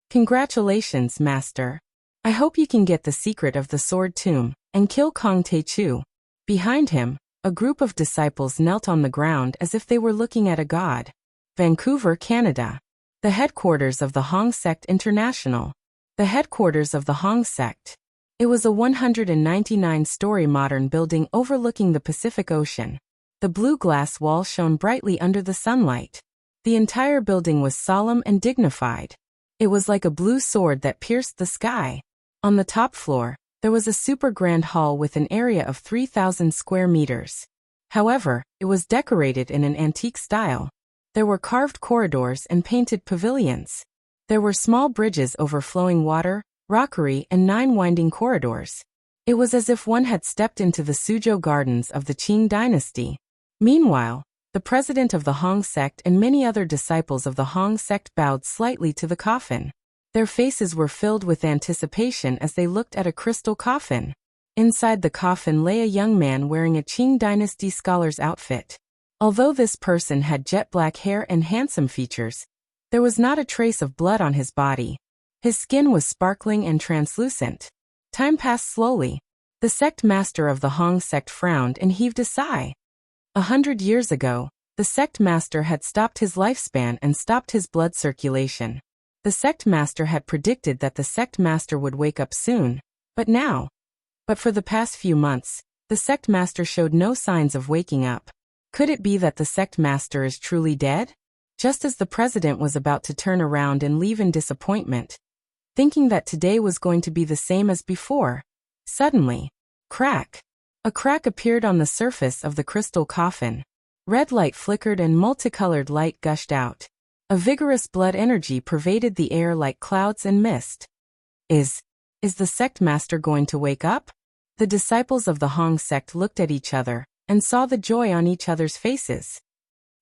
Congratulations, master. I hope you can get the secret of the sword tomb and kill Kong Taichu. Behind him, A group of disciples knelt on the ground as if they were looking at a god. Vancouver, Canada. The headquarters of the Hong Sect International. The headquarters of the Hong Sect. It was a 199-story modern building overlooking the Pacific Ocean. The blue glass wall shone brightly under the sunlight. The entire building was solemn and dignified. It was like a blue sword that pierced the sky. On the top floor, there was a super grand hall with an area of 3,000 square meters. However, it was decorated in an antique style. There were carved corridors and painted pavilions. There were small bridges over flowing water, rockery, and 9 winding corridors. It was as if one had stepped into the Suzhou Gardens of the Qing dynasty. Meanwhile, the president of the Hong Sect and many other disciples of the Hong Sect bowed slightly to the coffin. Their faces were filled with anticipation as they looked at a crystal coffin. Inside the coffin lay a young man wearing a Qing dynasty scholar's outfit. Although this person had jet black hair and handsome features, there was not a trace of blood on his body. His skin was sparkling and translucent. Time passed slowly. The sect master of the Hong Sect frowned and heaved a sigh. 100 years ago, the sect master had stopped his lifespan and stopped his blood circulation. The sect master had predicted that the sect master would wake up soon, but for the past few months, the sect master showed no signs of waking up. Could it be that the sect master is truly dead? Just as the president was about to turn around and leave in disappointment, thinking that today was going to be the same as before, suddenly, crack! A crack appeared on the surface of the crystal coffin. Red light flickered and multicolored light gushed out. A vigorous blood energy pervaded the air like clouds and mist. Is the sect master going to wake up? The disciples of the Hong Sect looked at each other and saw the joy on each other's faces.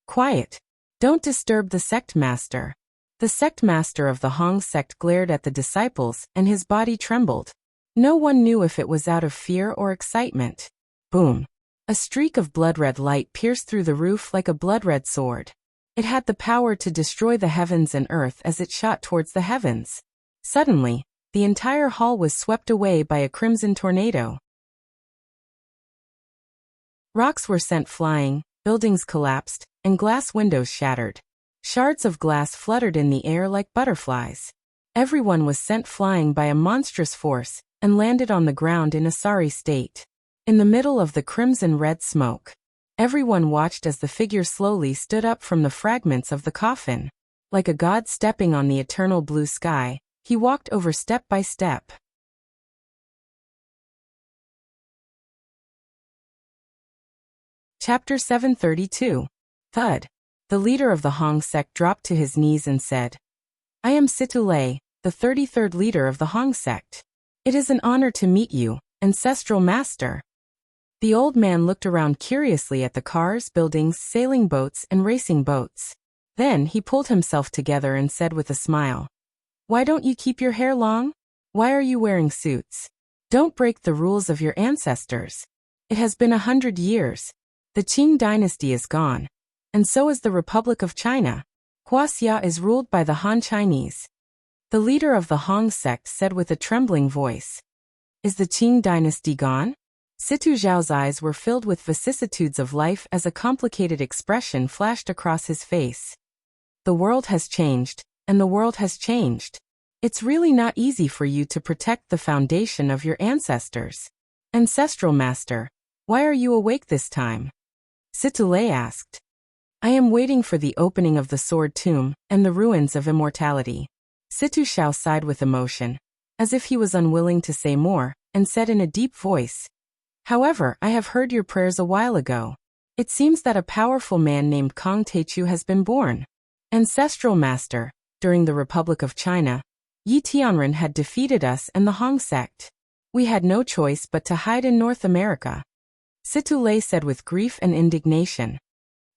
Quiet! Don't disturb the sect master. The sect master of the Hong Sect glared at the disciples and his body trembled. No one knew if it was out of fear or excitement. Boom! A streak of blood-red light pierced through the roof like a blood-red sword. It had the power to destroy the heavens and earth as it shot towards the heavens. Suddenly, the entire hall was swept away by a crimson tornado. Rocks were sent flying, buildings collapsed, and glass windows shattered. Shards of glass fluttered in the air like butterflies. Everyone was sent flying by a monstrous force and landed on the ground in a sorry state. In the middle of the crimson-red smoke, everyone watched as the figure slowly stood up from the fragments of the coffin. Like a god stepping on the eternal blue sky, he walked over step by step. Chapter 732. Thud. The leader of the Hong Sect dropped to his knees and said, "I am Situ Lei, the 33rd leader of the Hong Sect. It is an honor to meet you, ancestral master." The old man looked around curiously at the cars, buildings, sailing boats, and racing boats. Then he pulled himself together and said with a smile, "Why don't you keep your hair long? Why are you wearing suits? Don't break the rules of your ancestors. It has been 100 years. The Qing dynasty is gone, and so is the Republic of China. Wuxia is ruled by the Han Chinese." The leader of the Hong Sect said with a trembling voice, "Is the Qing dynasty gone?" Situ Zhao's eyes were filled with vicissitudes of life as a complicated expression flashed across his face. "The world has changed, and the world has changed. It's really not easy for you to protect the foundation of your ancestors. Ancestral master, why are you awake this time?" Situ Lei asked. "I am waiting for the opening of the sword tomb and the ruins of immortality." Situ Zhao sighed with emotion, as if he was unwilling to say more, and said in a deep voice, "However, I have heard your prayers a while ago. It seems that a powerful man named Kong Teichu has been born. Ancestral master, during the Republic of China, Yi Tianren had defeated us and the Hong Sect. We had no choice but to hide in North America." Situ Lei said with grief and indignation.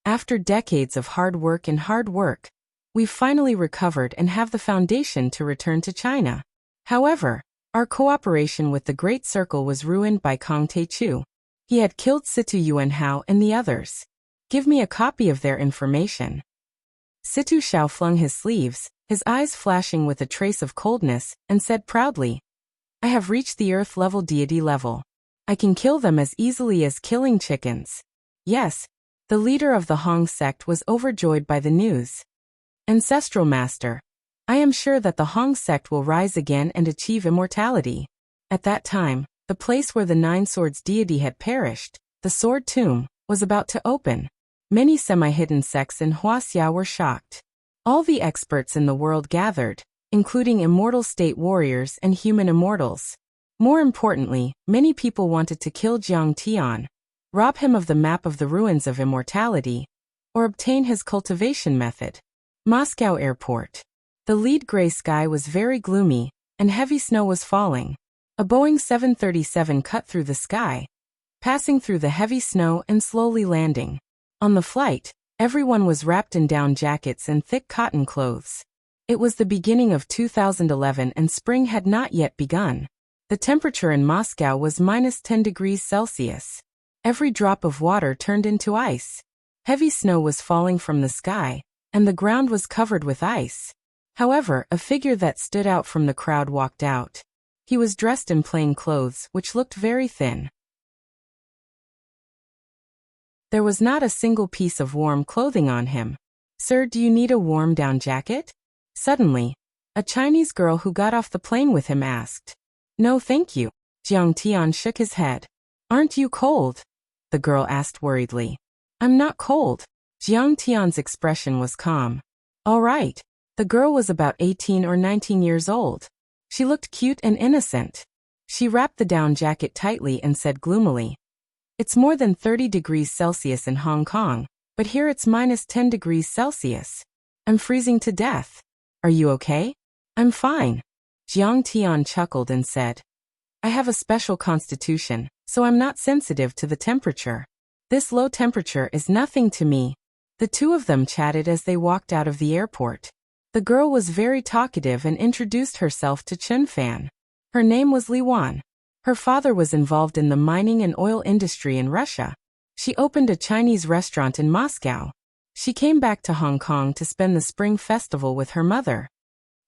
"After decades of hard work, we've finally recovered and have the foundation to return to China. However, our cooperation with the Great Circle was ruined by Kong Teichu. He had killed Situ Yuanhao and the others. Give me a copy of their information." Situ Zhao flung his sleeves, his eyes flashing with a trace of coldness, and said proudly, "I have reached the earth-level deity level. I can kill them as easily as killing chickens. Yes, the leader of the Hong sect was overjoyed by the news. Ancestral Master, I am sure that the Hong sect will rise again and achieve immortality. At that time, the place where the Nine Swords deity had perished, the Sword Tomb, was about to open. Many semi-hidden sects in Wuxia were shocked. All the experts in the world gathered, including immortal state warriors and human immortals. More importantly, many people wanted to kill Jiang Tian, rob him of the map of the ruins of immortality, or obtain his cultivation method. Moscow Airport. The lead gray sky was very gloomy, and heavy snow was falling. A Boeing 737 cut through the sky, passing through the heavy snow and slowly landing. On the flight, everyone was wrapped in down jackets and thick cotton clothes. It was the beginning of 2011 and spring had not yet begun. The temperature in Moscow was -10 degrees Celsius. Every drop of water turned into ice. Heavy snow was falling from the sky, and the ground was covered with ice. However, a figure that stood out from the crowd walked out. He was dressed in plain clothes, which looked very thin. There was not a single piece of warm clothing on him. Sir, do you need a warm down jacket? Suddenly, a Chinese girl who got off the plane with him asked. No, thank you. Jiang Tian shook his head. Aren't you cold? The girl asked worriedly. I'm not cold. Jiang Tian's expression was calm. All right. The girl was about 18 or 19 years old. She looked cute and innocent. She wrapped the down jacket tightly and said gloomily, It's more than 30 degrees Celsius in Hong Kong, but here it's -10 degrees Celsius. I'm freezing to death. Are you okay? I'm fine. Jiang Tian chuckled and said, I have a special constitution, so I'm not sensitive to the temperature. This low temperature is nothing to me. The two of them chatted as they walked out of the airport. The girl was very talkative and introduced herself to Chen Fan. Her name was Li Wan. Her father was involved in the mining and oil industry in Russia. She opened a Chinese restaurant in Moscow. She came back to Hong Kong to spend the Spring Festival with her mother.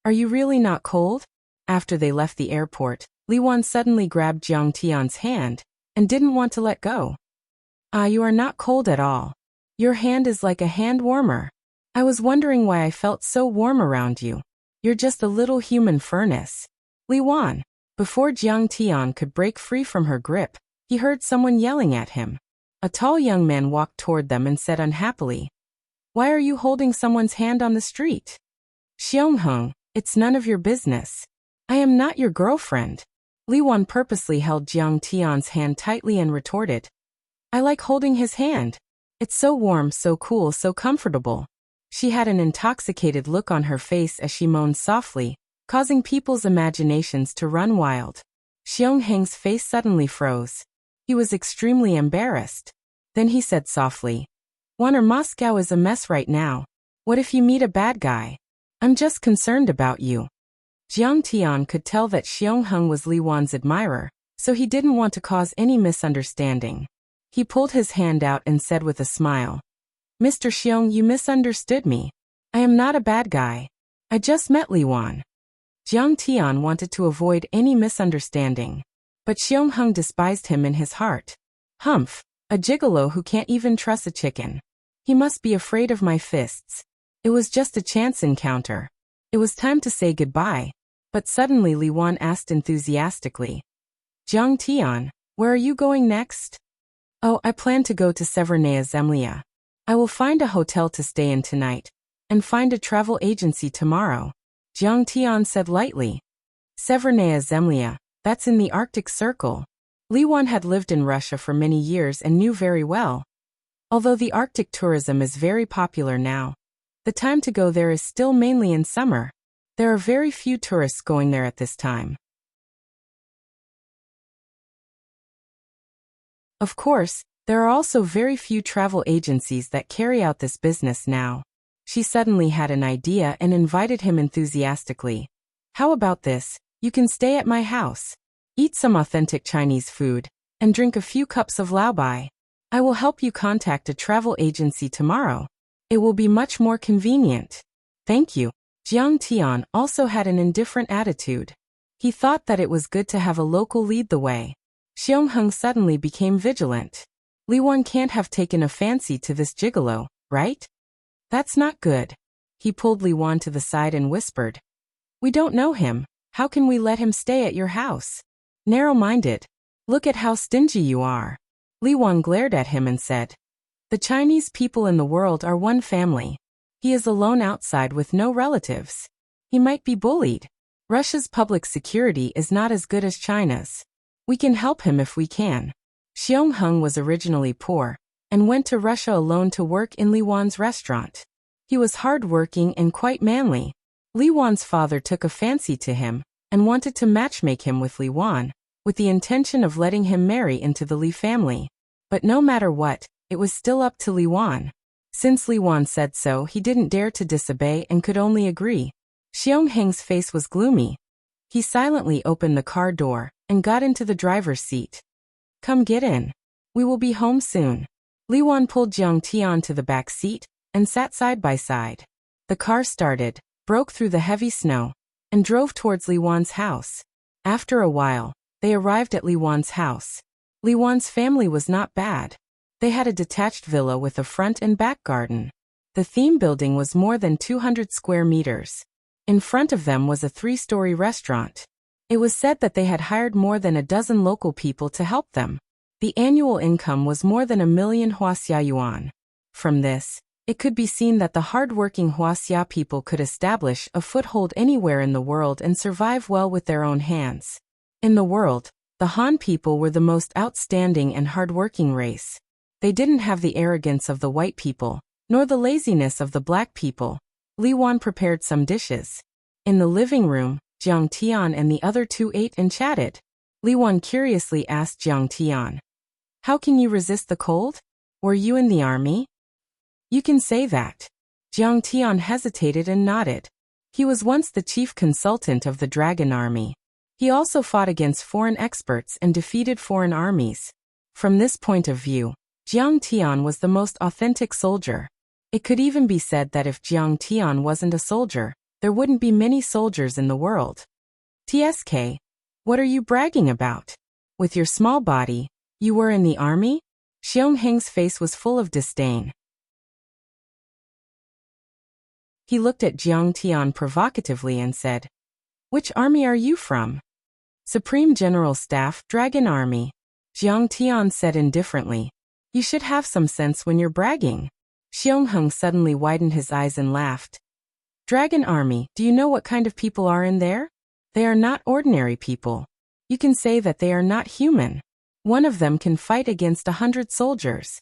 Are you really not cold? After they left the airport, Li Wan suddenly grabbed Jiang Tian's hand and didn't want to let go. You are not cold at all. Your hand is like a hand warmer. I was wondering why I felt so warm around you. You're just a little human furnace. Li Wan. Before Jiang Tian could break free from her grip, he heard someone yelling at him. A tall young man walked toward them and said unhappily, Why are you holding someone's hand on the street? Xiong, it's none of your business. I am not your girlfriend. Li Wan purposely held Jiang Tian's hand tightly and retorted, I like holding his hand. It's so warm, so cool, so comfortable. She had an intoxicated look on her face as she moaned softly, causing people's imaginations to run wild. Xiong face suddenly froze. He was extremely embarrassed. Then he said softly, Wanner, Moscow is a mess right now. What if you meet a bad guy? I'm just concerned about you. Jiang Tian could tell that Xiong was Li Wan's admirer, so he didn't want to cause any misunderstanding. He pulled his hand out and said with a smile, Mr. Xiong, you misunderstood me. I am not a bad guy. I just met Li Wan. Jiang Tian wanted to avoid any misunderstanding, but Xiong despised him in his heart. Humph, a gigolo who can't even trust a chicken. He must be afraid of my fists. It was just a chance encounter. It was time to say goodbye, but suddenly Li Wan asked enthusiastically, Jiang Tian, where are you going next? Oh, I plan to go to Severnaya Zemlya. I will find a hotel to stay in tonight, and find a travel agency tomorrow. Jiang Tian said lightly. Severnaya Zemlya, that's in the Arctic Circle. Li Wan had lived in Russia for many years and knew very well. Although the Arctic tourism is very popular now, the time to go there is still mainly in summer. There are very few tourists going there at this time. Of course, there are also very few travel agencies that carry out this business now. She suddenly had an idea and invited him enthusiastically. How about this? You can stay at my house, eat some authentic Chinese food, and drink a few cups of laobai. I will help you contact a travel agency tomorrow. It will be much more convenient. Thank you. Jiang Tian also had an indifferent attitude. He thought that it was good to have a local lead the way. Xiong suddenly became vigilant. Li Wan can't have taken a fancy to this gigolo, right? That's not good. He pulled Li Wan to the side and whispered. We don't know him. How can we let him stay at your house? Narrow-minded. Look at how stingy you are. Li Wan glared at him and said. The Chinese people in the world are one family. He is alone outside with no relatives. He might be bullied. Russia's public security is not as good as China's. We can help him if we can. Xiong Heng was originally poor and went to Russia alone to work in Li Wan's restaurant. He was hard-working and quite manly. Li Wan's father took a fancy to him and wanted to matchmake him with Li Wan, with the intention of letting him marry into the Li family. But no matter what, it was still up to Li Wan. Since Li Wan said so, he didn't dare to disobey and could only agree. Xiong Heng's face was gloomy. He silently opened the car door and got into the driver's seat. Come get in. We will be home soon. Li Wan pulled Jiang Tian to the back seat and sat side by side. The car started, broke through the heavy snow, and drove towards Li Wan's house. After a while, they arrived at Li Wan's house. Li Wan's family was not bad. They had a detached villa with a front and back garden. The theme building was more than 200 square meters. In front of them was a 3-story restaurant. It was said that they had hired more than a dozen local people to help them. The annual income was more than 1 million Wuxia yuan. From this, it could be seen that the hard-working Wuxia people could establish a foothold anywhere in the world and survive well with their own hands. In the world, the Han people were the most outstanding and hard-working race. They didn't have the arrogance of the white people, nor the laziness of the black people. Li Wan prepared some dishes. In the living room, Jiang Tian and the other two ate and chatted. Li Wan curiously asked Jiang Tian, How can you resist the cold? Were you in the army? You can say that. Jiang Tian hesitated and nodded. He was once the chief consultant of the Dragon Army. He also fought against foreign experts and defeated foreign armies. From this point of view, Jiang Tian was the most authentic soldier. It could even be said that if Jiang Tian wasn't a soldier, there wouldn't be many soldiers in the world. TSK, what are you bragging about? With your small body, you were in the army? Xiong Heng's face was full of disdain. He looked at Jiang Tian provocatively and said, Which army are you from? Supreme General Staff, Dragon Army. Jiang Tian said indifferently, You should have some sense when you're bragging. Xiong Heng suddenly widened his eyes and laughed. Dragon Army, do you know what kind of people are in there? They are not ordinary people. You can say that they are not human. One of them can fight against 100 soldiers.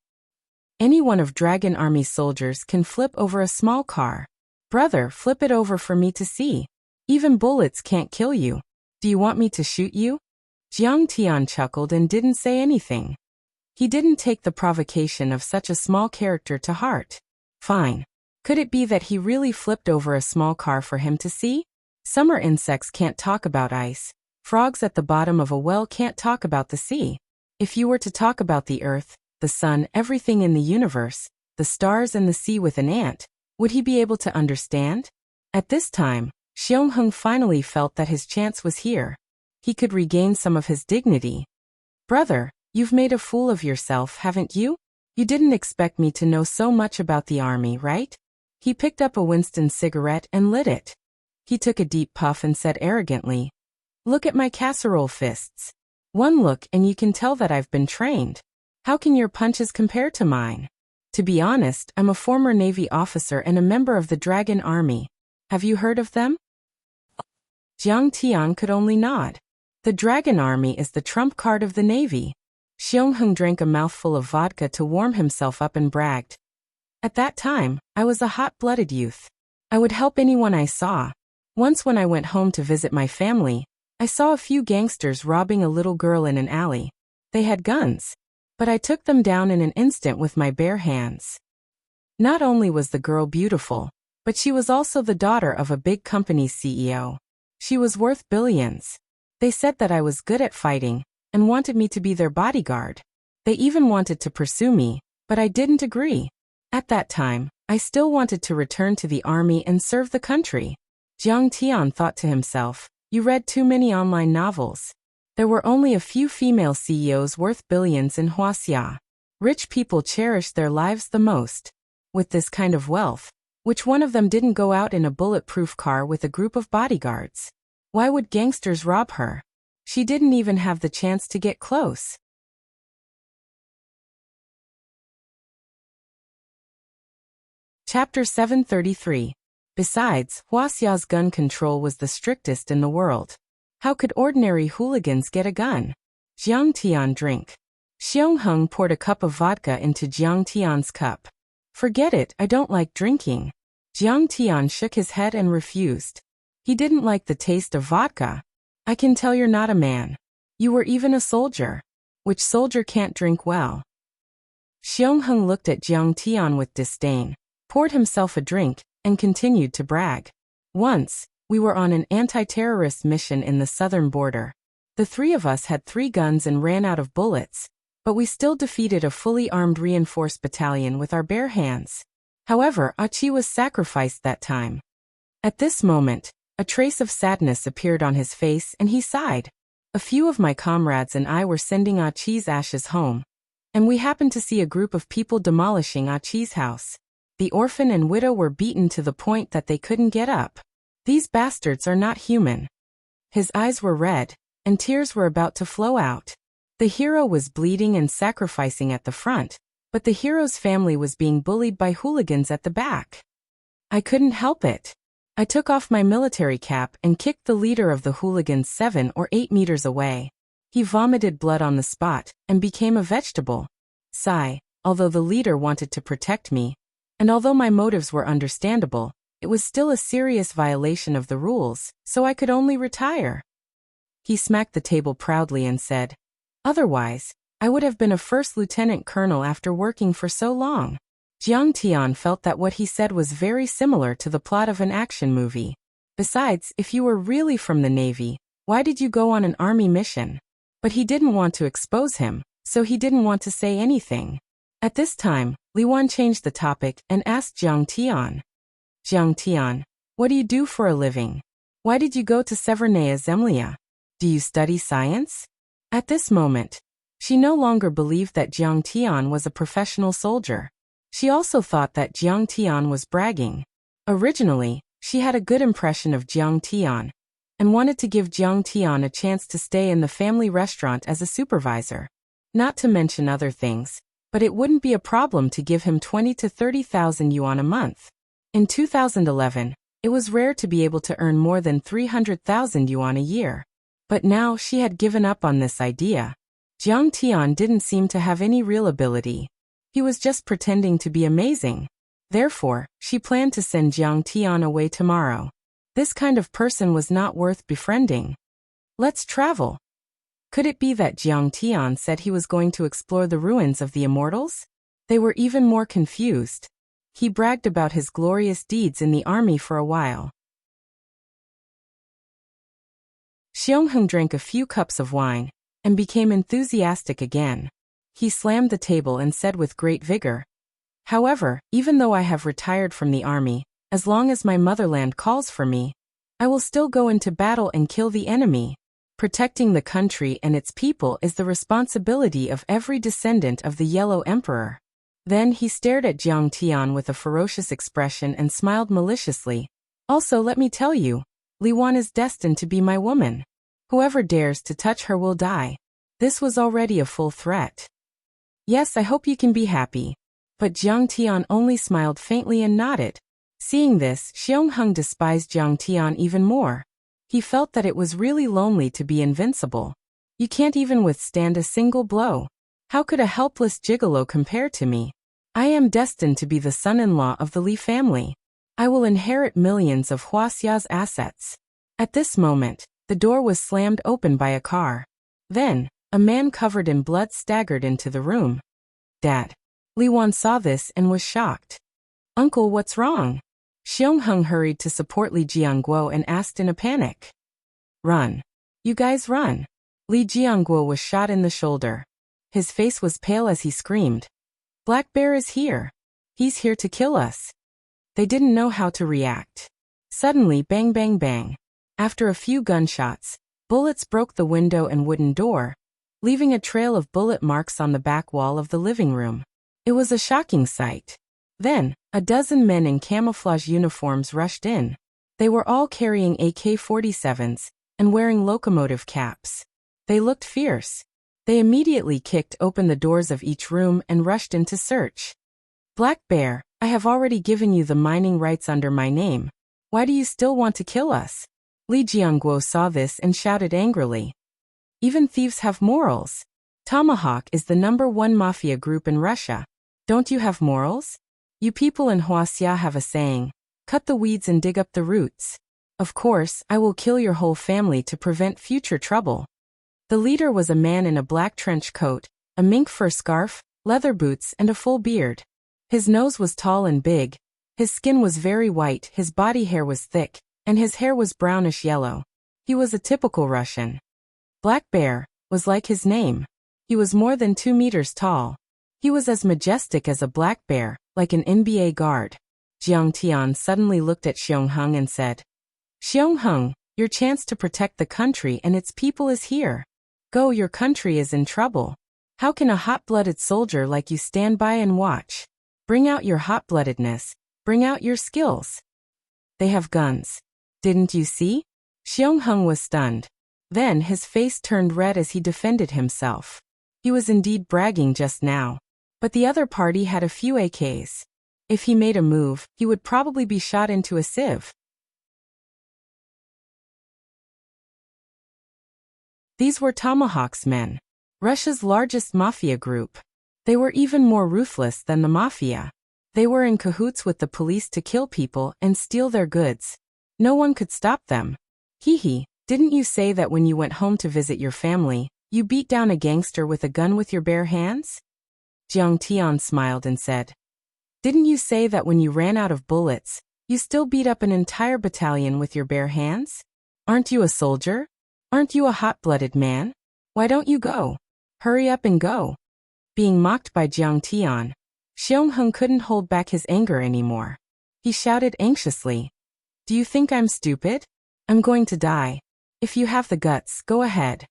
Any one of Dragon Army's soldiers can flip over a small car. Brother, flip it over for me to see. Even bullets can't kill you. Do you want me to shoot you? Jiang Tian chuckled and didn't say anything. He didn't take the provocation of such a small character to heart. Fine. Could it be that he really flipped over a small car for him to see? Summer insects can't talk about ice. Frogs at the bottom of a well can't talk about the sea. If you were to talk about the earth, the sun, everything in the universe, the stars and the sea with an ant, would he be able to understand? At this time, Xiong Heng finally felt that his chance was here. He could regain some of his dignity. Brother, you've made a fool of yourself, haven't you? You didn't expect me to know so much about the army, right? He picked up a Winston cigarette and lit it. He took a deep puff and said arrogantly, Look at my casserole fists. One look and you can tell that I've been trained. How can your punches compare to mine? To be honest, I'm a former Navy officer and a member of the Dragon Army. Have you heard of them? Jiang Tian could only nod. The Dragon Army is the trump card of the Navy. Xiong Heng drank a mouthful of vodka to warm himself up and bragged. At that time, I was a hot-blooded youth. I would help anyone I saw. Once when I went home to visit my family, I saw a few gangsters robbing a little girl in an alley. They had guns. But I took them down in an instant with my bare hands. Not only was the girl beautiful, but she was also the daughter of a big company's CEO. She was worth billions. They said that I was good at fighting and wanted me to be their bodyguard. They even wanted to pursue me, but I didn't agree. At that time, I still wanted to return to the army and serve the country. Jiang Tian thought to himself, You read too many online novels. There were only a few female CEOs worth billions in Wuxia. Rich people cherish their lives the most. With this kind of wealth, which one of them didn't go out in a bulletproof car with a group of bodyguards? Why would gangsters rob her? She didn't even have the chance to get close. Chapter 733. Besides, Wuxia's gun control was the strictest in the world. How could ordinary hooligans get a gun? Jiang Tian drink. Xiangheng poured a cup of vodka into Jiang Tian's cup. Forget it, I don't like drinking. Jiang Tian shook his head and refused. He didn't like the taste of vodka. I can tell you're not a man. You were even a soldier. Which soldier can't drink well? Xiangheng looked at Jiang Tian with disdain, poured himself a drink, and continued to brag. Once, we were on an anti-terrorist mission in the southern border. The three of us had 3 guns and ran out of bullets, but we still defeated a fully armed reinforced battalion with our bare hands. However, Achi was sacrificed that time. At this moment, a trace of sadness appeared on his face and he sighed. A few of my comrades and I were sending Achi's ashes home, and we happened to see a group of people demolishing Achi's house. The orphan and widow were beaten to the point that they couldn't get up. These bastards are not human. His eyes were red, and tears were about to flow out. The hero was bleeding and sacrificing at the front, but the hero's family was being bullied by hooligans at the back. I couldn't help it. I took off my military cap and kicked the leader of the hooligans 7 or 8 meters away. He vomited blood on the spot and became a vegetable. Sigh, although the leader wanted to protect me, and although my motives were understandable, it was still a serious violation of the rules, so I could only retire. He smacked the table proudly and said, "Otherwise, I would have been a first lieutenant colonel after working for so long." Jiang Tian felt that what he said was very similar to the plot of an action movie. Besides, if you were really from the Navy, why did you go on an army mission? But he didn't want to expose him, so he didn't want to say anything. At this time, Li Wan changed the topic and asked Jiang Tian. "Jiang Tian, what do you do for a living? Why did you go to Severnaya Zemlya? Do you study science?" At this moment, she no longer believed that Jiang Tian was a professional soldier. She also thought that Jiang Tian was bragging. Originally, she had a good impression of Jiang Tian, and wanted to give Jiang Tian a chance to stay in the family restaurant as a supervisor. Not to mention other things, but it wouldn't be a problem to give him 20 to 30,000 yuan a month. In 2011, it was rare to be able to earn more than 300,000 yuan a year. But now she had given up on this idea. Jiang Tian didn't seem to have any real ability. He was just pretending to be amazing. Therefore, she planned to send Jiang Tian away tomorrow. This kind of person was not worth befriending. "Let's travel." Could it be that Jiang Tian said he was going to explore the ruins of the immortals? They were even more confused. He bragged about his glorious deeds in the army for a while. Xiangheng drank a few cups of wine and became enthusiastic again. He slammed the table and said with great vigor, "However, even though I have retired from the army, as long as my motherland calls for me, I will still go into battle and kill the enemy. Protecting the country and its people is the responsibility of every descendant of the Yellow Emperor." Then he stared at Jiang Tian with a ferocious expression and smiled maliciously. "Also, let me tell you, Li Wan is destined to be my woman. Whoever dares to touch her will die." This was already a full threat. "Yes, I hope you can be happy." But Jiang Tian only smiled faintly and nodded. Seeing this, Xiangheng despised Jiang Tian even more. He felt that it was really lonely to be invincible. You can't even withstand a single blow. How could a helpless gigolo compare to me? I am destined to be the son-in-law of the Li family. I will inherit millions of Wuxia's assets. At this moment, the door was slammed open by a car. Then, a man covered in blood staggered into the room. "Dad." Li Wan saw this and was shocked. "Uncle, what's wrong?" Xiangheng hurried to support Li Jiangguo and asked in a panic. "Run. You guys run." Li Jiangguo was shot in the shoulder. His face was pale as he screamed, "Black Bear is here. He's here to kill us." They didn't know how to react. Suddenly, bang bang bang. After a few gunshots, bullets broke the window and wooden door. leaving a trail of bullet marks on the back wall of the living room. It was a shocking sight. Then, a dozen men in camouflage uniforms rushed in. They were all carrying AK-47s and wearing locomotive caps. They looked fierce. They immediately kicked open the doors of each room and rushed in to search. Black Bear, I have already given you the mining rights under my name. Why do you still want to kill us? Li Jianguo saw this and shouted angrily. Even thieves have morals. Tomahawk is the #1 mafia group in Russia. Don't you have morals? You people in Wuxia have a saying, cut the weeds and dig up the roots. Of course, I will kill your whole family to prevent future trouble. The leader was a man in a black trench coat, a mink fur scarf, leather boots and a full beard. His nose was tall and big, his skin was very white, his body hair was thick, and his hair was brownish yellow. He was a typical Russian. Black Bear was like his name. He was more than 2 meters tall. He was as majestic as a black bear, like an NBA guard. Jiang Tian suddenly looked at Xiong and said, Xiong, your chance to protect the country and its people is here. Go, your country is in trouble. How can a hot-blooded soldier like you stand by and watch? Bring out your hot-bloodedness. Bring out your skills. They have guns. Didn't you see? Xiong was stunned. Then his face turned red as he defended himself. He was indeed bragging just now. But the other party had a few AKs. If he made a move, he would probably be shot into a sieve. These were Tomahawk's men, Russia's largest mafia group. They were even more ruthless than the mafia. They were in cahoots with the police to kill people and steal their goods. No one could stop them. Hee, didn't you say that when you went home to visit your family, you beat down a gangster with a gun with your bare hands? Jiang Tian smiled and said, Didn't you say that when you ran out of bullets, you still beat up an entire battalion with your bare hands? Aren't you a soldier? Aren't you a hot-blooded man? Why don't you go? Hurry up and go. Being mocked by Jiang Tian, Xiong couldn't hold back his anger anymore. He shouted anxiously, Do you think I'm stupid? I'm going to die. If you have the guts, go ahead.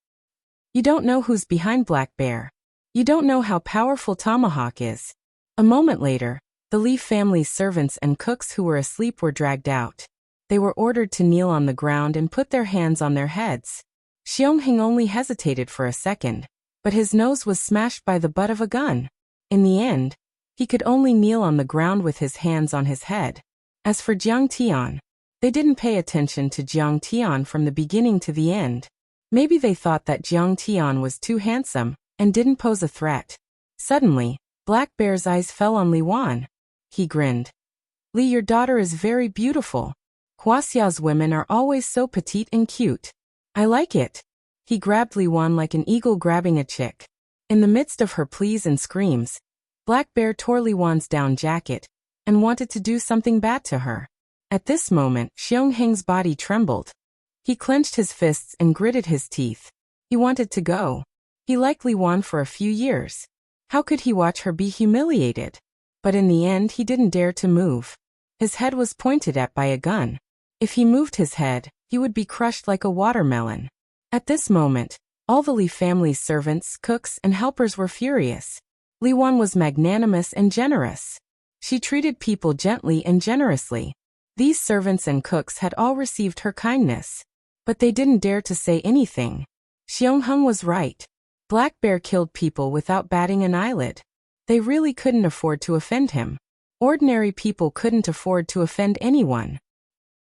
You don't know who's behind Black Bear. You don't know how powerful Tomahawk is. A moment later, the Li family's servants and cooks who were asleep were dragged out. They were ordered to kneel on the ground and put their hands on their heads. Xiong only hesitated for a second, but his nose was smashed by the butt of a gun. In the end, he could only kneel on the ground with his hands on his head. As for Jiang Tian, they didn't pay attention to Jiang Tian from the beginning to the end. Maybe they thought that Jiang Tian was too handsome and didn't pose a threat. Suddenly, Black Bear's eyes fell on Li Wan. He grinned. Li, your daughter is very beautiful. Huaxia's women are always so petite and cute. I like it. He grabbed Li Wan like an eagle grabbing a chick. In the midst of her pleas and screams, Black Bear tore Li Wan's down jacket and wanted to do something bad to her. At this moment, Xiong body trembled. He clenched his fists and gritted his teeth. He wanted to go. He liked Li Wan for a few years. How could he watch her be humiliated? But in the end he didn't dare to move. His head was pointed at by a gun. If he moved his head, he would be crushed like a watermelon. At this moment, all the Li family's servants, cooks, and helpers were furious. Li Wan was magnanimous and generous. She treated people gently and generously. These servants and cooks had all received her kindness. But they didn't dare to say anything. Xiong was right. Black Bear killed people without batting an eyelid. They really couldn't afford to offend him. Ordinary people couldn't afford to offend anyone.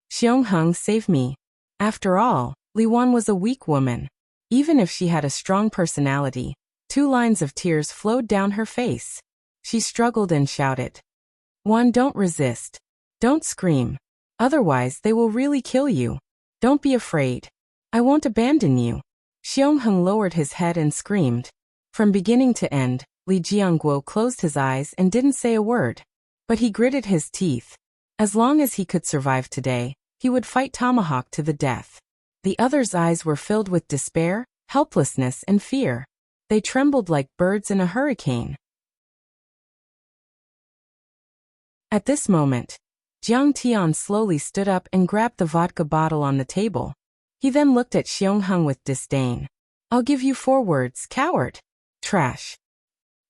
Xiong save me. After all, Li Wan was a weak woman. Even if she had a strong personality, 2 lines of tears flowed down her face. She struggled and shouted, Wan, don't resist. Don't scream. Otherwise they will really kill you. Don't be afraid. I won't abandon you. Xiong lowered his head and screamed. From beginning to end, Li Jianguo closed his eyes and didn't say a word. But he gritted his teeth. As long as he could survive today, he would fight Tomahawk to the death. The others' eyes were filled with despair, helplessness, and fear. They trembled like birds in a hurricane. At this moment, Jiang Tian slowly stood up and grabbed the vodka bottle on the table. He then looked at Xiong with disdain. I'll give you 4 words, coward. Trash.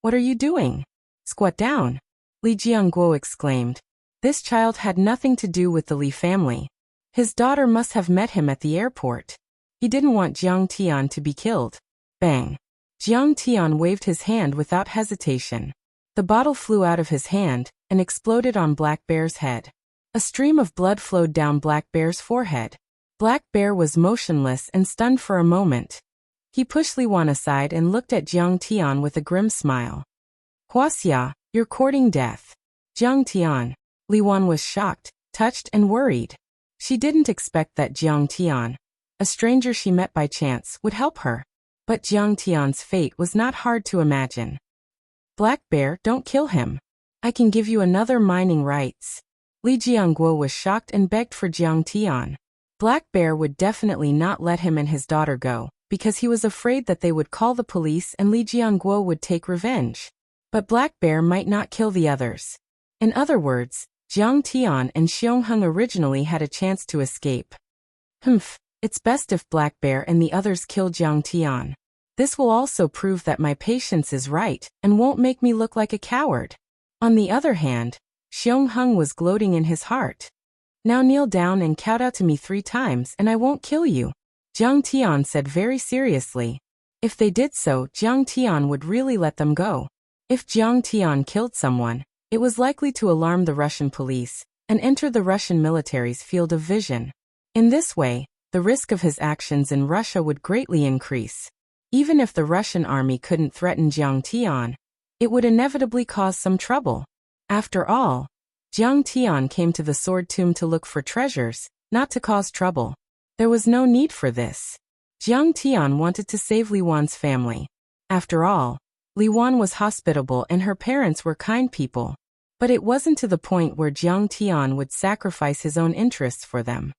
What are you doing? Squat down, Li Jiangguo exclaimed. This child had nothing to do with the Li family. His daughter must have met him at the airport. He didn't want Jiang Tian to be killed. Bang. Jiang Tian waved his hand without hesitation. The bottle flew out of his hand and exploded on Black Bear's head. A stream of blood flowed down Black Bear's forehead. Black Bear was motionless and stunned for a moment. He pushed Li Wan aside and looked at Jiang Tian with a grim smile. Wuxia, you're courting death. Jiang Tian. Li Wan was shocked, touched and worried. She didn't expect that Jiang Tian, a stranger she met by chance, would help her. But Jiang Tian's fate was not hard to imagine. Black Bear, don't kill him. I can give you another mining rights. Li Jiangguo was shocked and begged for Jiang Tian. Black Bear would definitely not let him and his daughter go, because he was afraid that they would call the police and Li Jiangguo would take revenge. But Black Bear might not kill the others. In other words, Jiang Tian and Xiong originally had a chance to escape. It's best if Black Bear and the others kill Jiang Tian. This will also prove that my patience is right and won't make me look like a coward. On the other hand, Xiong was gloating in his heart. Now kneel down and kowtow to me 3 times and I won't kill you, Jiang Tian said very seriously. If they did so, Jiang Tian would really let them go. If Jiang Tian killed someone, it was likely to alarm the Russian police and enter the Russian military's field of vision. In this way, the risk of his actions in Russia would greatly increase. Even if the Russian army couldn't threaten Jiang Tian, it would inevitably cause some trouble. After all, Jiang Tian came to the sword tomb to look for treasures, not to cause trouble. There was no need for this. Jiang Tian wanted to save Li Wan's family. After all, Li Wan was hospitable and her parents were kind people. But it wasn't to the point where Jiang Tian would sacrifice his own interests for them.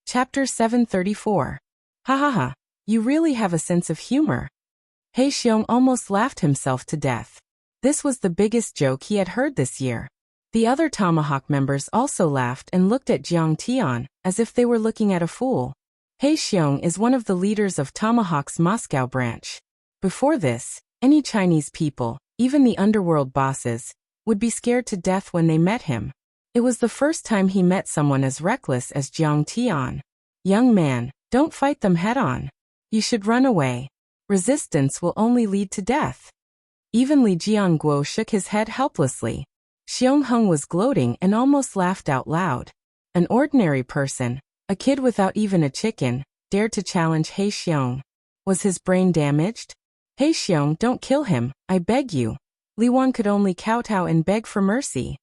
Chapter 734. Ha ha ha, you really have a sense of humor. He Xiong almost laughed himself to death. This was the biggest joke he had heard this year. The other Tomahawk members also laughed and looked at Jiang Tian, as if they were looking at a fool. He Xiong is one of the leaders of Tomahawk's Moscow branch. Before this, any Chinese people, even the underworld bosses, would be scared to death when they met him. It was the first time he met someone as reckless as Jiang Tian. Young man, don't fight them head-on. You should run away. Resistance will only lead to death. Even Li Jiangguo shook his head helplessly. Xiong was gloating and almost laughed out loud. An ordinary person, a kid without even a chicken, dared to challenge He Xiong. Was his brain damaged? He Xiong, don't kill him, I beg you. Li Wan could only kowtow and beg for mercy.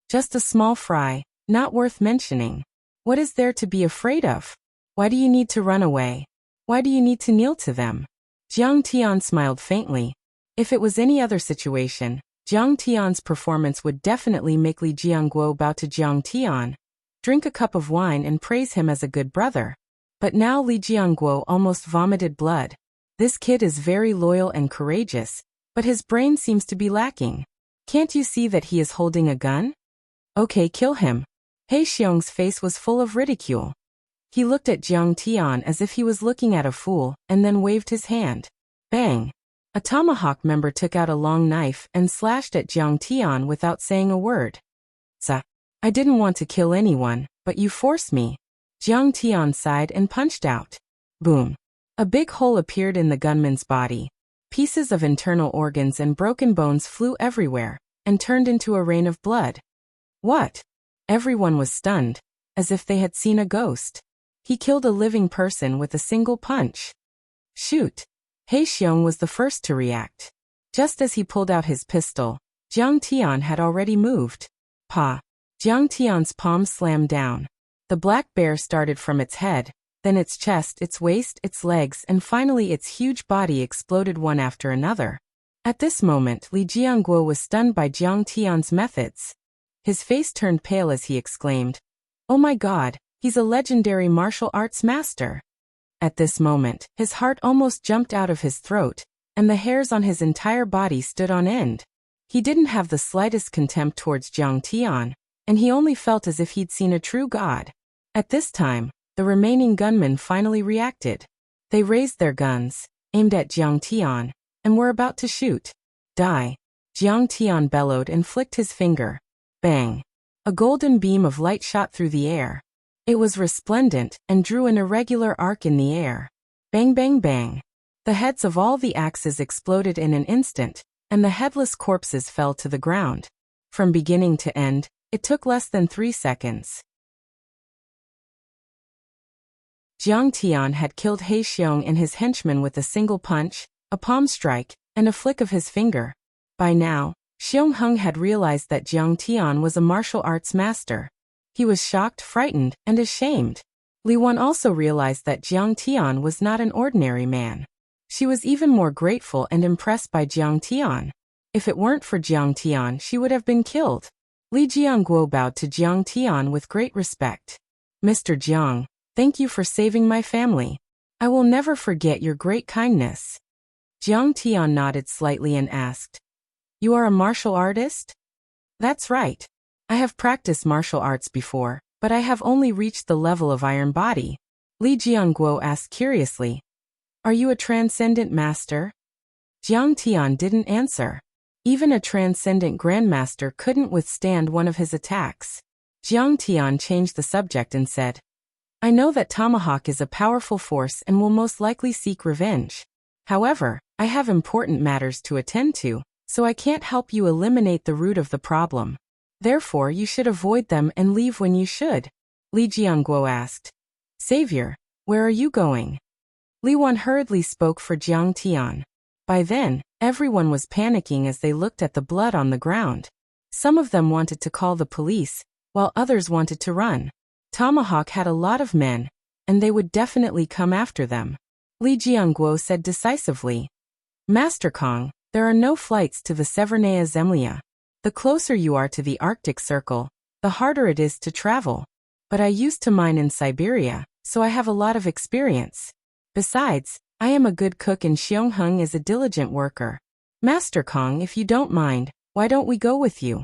Just a small fry, not worth mentioning. What is there to be afraid of? Why do you need to run away? Why do you need to kneel to them? Jiang Tian smiled faintly. If it was any other situation, Jiang Tian's performance would definitely make Li Jiangguo bow to Jiang Tian, drink a cup of wine and praise him as a good brother. But now Li Jiangguo almost vomited blood. This kid is very loyal and courageous, but his brain seems to be lacking. Can't you see that he is holding a gun? Okay, kill him. He Xiong's face was full of ridicule. He looked at Jiang Tian as if he was looking at a fool, and then waved his hand. Bang! A Tomahawk member took out a long knife and slashed at Jiang Tian without saying a word. I didn't want to kill anyone, but you forced me. Jiang Tian sighed and punched out. Boom! A big hole appeared in the gunman's body. Pieces of internal organs and broken bones flew everywhere, and turned into a rain of blood. What? Everyone was stunned, as if they had seen a ghost. He killed a living person with a single punch. Shoot! He Xiong was the first to react. Just as he pulled out his pistol, Jiang Tian had already moved. Pa! Jiang Tian's palm slammed down. The black bear started from its head, then its chest, its waist, its legs, and finally its huge body exploded one after another. At this moment, Li Jiangguo was stunned by Jiang Tian's methods. His face turned pale as he exclaimed, "Oh my God, he's a legendary martial arts master." At this moment, his heart almost jumped out of his throat, and the hairs on his entire body stood on end. He didn't have the slightest contempt towards Jiang Tian, and he only felt as if he'd seen a true god. At this time, the remaining gunmen finally reacted. They raised their guns, aimed at Jiang Tian, and were about to shoot. Die! Jiang Tian bellowed and flicked his finger. Bang! A golden beam of light shot through the air. It was resplendent and drew an irregular arc in the air. Bang bang bang! The heads of all the axes exploded in an instant, and the headless corpses fell to the ground. From beginning to end, it took less than 3 seconds. Jiang Tian had killed He Xiong and his henchmen with a single punch, a palm strike, and a flick of his finger. By now, Xiong Hung had realized that Jiang Tian was a martial arts master. He was shocked, frightened, and ashamed. Li Wan also realized that Jiang Tian was not an ordinary man. She was even more grateful and impressed by Jiang Tian. If it weren't for Jiang Tian, she would have been killed. Li Jiangguo bowed to Jiang Tian with great respect. Mr. Jiang, thank you for saving my family. I will never forget your great kindness. Jiang Tian nodded slightly and asked, You are a martial artist? That's right. I have practiced martial arts before, but I have only reached the level of iron body. Li Jiangguo asked curiously, Are you a transcendent master? Jiang Tian didn't answer. Even a transcendent grandmaster couldn't withstand one of his attacks. Jiang Tian changed the subject and said, I know that Tomahawk is a powerful force and will most likely seek revenge. However, I have important matters to attend to, so I can't help you eliminate the root of the problem. Therefore, you should avoid them and leave when you should. Li Jiangguo asked, Savior, where are you going? Li Wan hurriedly spoke for Jiang Tian. By then, everyone was panicking as they looked at the blood on the ground. Some of them wanted to call the police, while others wanted to run. Tomahawk had a lot of men, and they would definitely come after them. Li Jiangguo said decisively, Master Kong, there are no flights to the Severnaya Zemlya. The closer you are to the Arctic Circle, the harder it is to travel. But I used to mine in Siberia, so I have a lot of experience. Besides, I am a good cook and Xiong Hung is a diligent worker. Master Kong, if you don't mind, why don't we go with you?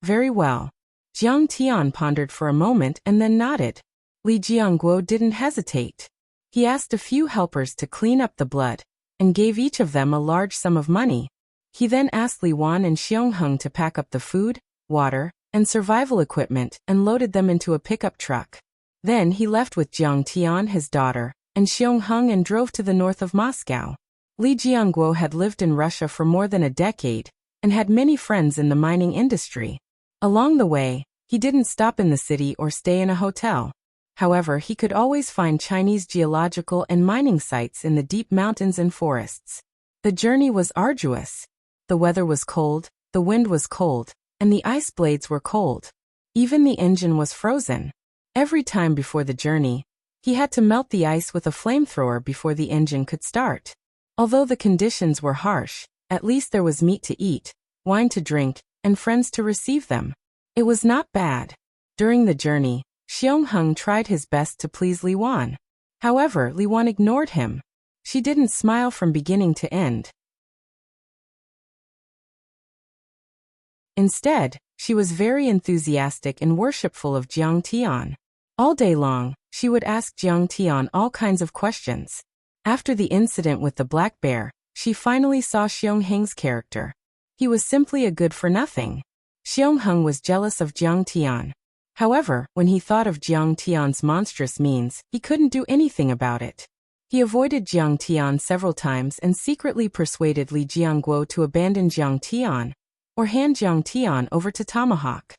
Very well. Jiang Tian pondered for a moment and then nodded. Li Jiangguo didn't hesitate. He asked a few helpers to clean up the blood, and gave each of them a large sum of money. He then asked Li Wan and Xiong Hung to pack up the food, water, and survival equipment and loaded them into a pickup truck. Then he left with Jiang Tian, his daughter, and Xiong Hung and drove to the north of Moscow. Li Jiangguo had lived in Russia for more than a decade, and had many friends in the mining industry. Along the way, he didn't stop in the city or stay in a hotel. However, he could always find Chinese geological and mining sites in the deep mountains and forests. The journey was arduous. The weather was cold, the wind was cold, and the ice blades were cold. Even the engine was frozen. Every time before the journey, he had to melt the ice with a flamethrower before the engine could start. Although the conditions were harsh, at least there was meat to eat, wine to drink, and friends to receive them. It was not bad. During the journey, Xiong Hung tried his best to please Li Wan. However, Li Wan ignored him. She didn't smile from beginning to end. Instead, she was very enthusiastic and worshipful of Jiang Tian. All day long, she would ask Jiang Tian all kinds of questions. After the incident with the black bear, she finally saw Xiong Heng's character. He was simply a good-for-nothing. Xiong Hung was jealous of Jiang Tian. However, when he thought of Jiang Tian's monstrous means, he couldn't do anything about it. He avoided Jiang Tian several times and secretly persuaded Li Jiangguo to abandon Jiang Tian, or hand Jiang Tian over to Tomahawk.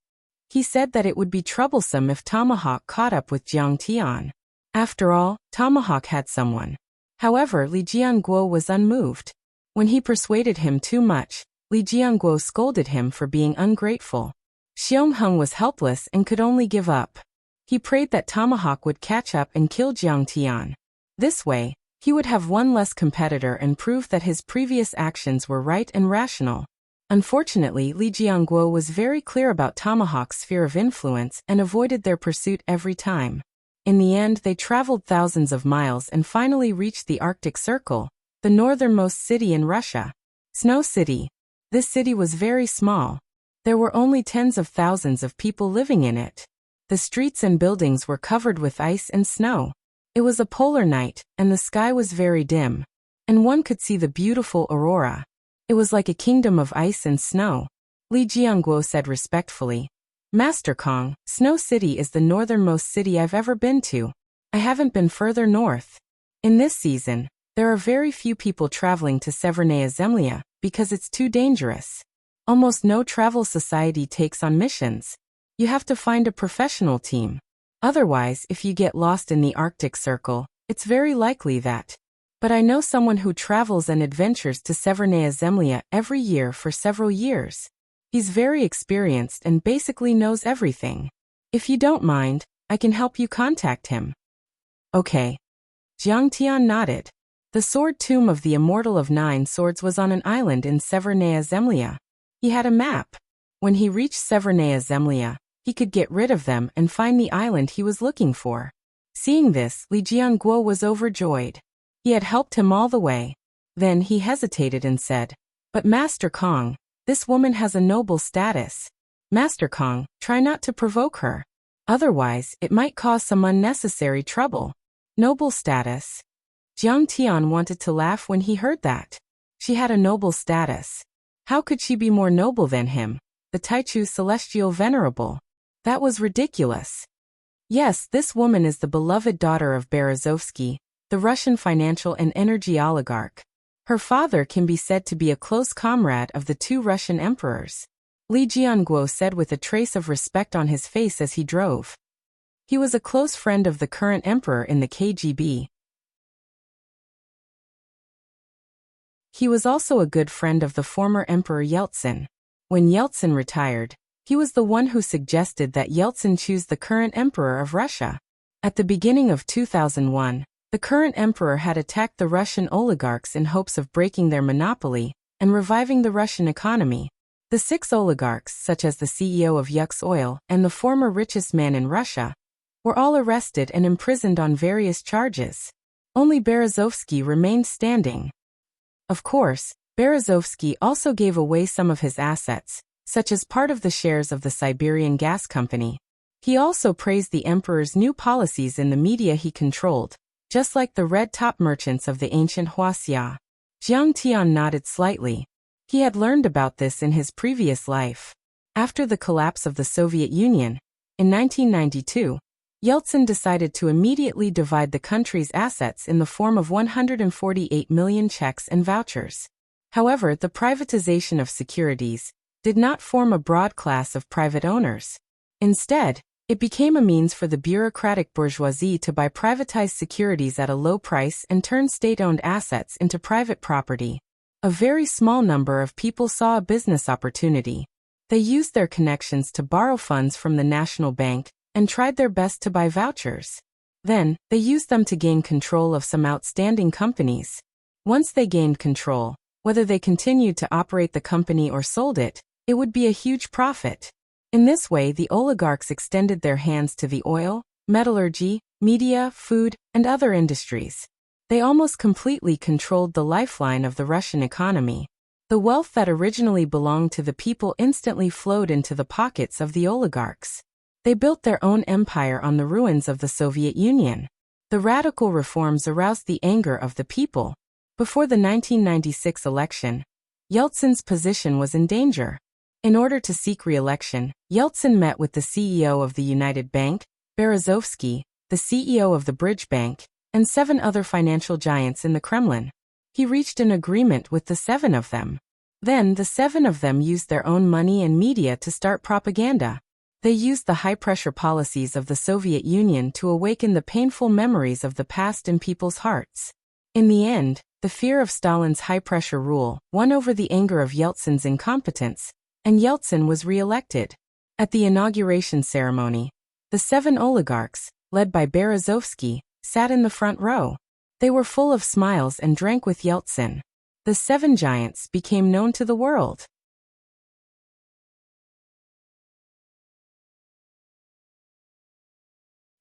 He said that it would be troublesome if Tomahawk caught up with Jiang Tian. After all, Tomahawk had someone. However, Li Jiangguo was unmoved. When he persuaded him too much, Li Jiangguo scolded him for being ungrateful. Xiong Hung was helpless and could only give up. He prayed that Tomahawk would catch up and kill Jiang Tian. This way, he would have one less competitor and prove that his previous actions were right and rational. Unfortunately, Li Jiangguo was very clear about Tomahawk's sphere of influence and avoided their pursuit every time. In the end, they traveled thousands of miles and finally reached the Arctic Circle, the northernmost city in Russia. Snow City. This city was very small. There were only tens of thousands of people living in it. The streets and buildings were covered with ice and snow. It was a polar night, and the sky was very dim. And one could see the beautiful aurora. It was like a kingdom of ice and snow. Li Jianguo said respectfully. Master Kong, Snow City is the northernmost city I've ever been to. I haven't been further north. In this season, there are very few people traveling to Severnaya Zemlya because it's too dangerous. Almost no travel society takes on missions. You have to find a professional team. Otherwise, if you get lost in the Arctic Circle, it's very likely that. But I know someone who travels and adventures to Severnaya Zemlya every year for several years. He's very experienced and basically knows everything. If you don't mind, I can help you contact him. Okay. Jiang Tian nodded. The sword tomb of the Immortal of Nine Swords was on an island in Severnaya Zemlya. He had a map. When he reached Severnaya Zemlya, he could get rid of them and find the island he was looking for. Seeing this, Li Jianguo was overjoyed. He had helped him all the way. Then he hesitated and said, "But Master Kong, this woman has a noble status. Master Kong, try not to provoke her. Otherwise, it might cause some unnecessary trouble." Noble status? Jiang Tian wanted to laugh when he heard that. She had a noble status. How could she be more noble than him, the Taichu Celestial Venerable? That was ridiculous. Yes, this woman is the beloved daughter of Berezovsky, the Russian financial and energy oligarch. Her father can be said to be a close comrade of the two Russian emperors. Li Jianguo said with a trace of respect on his face as he drove. He was a close friend of the current emperor in the KGB. He was also a good friend of the former Emperor Yeltsin. When Yeltsin retired, he was the one who suggested that Yeltsin choose the current emperor of Russia. At the beginning of 2001, the current emperor had attacked the Russian oligarchs in hopes of breaking their monopoly and reviving the Russian economy. The 6 oligarchs, such as the CEO of Yux Oil and the former richest man in Russia, were all arrested and imprisoned on various charges. Only Berezovsky remained standing. Of course, Berezovsky also gave away some of his assets, such as part of the shares of the Siberian Gas Company. He also praised the emperor's new policies in the media he controlled, just like the red-top merchants of the ancient Wuxia. Jiang Tian nodded slightly. He had learned about this in his previous life. After the collapse of the Soviet Union, in 1992, Yeltsin decided to immediately divide the country's assets in the form of 148 million checks and vouchers. However, the privatization of securities did not form a broad class of private owners. Instead, it became a means for the bureaucratic bourgeoisie to buy privatized securities at a low price and turn state-owned assets into private property. A very small number of people saw a business opportunity. They used their connections to borrow funds from the National Bank and tried their best to buy vouchers. Then, they used them to gain control of some outstanding companies. Once they gained control, whether they continued to operate the company or sold it, it would be a huge profit. In this way, the oligarchs extended their hands to the oil, metallurgy, media, food, and other industries. They almost completely controlled the lifeline of the Russian economy. The wealth that originally belonged to the people instantly flowed into the pockets of the oligarchs. They built their own empire on the ruins of the Soviet Union. The radical reforms aroused the anger of the people. Before the 1996 election, Yeltsin's position was in danger. In order to seek re-election, Yeltsin met with the CEO of the United Bank, Berezovsky, the CEO of the Bridge Bank, and 7 other financial giants in the Kremlin. He reached an agreement with the 7 of them. Then the 7 of them used their own money and media to start propaganda. They used the high-pressure policies of the Soviet Union to awaken the painful memories of the past in people's hearts. In the end, the fear of Stalin's high-pressure rule won over the anger of Yeltsin's incompetence, and Yeltsin was re-elected. At the inauguration ceremony, the 7 oligarchs, led by Berezovsky, sat in the front row. They were full of smiles and drank with Yeltsin. The 7 giants became known to the world.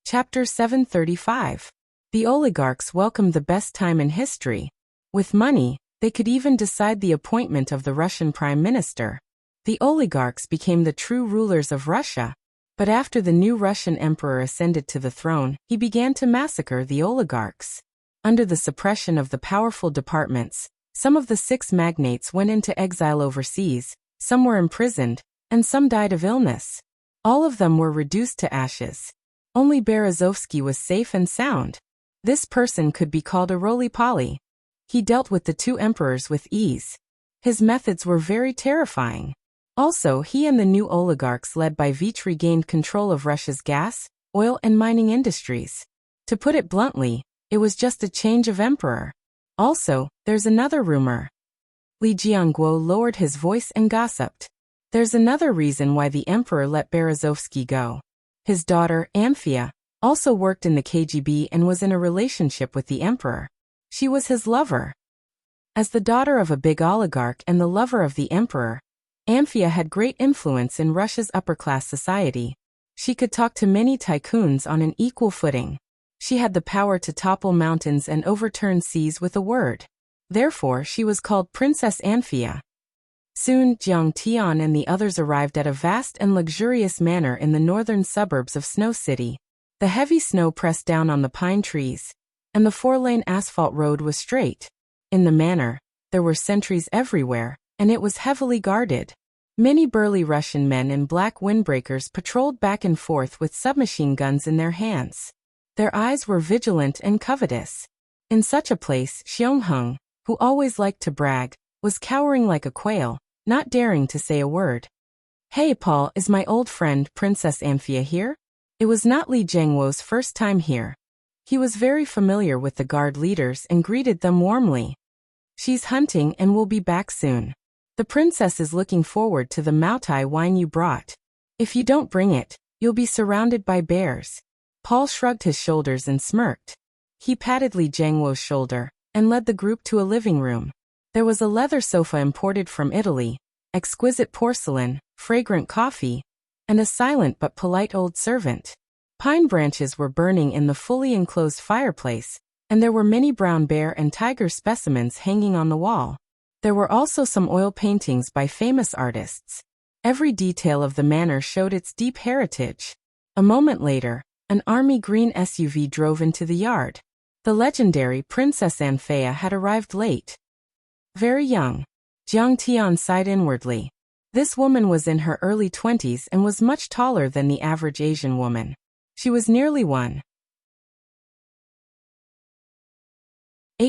Chapter 735. The oligarchs welcomed the best time in history. With money, they could even decide the appointment of the Russian Prime Minister. The oligarchs became the true rulers of Russia. But after the new Russian emperor ascended to the throne, he began to massacre the oligarchs. Under the suppression of the powerful departments, some of the 6 magnates went into exile overseas, some were imprisoned, and some died of illness. All of them were reduced to ashes. Only Berezovsky was safe and sound. This person could be called a roly-poly. He dealt with the 2 emperors with ease. His methods were very terrifying. Also, he and the new oligarchs led by Vich regained control of Russia's gas, oil and mining industries. To put it bluntly, it was just a change of emperor. Also, there's another rumor. Li Jianguo lowered his voice and gossiped. There's another reason why the emperor let Berezovsky go. His daughter, Amphia, also worked in the KGB and was in a relationship with the emperor. She was his lover. As the daughter of a big oligarch and the lover of the emperor, Amphia had great influence in Russia's upper-class society. She could talk to many tycoons on an equal footing. She had the power to topple mountains and overturn seas with a word. Therefore, she was called Princess Amphia. Soon, Jiang Tian and the others arrived at a vast and luxurious manor in the northern suburbs of Snow City. The heavy snow pressed down on the pine trees, and the 4-lane asphalt road was straight. In the manor, there were sentries everywhere, and it was heavily guarded. Many burly Russian men in black windbreakers patrolled back and forth with submachine guns in their hands. Their eyes were vigilant and covetous. In such a place, Xiangheng, who always liked to brag, was cowering like a quail, not daring to say a word. "Hey Paul, is my old friend Princess Amphia here?" It was not Li Jianguo's first time here. He was very familiar with the guard leaders and greeted them warmly. "She's hunting and will be back soon. The princess is looking forward to the Maotai wine you brought. If you don't bring it, you'll be surrounded by bears." Paul shrugged his shoulders and smirked. He patted Li Jianguo's shoulder and led the group to a living room. There was a leather sofa imported from Italy, exquisite porcelain, fragrant coffee, and a silent but polite old servant. Pine branches were burning in the fully enclosed fireplace, and there were many brown bear and tiger specimens hanging on the wall. There were also some oil paintings by famous artists. Every detail of the manor showed its deep heritage. A moment later, an army green SUV drove into the yard. The legendary Princess Amphia had arrived late. Very young. Jiang Tian sighed inwardly. This woman was in her early 20s and was much taller than the average Asian woman. She was nearly 1.8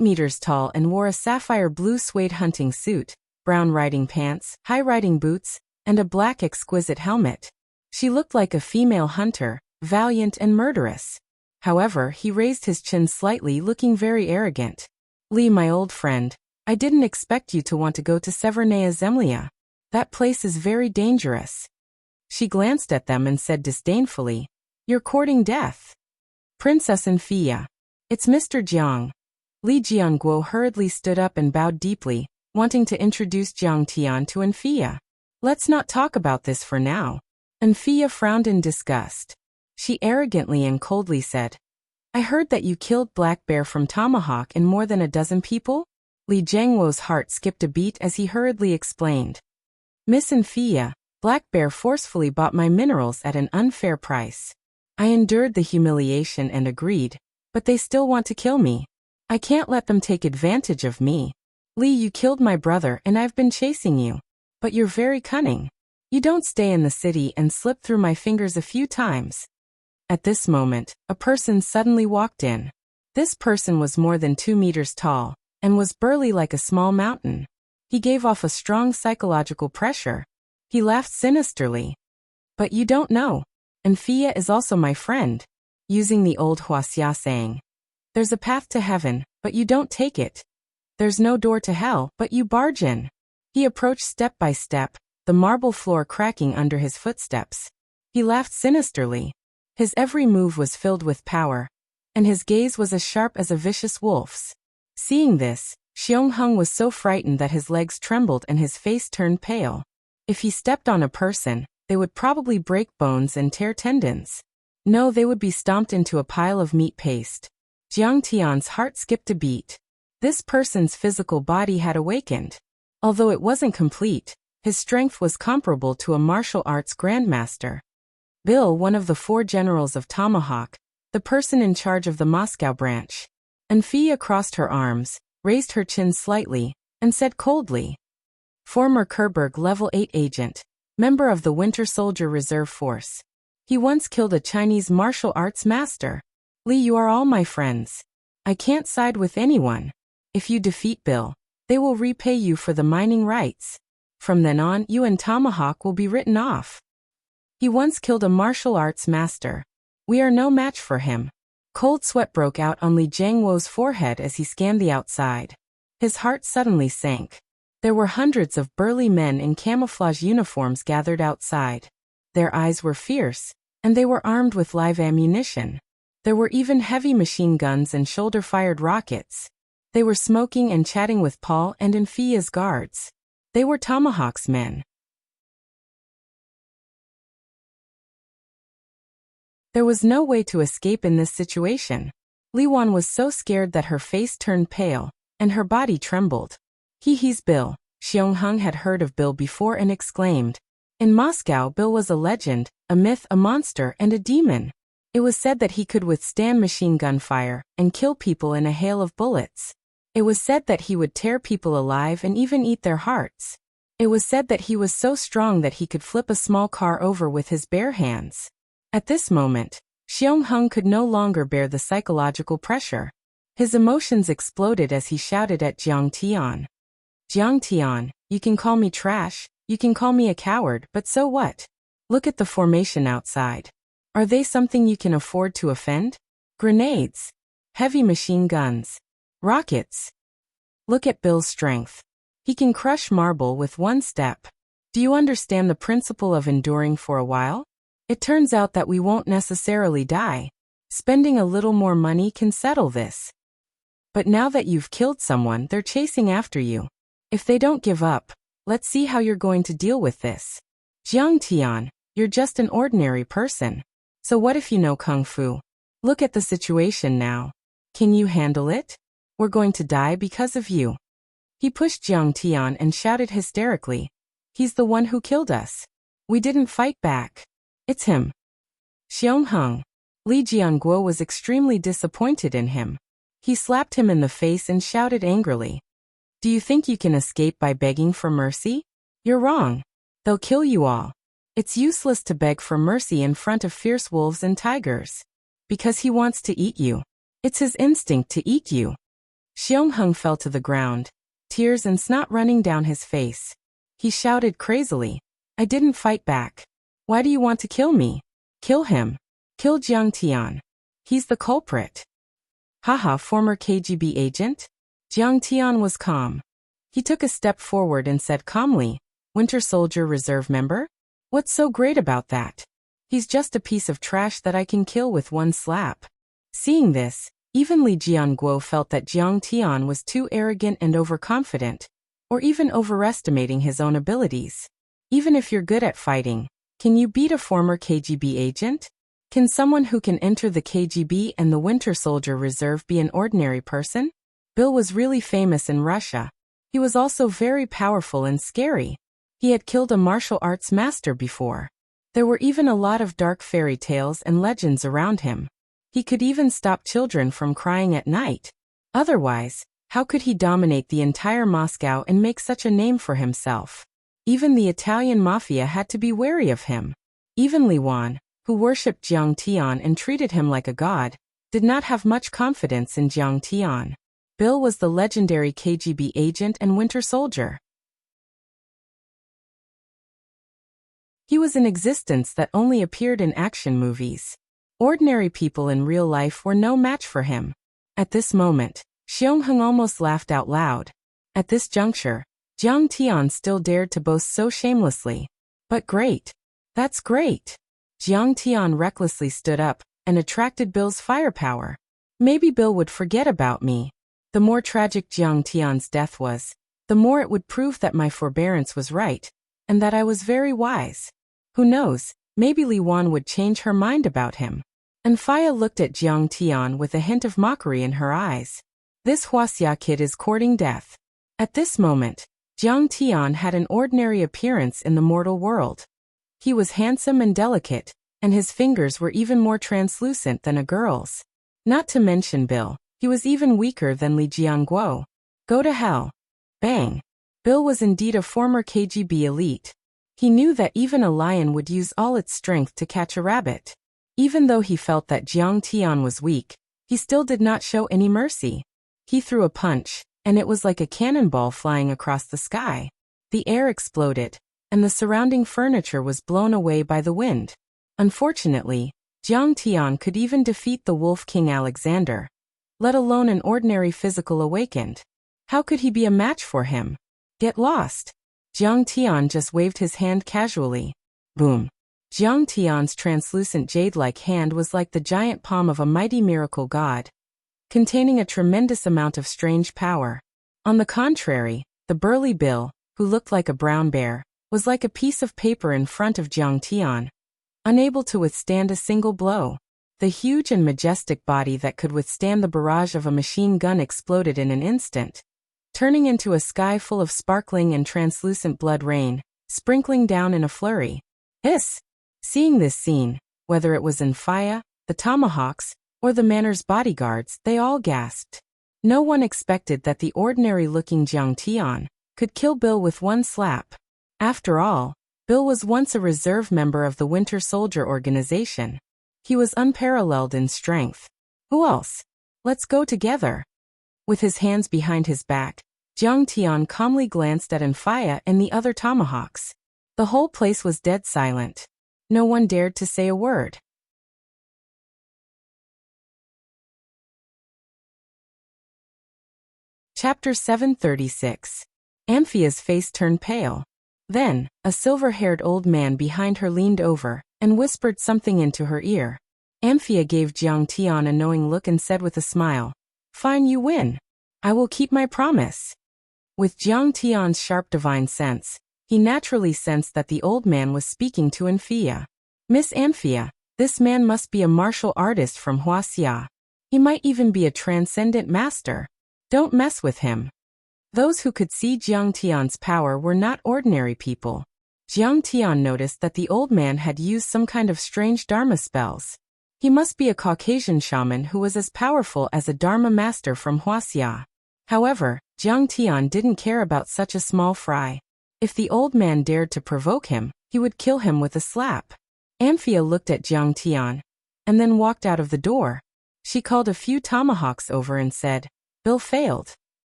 meters tall and wore a sapphire blue suede hunting suit, brown riding pants, high riding boots, and a black exquisite helmet. She looked like a female hunter, valiant and murderous. However, he raised his chin slightly, looking very arrogant. "Li, my old friend, I didn't expect you to want to go to Severnaya Zemlya. That place is very dangerous." She glanced at them and said disdainfully, "You're courting death." "Princess Amphia. It's Mr. Jiang." Li Jianguo hurriedly stood up and bowed deeply, wanting to introduce Jiang Tian to Amphia. "Let's not talk about this for now." Amphia frowned in disgust. She arrogantly and coldly said, "I heard that you killed Black Bear from Tomahawk and more than a dozen people?" Li Jianguo's heart skipped a beat as he hurriedly explained. "Miss Amphia, Black Bear forcefully bought my minerals at an unfair price. I endured the humiliation and agreed, but they still want to kill me. I can't let them take advantage of me. Li, you killed my brother and I've been chasing you. But you're very cunning. You don't stay in the city and slip through my fingers a few times." At this moment, a person suddenly walked in. This person was more than 2 meters tall, and was burly like a small mountain. He gave off a strong psychological pressure. He laughed sinisterly. "But you don't know. Amphia is also my friend." Using the old Wuxia saying, "There's a path to heaven, but you don't take it. There's no door to hell, but you barge in." He approached step by step, the marble floor cracking under his footsteps. He laughed sinisterly. His every move was filled with power, and his gaze was as sharp as a vicious wolf's. Seeing this, Xiangheng was so frightened that his legs trembled and his face turned pale. If he stepped on a person, they would probably break bones and tear tendons. No, they would be stomped into a pile of meat paste. Jiang Tian's heart skipped a beat. This person's physical body had awakened. Although it wasn't complete, His strength was comparable to a martial arts grandmaster. Bill, one of the 4 generals of Tomahawk, the person in charge of the Moscow branch. Anfia crossed her arms, raised her chin slightly, and said coldly, "Former Kerberg Level 8 agent, member of the Winter Soldier Reserve Force. He once killed a Chinese martial arts master. Lee, you are all my friends. I can't side with anyone. If you defeat Bill, they will repay you for the mining rights. From then on, you and Tomahawk will be written off. He once killed a martial arts master. We are no match for him." Cold sweat broke out on Li Jiangwo's forehead as he scanned the outside. His heart suddenly sank. There were hundreds of burly men in camouflage uniforms gathered outside. Their eyes were fierce, and they were armed with live ammunition. There were even heavy machine guns and shoulder-fired rockets. They were smoking and chatting with Paul and Anfia's guards. They were Tomahawk's men. There was no way to escape in this situation. Li Wan was so scared that her face turned pale, and her body trembled. He's Bill. Xiong Hung had heard of Bill before and exclaimed. In Moscow, Bill was a legend, a myth, a monster, and a demon. It was said that he could withstand machine gun fire and kill people in a hail of bullets. It was said that he would tear people alive and even eat their hearts. It was said that he was so strong that he could flip a small car over with his bare hands. At this moment, Xiong Hung could no longer bear the psychological pressure. His emotions exploded as he shouted at Jiang Tian. "Jiang Tian, you can call me trash, you can call me a coward, but so what? Look at the formation outside. Are they something you can afford to offend? Grenades, heavy machine guns, rockets. Look at Bill's strength. He can crush marble with one step. Do you understand the principle of enduring for a while? It turns out that we won't necessarily die. Spending a little more money can settle this. But now that you've killed someone, they're chasing after you. If they don't give up, let's see how you're going to deal with this. Jiang Tian, you're just an ordinary person. So what if you know Kung Fu? Look at the situation now. Can you handle it? We're going to die because of you." He pushed Jiang Tian and shouted hysterically. "He's the one who killed us. We didn't fight back. It's him." Xiong Hung. Li Jiangguo was extremely disappointed in him. He slapped him in the face and shouted angrily. "Do you think you can escape by begging for mercy? You're wrong. They'll kill you all. It's useless to beg for mercy in front of fierce wolves and tigers. Because he wants to eat you. It's his instinct to eat you." Xiong Hung fell to the ground, tears and snot running down his face. He shouted crazily, "I didn't fight back. Why do you want to kill me? Kill him. Kill Jiang Tian. He's the culprit." "Haha, former KGB agent?" Jiang Tian was calm. He took a step forward and said calmly, "Winter Soldier Reserve member? What's so great about that? He's just a piece of trash that I can kill with one slap." Seeing this, even Li Jiangguo felt that Jiang Tian was too arrogant and overconfident, or even overestimating his own abilities. Even if you're good at fighting, can you beat a former KGB agent? Can someone who can enter the KGB and the Winter Soldier Reserve be an ordinary person? Bill was really famous in Russia. He was also very powerful and scary. He had killed a martial arts master before. There were even a lot of dark fairy tales and legends around him. He could even stop children from crying at night. Otherwise, how could he dominate the entire Moscow and make such a name for himself? Even the Italian mafia had to be wary of him. Even Li Wan, who worshipped Jiang Tian and treated him like a god, did not have much confidence in Jiang Tian. Bill was the legendary KGB agent and Winter Soldier. He was an existence that only appeared in action movies. Ordinary people in real life were no match for him. At this moment, Xiong Hung almost laughed out loud. At this juncture, Jiang Tian still dared to boast so shamelessly. But great. That's great. Jiang Tian recklessly stood up and attracted Bill's firepower. Maybe Bill would forget about me. The more tragic Jiang Tian's death was, the more it would prove that my forbearance was right, and that I was very wise. Who knows, maybe Li Wan would change her mind about him. And Faya looked at Jiang Tian with a hint of mockery in her eyes. This Wuxia kid is courting death. At this moment, Jiang Tian had an ordinary appearance in the mortal world. He was handsome and delicate, and his fingers were even more translucent than a girl's. Not to mention Bill, he was even weaker than Li Jiangguo. Go to hell. Bang. Bill was indeed a former KGB elite. He knew that even a lion would use all its strength to catch a rabbit. Even though he felt that Jiang Tian was weak, he still did not show any mercy. He threw a punch, and it was like a cannonball flying across the sky. The air exploded, and the surrounding furniture was blown away by the wind. Unfortunately, Jiang Tian could even defeat the Wolf King Alexander, let alone an ordinary physical awakened. How could he be a match for him? Get lost. Jiang Tian just waved his hand casually. Boom. Jiang Tian's translucent jade-like hand was like the giant palm of a mighty miracle god, containing a tremendous amount of strange power. On the contrary, the burly Bill, who looked like a brown bear, was like a piece of paper in front of Jiang Tian, unable to withstand a single blow. The huge and majestic body that could withstand the barrage of a machine gun exploded in an instant, turning into a sky full of sparkling and translucent blood rain, sprinkling down in a flurry. Hiss! Seeing this scene, whether it was Enfia, the Tomahawks, or the manor's bodyguards, they all gasped. No one expected that the ordinary-looking Jiang Tian could kill Bill with one slap. After all, Bill was once a reserve member of the Winter Soldier organization. He was unparalleled in strength. Who else? Let's go together. With his hands behind his back, Jiang Tian calmly glanced at Enfia and the other Tomahawks. The whole place was dead silent. No one dared to say a word. Chapter 736. Amphia's face turned pale. Then, a silver-haired old man behind her leaned over and whispered something into her ear. Amphia gave Jiang Tian a knowing look and said with a smile, "Fine, you win. I will keep my promise." With Jiang Tian's sharp divine sense, he naturally sensed that the old man was speaking to Amphia. "Miss Amphia, this man must be a martial artist from Wuxia. He might even be a transcendent master. Don't mess with him." Those who could see Jiang Tian's power were not ordinary people. Jiang Tian noticed that the old man had used some kind of strange Dharma spells. He must be a Caucasian shaman who was as powerful as a Dharma master from Wuxia. However, Jiang Tian didn't care about such a small fry. If the old man dared to provoke him, he would kill him with a slap. Amphia looked at Jiang Tian, and then walked out of the door. She called a few tomahawks over and said, "Bill failed.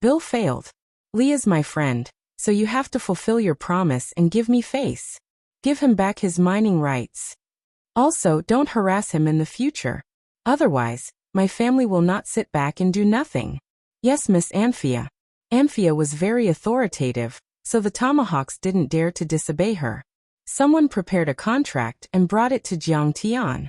Bill failed. Lee is my friend, so you have to fulfill your promise and give me face. Give him back his mining rights. Also, don't harass him in the future. Otherwise, my family will not sit back and do nothing." "Yes, Miss Amphia." Amphia was very authoritative, so the tomahawks didn't dare to disobey her. Someone prepared a contract and brought it to Jiang Tian.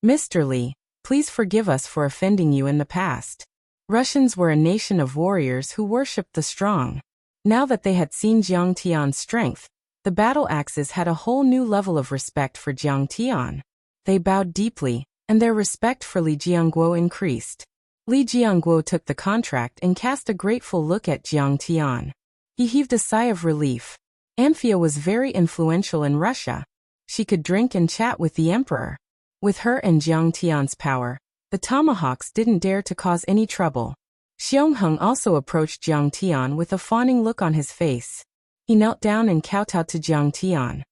"Mr. Lee, please forgive us for offending you in the past. Russians were a nation of warriors who worshipped the strong. Now that they had seen Jiang Tian's strength, the battle axes had a whole new level of respect for Jiang Tian. They bowed deeply, and their respect for Li Jiangguo increased. Li Jiangguo took the contract and cast a grateful look at Jiang Tian. He heaved a sigh of relief. Amphia was very influential in Russia. She could drink and chat with the emperor. With her and Jiang Tian's power, the tomahawks didn't dare to cause any trouble. Xiongheng also approached Jiang Tian with a fawning look on his face. He knelt down and kowtowed to Jiang Tian.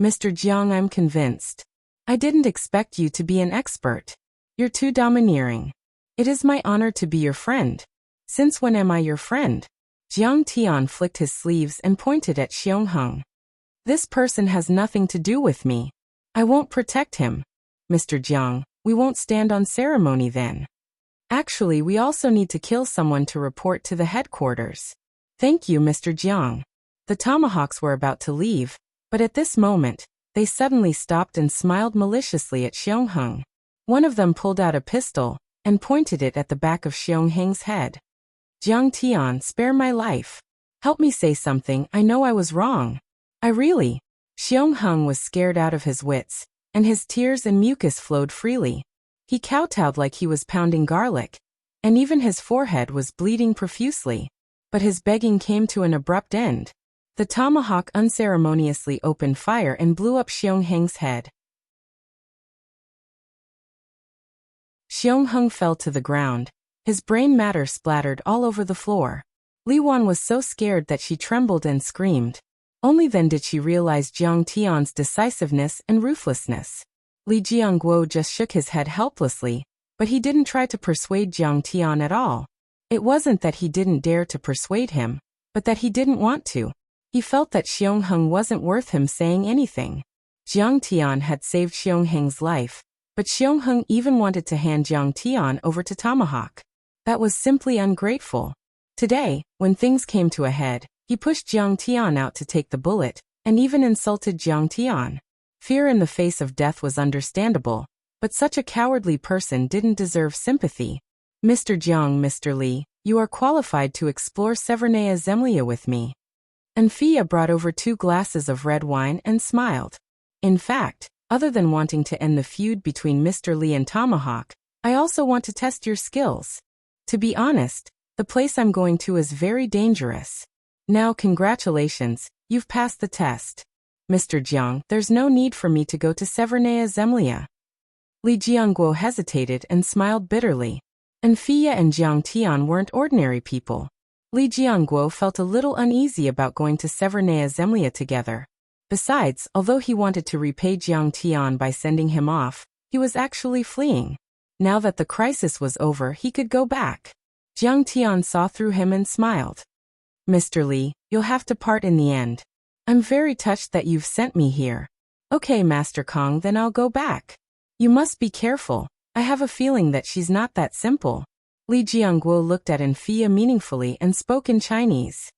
"Mr. Jiang, I'm convinced. I didn't expect you to be an expert. You're too domineering. It is my honor to be your friend." "Since when am I your friend?" Jiang Tian flicked his sleeves and pointed at Xiongheng. "This person has nothing to do with me. I won't protect him." "Mr. Jiang, we won't stand on ceremony then. Actually, we also need to kill someone to report to the headquarters." "Thank you, Mr. Jiang." The tomahawks were about to leave, but at this moment, they suddenly stopped and smiled maliciously at Xiongheng. One of them pulled out a pistol and pointed it at the back of Xiongheng's head. "Jiang Tian, spare my life. Help me say something, I know I was wrong. I really..." Xiongheng was scared out of his wits, and his tears and mucus flowed freely. He kowtowed like he was pounding garlic, and even his forehead was bleeding profusely. But his begging came to an abrupt end. The tomahawk unceremoniously opened fire and blew up Xiong-Heng's head. Xiong-Heng fell to the ground. His brain matter splattered all over the floor. Li Wan was so scared that she trembled and screamed. Only then did she realize Jiang Tian's decisiveness and ruthlessness. Li Jiangguo just shook his head helplessly, but he didn't try to persuade Jiang Tian at all. It wasn't that he didn't dare to persuade him, but that he didn't want to. He felt that Xiong-Heng wasn't worth him saying anything. Jiang Tian had saved Xiong-Heng's life, but Xiong-Heng even wanted to hand Jiang Tian over to Tomahawk. That was simply ungrateful. Today, when things came to a head, he pushed Jiang Tian out to take the bullet, and even insulted Jiang Tian. Fear in the face of death was understandable, but such a cowardly person didn't deserve sympathy. Mr. Jiang, Mr. Li, you are qualified to explore Severnaya Zemlya with me. Anfia brought over 2 glasses of red wine and smiled. In fact, other than wanting to end the feud between Mr. Li and Tomahawk, I also want to test your skills. To be honest, the place I'm going to is very dangerous. Now congratulations, you've passed the test. Mr. Jiang, there's no need for me to go to Severnaya Zemlya. Li Jiangguo hesitated and smiled bitterly. Anfia and Jiang Tian weren't ordinary people. Li Jiangguo felt a little uneasy about going to Severnaya Zemlya together. Besides, although he wanted to repay Jiang Tian by sending him off, he was actually fleeing. Now that the crisis was over, he could go back. Jiang Tian saw through him and smiled. Mr. Li, you'll have to part in the end. I'm very touched that you've sent me here. Okay, Master Kong, then I'll go back. You must be careful. I have a feeling that she's not that simple. Li Jiangguo looked at Anfia meaningfully and spoke in Chinese.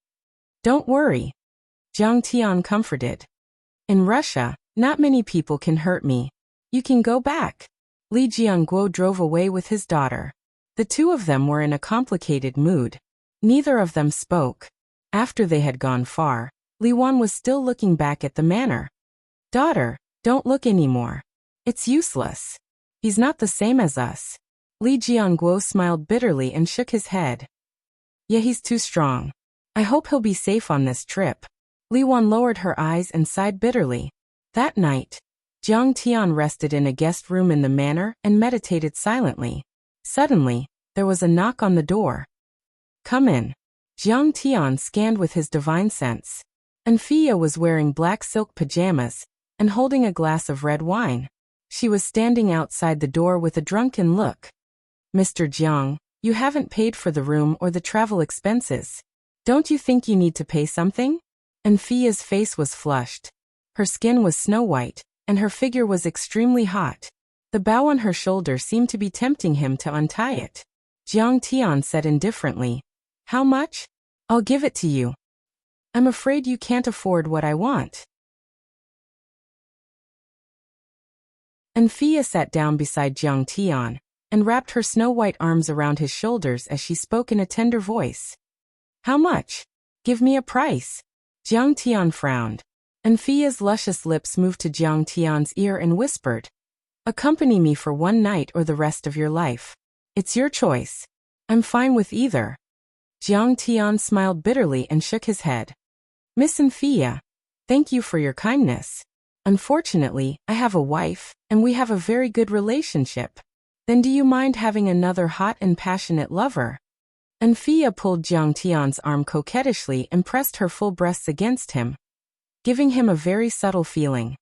Don't worry. Jiang Tian comforted. In Russia, not many people can hurt me. You can go back. Li Jiangguo drove away with his daughter. The two of them were in a complicated mood. Neither of them spoke. After they had gone far, Li Wan was still looking back at the manor. Daughter, don't look anymore. It's useless. He's not the same as us. Li Jiangguo smiled bitterly and shook his head. Yeah, he's too strong. I hope he'll be safe on this trip. Li Wan lowered her eyes and sighed bitterly. That night, Jiang Tian rested in a guest room in the manor and meditated silently. Suddenly, there was a knock on the door. Come in. Jiang Tian scanned with his divine sense. Anfia was wearing black silk pajamas and holding a glass of red wine. She was standing outside the door with a drunken look. Mr. Jiang, you haven't paid for the room or the travel expenses. Don't you think you need to pay something? Anfia's face was flushed. Her skin was snow white, and her figure was extremely hot. The bow on her shoulder seemed to be tempting him to untie it. Jiang Tian said indifferently, How much? I'll give it to you. I'm afraid you can't afford what I want. Anfia sat down beside Jiang Tian and wrapped her snow-white arms around his shoulders as she spoke in a tender voice. How much? Give me a price. Jiang Tian frowned. Anfia's luscious lips moved to Jiang Tian's ear and whispered, Accompany me for one night or the rest of your life. It's your choice. I'm fine with either. Jiang Tian smiled bitterly and shook his head. Miss Anfia, thank you for your kindness. Unfortunately, I have a wife, and we have a very good relationship. Then do you mind having another hot and passionate lover? Anfia pulled Jiang Tian's arm coquettishly and pressed her full breasts against him, giving him a very subtle feeling.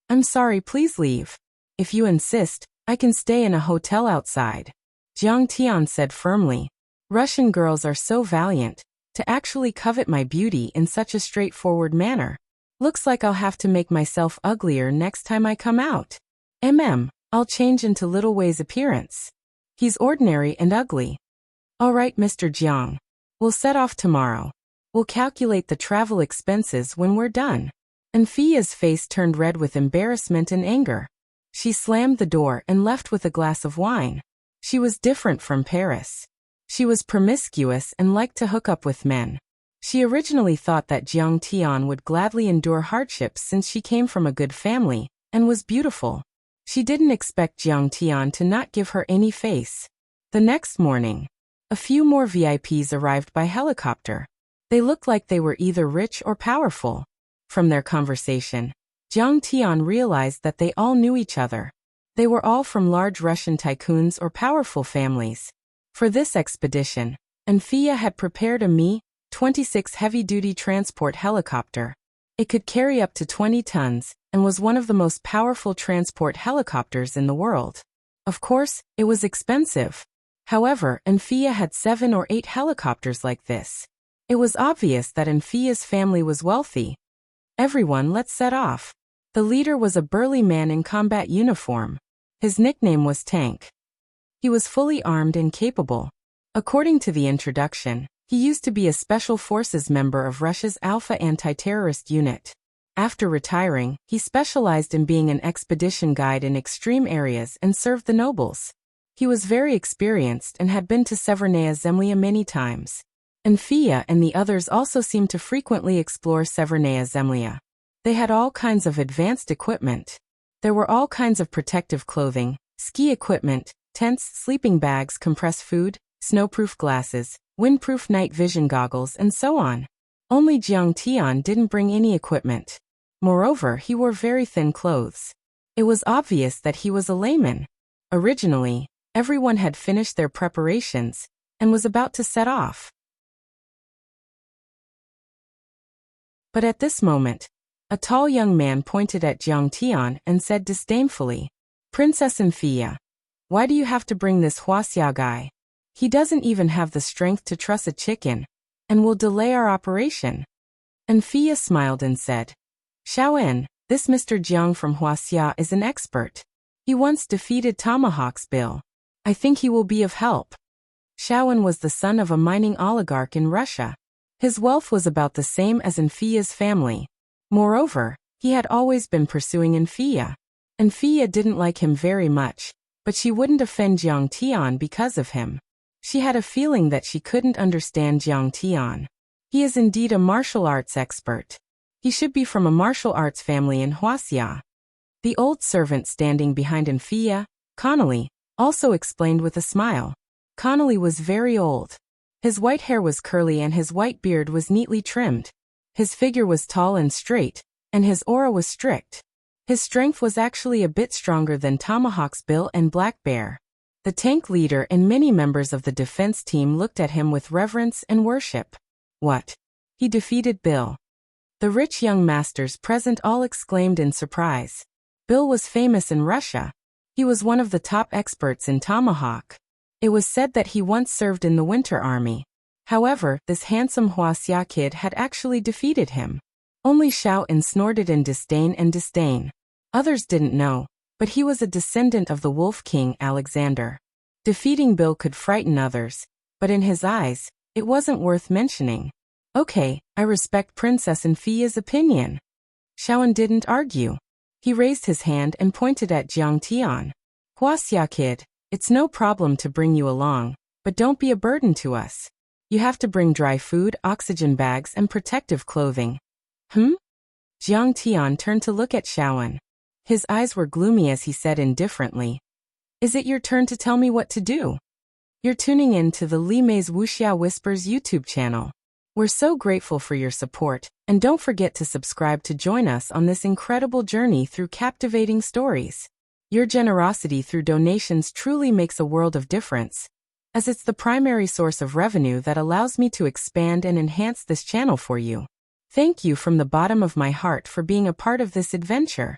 I'm sorry, please leave. If you insist, I can stay in a hotel outside. Jiang Tian said firmly. Russian girls are so valiant, to actually covet my beauty in such a straightforward manner. Looks like I'll have to make myself uglier next time I come out. I'll change into Little Wei's appearance. He's ordinary and ugly. All right, Mr. Jiang. We'll set off tomorrow. We'll calculate the travel expenses when we're done. Anfia's face turned red with embarrassment and anger. She slammed the door and left with a glass of wine. She was different from Paris. She was promiscuous and liked to hook up with men. She originally thought that Jiang Tian would gladly endure hardships since she came from a good family and was beautiful. She didn't expect Jiang Tian to not give her any face. The next morning, a few more VIPs arrived by helicopter. They looked like they were either rich or powerful. From their conversation, Jiang Tian realized that they all knew each other. They were all from large Russian tycoons or powerful families. For this expedition, Anfia had prepared a Mi-26 heavy-duty transport helicopter. It could carry up to 20 tons and was one of the most powerful transport helicopters in the world. Of course, it was expensive. However, Anfia had 7 or 8 helicopters like this. It was obvious that Anfia's family was wealthy. Everyone, let's set off. The leader was a burly man in combat uniform. His nickname was Tank. He was fully armed and capable. According to the introduction, he used to be a Special Forces member of Russia's Alpha anti-terrorist unit. After retiring, he specialized in being an expedition guide in extreme areas and served the nobles. He was very experienced and had been to Severnaya Zemlya many times. Anfia and the others also seemed to frequently explore Severnaya Zemlya. They had all kinds of advanced equipment. There were all kinds of protective clothing, ski equipment, tents, sleeping bags, compressed food, snowproof glasses, windproof night vision goggles, and so on. Only Jiang Tian didn't bring any equipment. Moreover, he wore very thin clothes. It was obvious that he was a layman. Originally, everyone had finished their preparations and was about to set off. But at this moment, a tall young man pointed at Jiang Tian and said disdainfully, "Princess Anfia, why do you have to bring this Wuxia guy? He doesn't even have the strength to truss a chicken, and will delay our operation." Anfia smiled and said, "Xiaoen, this Mr. Jiang from Wuxia is an expert. He once defeated Tomahawk's Bill. I think he will be of help." Xiaoen was the son of a mining oligarch in Russia. His wealth was about the same as Anfia's family. Moreover, he had always been pursuing Anfia. Anfia didn't like him very much, but she wouldn't offend Jiang Tian because of him. She had a feeling that she couldn't understand Jiang Tian. He is indeed a martial arts expert. He should be from a martial arts family in Wuxia. The old servant standing behind Anfia, Connolly, also explained with a smile. Connolly was very old. His white hair was curly and his white beard was neatly trimmed. His figure was tall and straight, and his aura was strict. His strength was actually a bit stronger than Tomahawk's Bill and Black Bear. The tank leader and many members of the defense team looked at him with reverence and worship. What? He defeated Bill? The rich young masters present all exclaimed in surprise. Bill was famous in Russia. He was one of the top experts in Tomahawk. It was said that he once served in the Winter Army. However, this handsome Wuxia kid had actually defeated him. Only Xiaoen snorted in disdain and disdain. Others didn't know, but he was a descendant of the Wolf King Alexander. Defeating Bill could frighten others, but in his eyes, it wasn't worth mentioning. Okay, I respect Princess Anfia's opinion. Xiaoen didn't argue. He raised his hand and pointed at Jiang Tian. Wuxia kid, it's no problem to bring you along, but don't be a burden to us. You have to bring dry food, oxygen bags, and protective clothing. Jiang Tian turned to look at Xiaoen. His eyes were gloomy as he said indifferently, "Is it your turn to tell me what to do?" You're tuning in to the Li Mei's Wuxia Whispers YouTube channel. We're so grateful for your support, and don't forget to subscribe to join us on this incredible journey through captivating stories. Your generosity through donations truly makes a world of difference, as it's the primary source of revenue that allows me to expand and enhance this channel for you. Thank you from the bottom of my heart for being a part of this adventure.